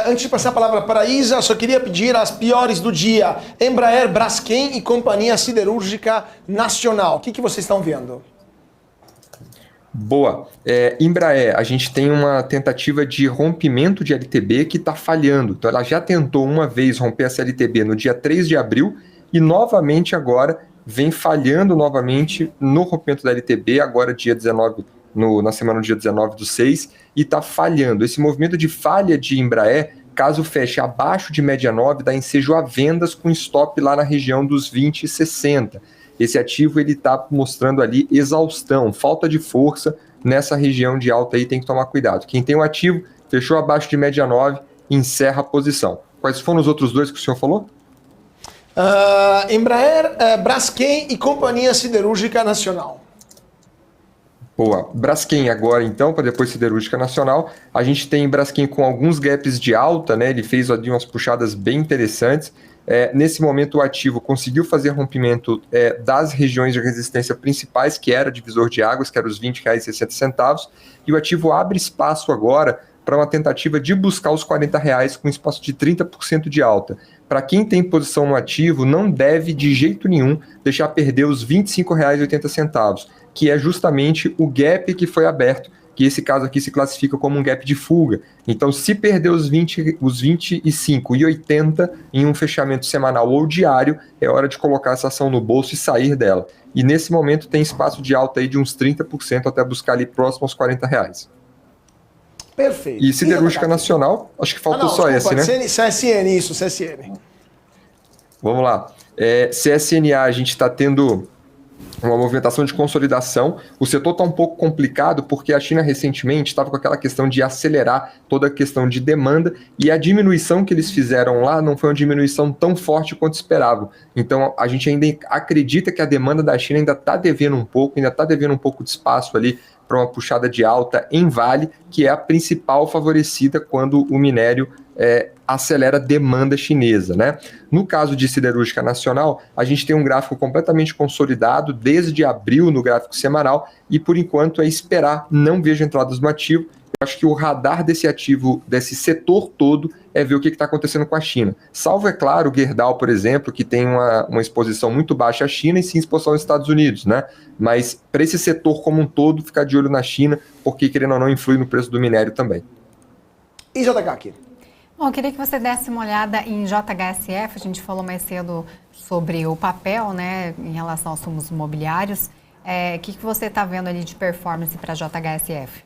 antes de passar a palavra para a Isa, só queria pedir as piores do dia. Embraer, Braskem e Companhia Siderúrgica Nacional. O que vocês estão vendo? Boa. Embraer, a gente tem uma tentativa de rompimento de LTB que está falhando. Então, ela já tentou uma vez romper essa LTB no dia 3 de abril e novamente agora vem falhando novamente no rompimento da LTB, agora dia 19, na semana do dia 19/6, e está falhando. Esse movimento de falha de Embraer, caso feche abaixo de média 9, dá ensejo a vendas com stop lá na região dos 20,60. Esse ativo está mostrando ali exaustão, falta de força nessa região de alta aí, tem que tomar cuidado. Quem tem um ativo, fechou abaixo de média 9, encerra a posição. Quais foram os outros dois que o senhor falou? Embraer, Braskem e Companhia Siderúrgica Nacional. Boa. Braskem agora, então, para depois Siderúrgica Nacional. A gente tem Braskem com alguns gaps de alta, né? Ele fez ali umas puxadas bem interessantes. Nesse momento, o ativo conseguiu fazer rompimento das regiões de resistência principais, que era divisor de águas, que era os R$ 20,60, e o ativo abre espaço agora para uma tentativa de buscar os R$ 40 com espaço de 30% de alta. Para quem tem posição no ativo, não deve de jeito nenhum deixar perder os R$ 25,80, que é justamente o gap que foi aberto, que esse caso aqui se classifica como um gap de fuga. Então, se perder os 25,80 em um fechamento semanal ou diário, é hora de colocar essa ação no bolso e sair dela. E nesse momento tem espaço de alta aí de uns 30% até buscar ali próximo aos R$ 40. Perfeito. E Siderúrgica Nacional, acho que faltou só desculpa, esse, né? CSN, isso, CSN. Vamos lá. CSNA, a gente está tendo uma movimentação de consolidação. O setor está um pouco complicado porque a China recentemente estava com aquela questão de acelerar toda a questão de demanda e a diminuição que eles fizeram lá não foi uma diminuição tão forte quanto esperavam. Então a gente ainda acredita que a demanda da China ainda está devendo um pouco de espaço ali para uma puxada de alta em Vale, que é a principal favorecida quando o minério acelera a demanda chinesa, né? No caso de Siderúrgica Nacional, a gente tem um gráfico completamente consolidado desde abril no gráfico semanal e, por enquanto, é esperar, não vejo entradas no ativo. Eu acho que o radar desse ativo, desse setor todo, é ver o que está acontecendo com a China. Salvo, é claro, o Gerdau, por exemplo, que tem uma exposição muito baixa à China e sim exposição aos Estados Unidos, né? Mas para esse setor como um todo, ficar de olho na China, porque, querendo ou não, influi no preço do minério também. E JH aqui? Bom, eu queria que você desse uma olhada em JHSF. A gente falou mais cedo sobre o papel, né, em relação aos fundos imobiliários. O que você está vendo ali de performance para JHSF?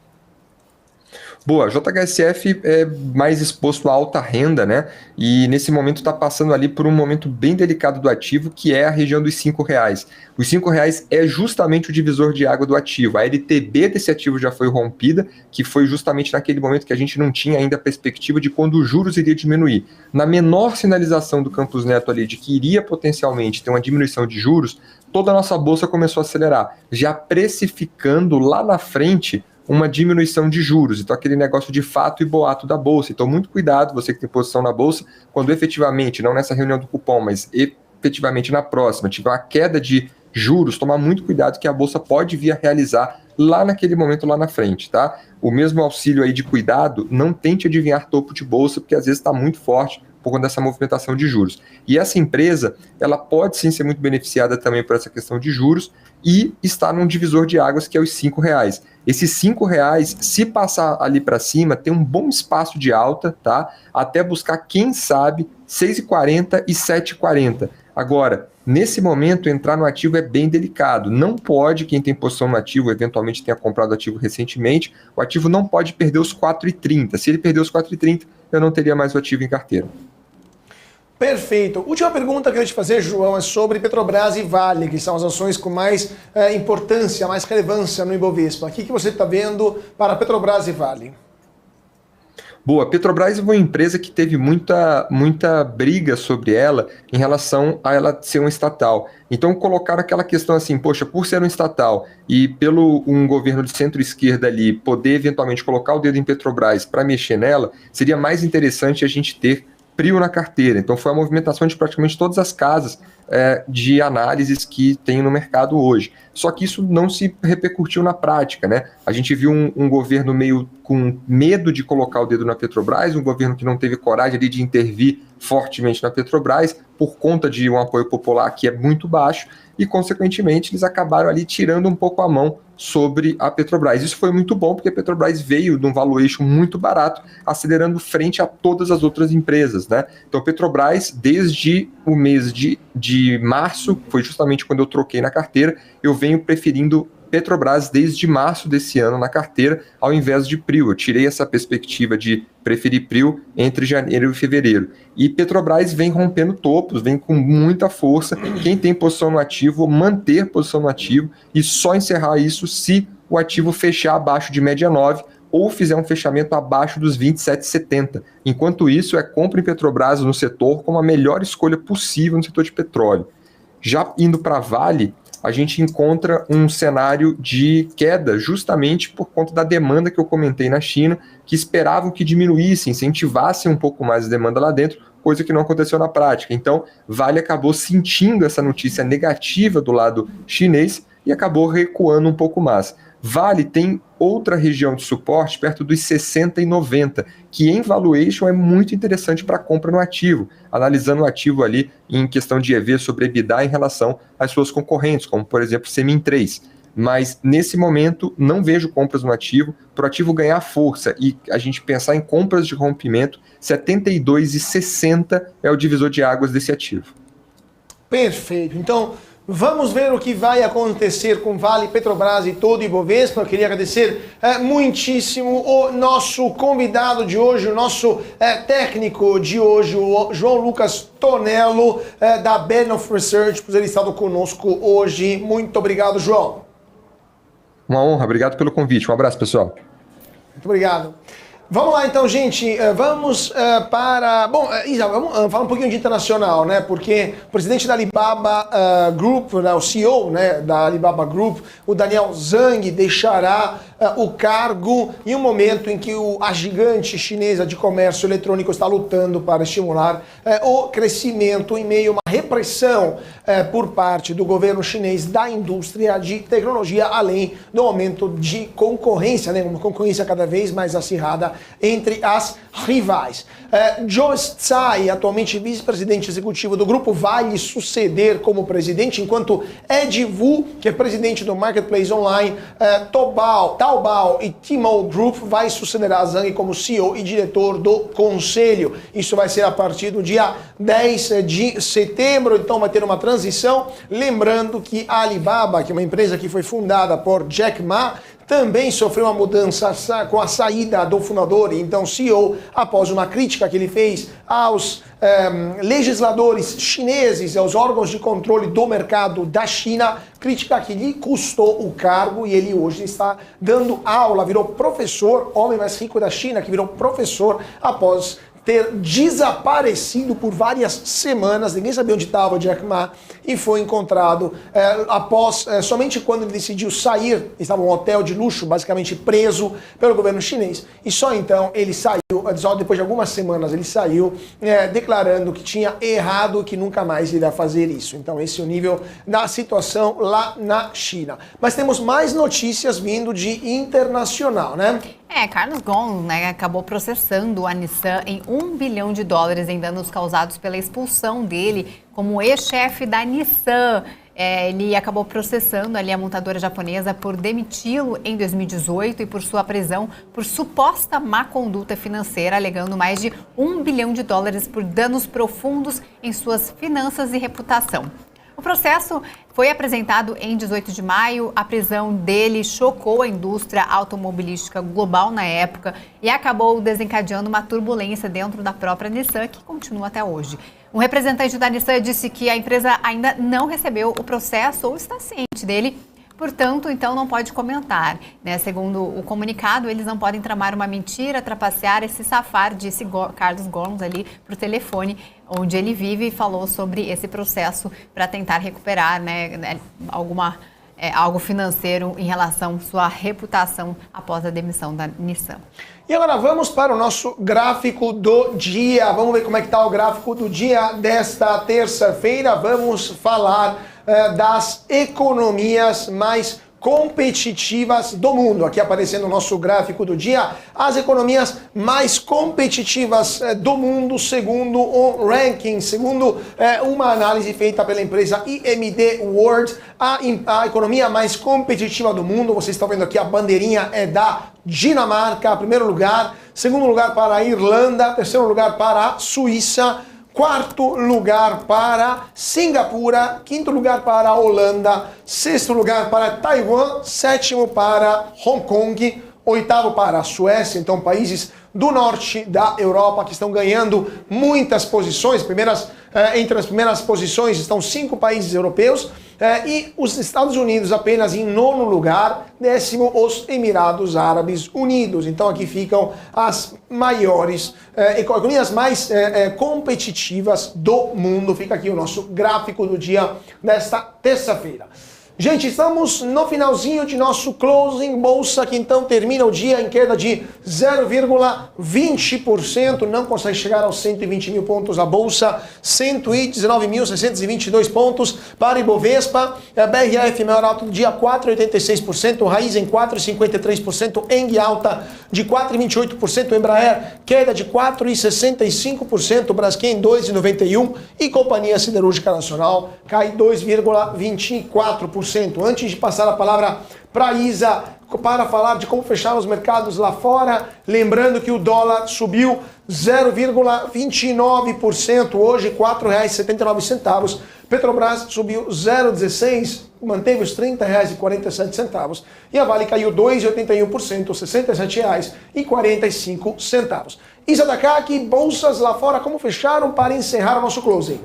Boa, JHSF é mais exposto à alta renda, né? E nesse momento está passando ali por um momento bem delicado do ativo, que é a região dos R$ 5,00. Os R$ 5,00 é justamente o divisor de água do ativo. A LTB desse ativo já foi rompida, que foi justamente naquele momento que a gente não tinha ainda a perspectiva de quando os juros iria diminuir. Na menor sinalização do Campos Neto ali de que iria potencialmente ter uma diminuição de juros, toda a nossa bolsa começou a acelerar, já precificando lá na frente uma diminuição de juros. Então, aquele negócio de fato e boato da Bolsa. Então, muito cuidado, você que tem posição na Bolsa, quando efetivamente, não nessa reunião do cupom, mas efetivamente na próxima, tiver uma queda de juros, tomar muito cuidado que a Bolsa pode vir a realizar lá naquele momento, lá na frente, tá? O mesmo auxílio aí de cuidado, não tente adivinhar topo de Bolsa, porque às vezes está muito forte por conta dessa movimentação de juros. E essa empresa, ela pode sim ser muito beneficiada também por essa questão de juros e está num divisor de águas que é os R$ 5,00. Esses R$ 5,00, se passar ali para cima, tem um bom espaço de alta, tá? Até buscar, quem sabe, R$ 6,40 e R$ 7,40. Agora, nesse momento, entrar no ativo é bem delicado. Não pode, quem tem posição no ativo, eventualmente tenha comprado ativo recentemente, o ativo não pode perder os 4,30. Se ele perder os 4,30, eu não teria mais o ativo em carteira. Perfeito. Última pergunta que eu queria te fazer, João, é sobre Petrobras e Vale, que são as ações com mais importância, mais relevância no Ibovespa. O que você está vendo para Petrobras e Vale? boa. A Petrobras é uma empresa que teve muita briga sobre ela em relação a ela ser uma estatal. Então colocaram aquela questão assim, poxa, por ser um estatal e pelo um governo de centro-esquerda ali poder eventualmente colocar o dedo em Petrobras para mexer nela, seria mais interessante a gente ter PRIO na carteira. Então foi a movimentação de praticamente todas as casas de análises que tem no mercado hoje. Só que isso não se repercutiu na prática, né? A gente viu um governo meio com medo de colocar o dedo na Petrobras, um governo que não teve coragem ali de intervir fortemente na Petrobras, por conta de um apoio popular que é muito baixo, e, consequentemente, eles acabaram ali tirando um pouco a mão sobre a Petrobras. Isso foi muito bom, porque a Petrobras veio de um valuation muito barato, acelerando frente a todas as outras empresas, né? Então, a Petrobras, desde o mês de março, foi justamente quando eu troquei na carteira, eu venho preferindo Petrobras desde março desse ano na carteira, ao invés de PRIO. Eu tirei essa perspectiva de preferir PRIO entre janeiro e fevereiro. E Petrobras vem rompendo topos, vem com muita força. Quem tem posição no ativo, manter posição no ativo e só encerrar isso se o ativo fechar abaixo de média 9 ou fizer um fechamento abaixo dos 27,70. Enquanto isso, compra em Petrobras no setor como a melhor escolha possível no setor de petróleo. Já indo para Vale, a gente encontra um cenário de queda justamente por conta da demanda que eu comentei na China, que esperavam que diminuísse, incentivasse um pouco mais a demanda lá dentro, coisa que não aconteceu na prática. Então, Vale acabou sentindo essa notícia negativa do lado chinês e acabou recuando um pouco mais. Vale tem outra região de suporte perto dos 60 e 90, que em valuation é muito interessante para compra no ativo, analisando o ativo ali em questão de EV sobre EBITDA em relação às suas concorrentes, como por exemplo Semin 3. Mas nesse momento não vejo compras no ativo. Para o ativo ganhar força e a gente pensar em compras de rompimento, 72,60 é o divisor de águas desse ativo. Perfeito. Então, vamos ver o que vai acontecer com Vale, Petrobras e todo o Ibovespa. Eu queria agradecer muitíssimo o nosso convidado de hoje, o nosso técnico de hoje, o João Lucas Tonello, da Benhoff Research, por ter estado conosco hoje. Muito obrigado, João. Uma honra, obrigado pelo convite. Um abraço, pessoal. Muito obrigado. Vamos lá então, gente, vamos para... Bom, Isa, vamos falar um pouquinho de internacional, né? Porque o presidente da Alibaba Group, né, o CEO, né, da Alibaba Group, o Daniel Zhang, deixará o cargo em um momento em que a gigante chinesa de comércio eletrônico está lutando para estimular o crescimento em meio a uma repressão por parte do governo chinês da indústria de tecnologia, além do aumento de concorrência, né? Uma concorrência cada vez mais acirrada entre as rivais. Joe Tsai, atualmente vice-presidente executivo do grupo, vai lhe suceder como presidente, enquanto Ed Wu, que é presidente do Marketplace Online, Taobao e Tmall Group, vai suceder a Zhang como CEO e diretor do conselho. Isso vai ser a partir do dia 10 de setembro, então vai ter uma transição. Lembrando que a Alibaba, que é uma empresa que foi fundada por Jack Ma, também sofreu uma mudança com a saída do fundador, então CEO, após uma crítica que ele fez aos legisladores chineses, aos órgãos de controle do mercado da China, crítica que lhe custou o cargo, e ele hoje está dando aula, virou professor, homem mais rico da China, que virou professor após ter desaparecido por várias semanas, ninguém sabia onde estava o Jack Ma, e foi encontrado somente quando ele decidiu sair, estava em um hotel de luxo, basicamente preso pelo governo chinês, e só então ele saiu, só depois de algumas semanas ele saiu, declarando que tinha errado, que nunca mais iria fazer isso. Então esse é o nível da situação lá na China. Mas temos mais notícias vindo de internacional, né? Carlos Ghosn, né, acabou processando a Nissan em $1 bilhão em danos causados pela expulsão dele como ex-chefe da Nissan. Ele acabou processando ali a montadora japonesa por demiti-lo em 2018 e por sua prisão por suposta má conduta financeira, alegando mais de $1 bilhão por danos profundos em suas finanças e reputação. O processo foi apresentado em 18 de maio, a prisão dele chocou a indústria automobilística global na época e acabou desencadeando uma turbulência dentro da própria Nissan, que continua até hoje. Um representante da Nissan disse que a empresa ainda não recebeu o processo ou está ciente dele, portanto, então não pode comentar, né? Segundo o comunicado, eles não podem tramar uma mentira, trapacear e se safar, disse Carlos Gomes ali para o telefone onde ele vive e falou sobre esse processo para tentar recuperar, né, algo financeiro em relação à sua reputação após a demissão da Nissan. E agora vamos para o nosso gráfico do dia. Vamos ver como é que está o gráfico do dia desta terça-feira. Vamos falar das economias mais competitivas do mundo. Aqui aparecendo o nosso gráfico do dia, as economias mais competitivas do mundo, segundo o ranking, segundo uma análise feita pela empresa IMD World, a economia mais competitiva do mundo. Vocês estão vendo aqui, a bandeirinha é da Dinamarca, primeiro lugar, segundo lugar para a Irlanda, terceiro lugar para a Suíça, quarto lugar para Singapura, quinto lugar para a Holanda, sexto lugar para Taiwan, sétimo para Hong Kong, oitavo para a Suécia. Então, países do norte da Europa que estão ganhando muitas posições. Entre as primeiras posições estão 5 países europeus e os Estados Unidos apenas em 9º lugar, 10º os Emirados Árabes Unidos. Então aqui ficam as maiores economias mais competitivas do mundo. Fica aqui o nosso gráfico do dia desta terça-feira. Gente, estamos no finalzinho de nosso closing bolsa, que então termina o dia em queda de 0,20%, não consegue chegar aos 120 mil pontos a bolsa, 119.622 pontos para Ibovespa, a BRF maior alta do dia 4,86%, Raizen 4,53%, Eng alta de 4,28%, Embraer queda de 4,65%, Braskem 2,91% e Companhia Siderúrgica Nacional cai 2,24%. Antes de passar a palavra para a Isa para falar de como fecharam os mercados lá fora, lembrando que o dólar subiu 0,29%, hoje R$ 4,79. Petrobras subiu 0,16%, manteve os R$ 30,47. E a Vale caiu 2,81%, R$ 67,45. Isa Takaki, bolsas lá fora, como fecharam para encerrar o nosso closing?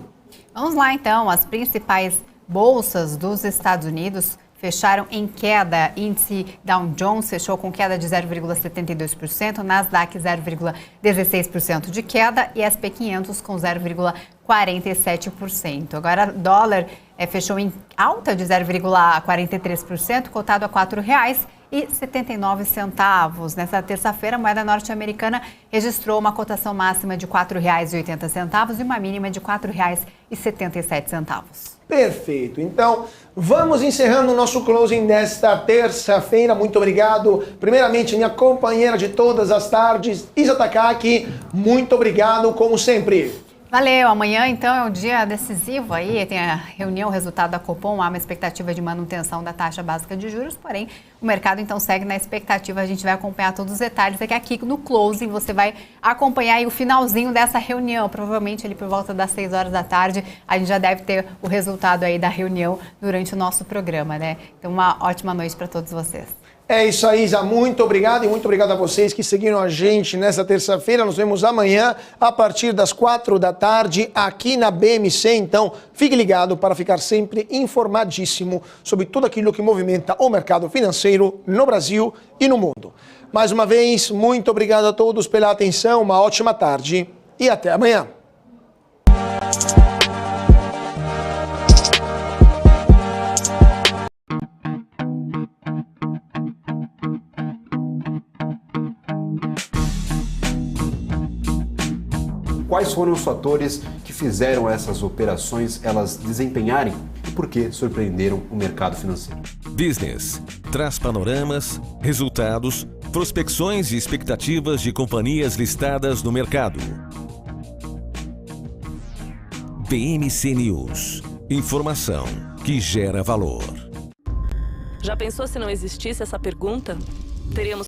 Vamos lá então, as principais bolsas dos Estados Unidos fecharam em queda. Índice Dow Jones fechou com queda de 0,72%, Nasdaq 0,16% de queda e SP 500 com 0,47%. Agora, dólar fechou em alta de 0,43%, cotado a R$ 4,79. Nessa terça-feira, a moeda norte-americana registrou uma cotação máxima de R$ 4,80 e uma mínima de R$ 4,77. Perfeito. Então, vamos encerrando o nosso closing desta terça-feira. Muito obrigado. Primeiramente, minha companheira de todas as tardes, Isa Takaki. Muito obrigado, como sempre. Valeu. Amanhã, então, é um dia decisivo aí. Tem a reunião, o resultado da Copom. Há uma expectativa de manutenção da taxa básica de juros, porém, o mercado, então, segue na expectativa. A gente vai acompanhar todos os detalhes. É que aqui no closing você vai acompanhar aí o finalzinho dessa reunião. Provavelmente, ali por volta das 6 horas da tarde, a gente já deve ter o resultado aí da reunião durante o nosso programa, né? Então, uma ótima noite para todos vocês. É isso aí, Isa. Muito obrigado e muito obrigado a vocês que seguiram a gente nessa terça-feira. Nos vemos amanhã a partir das 4 da tarde aqui na BMC. Então, fique ligado para ficar sempre informadíssimo sobre tudo aquilo que movimenta o mercado financeiro no Brasil e no mundo. Mais uma vez, muito obrigado a todos pela atenção. Uma ótima tarde e até amanhã. Quais foram os fatores que fizeram essas operações elas desempenharem e por que surpreenderam o mercado financeiro? Business traz panoramas, resultados, prospecções e expectativas de companhias listadas no mercado. BMC News. Informação que gera valor. Já pensou se não existisse essa pergunta? Teríamos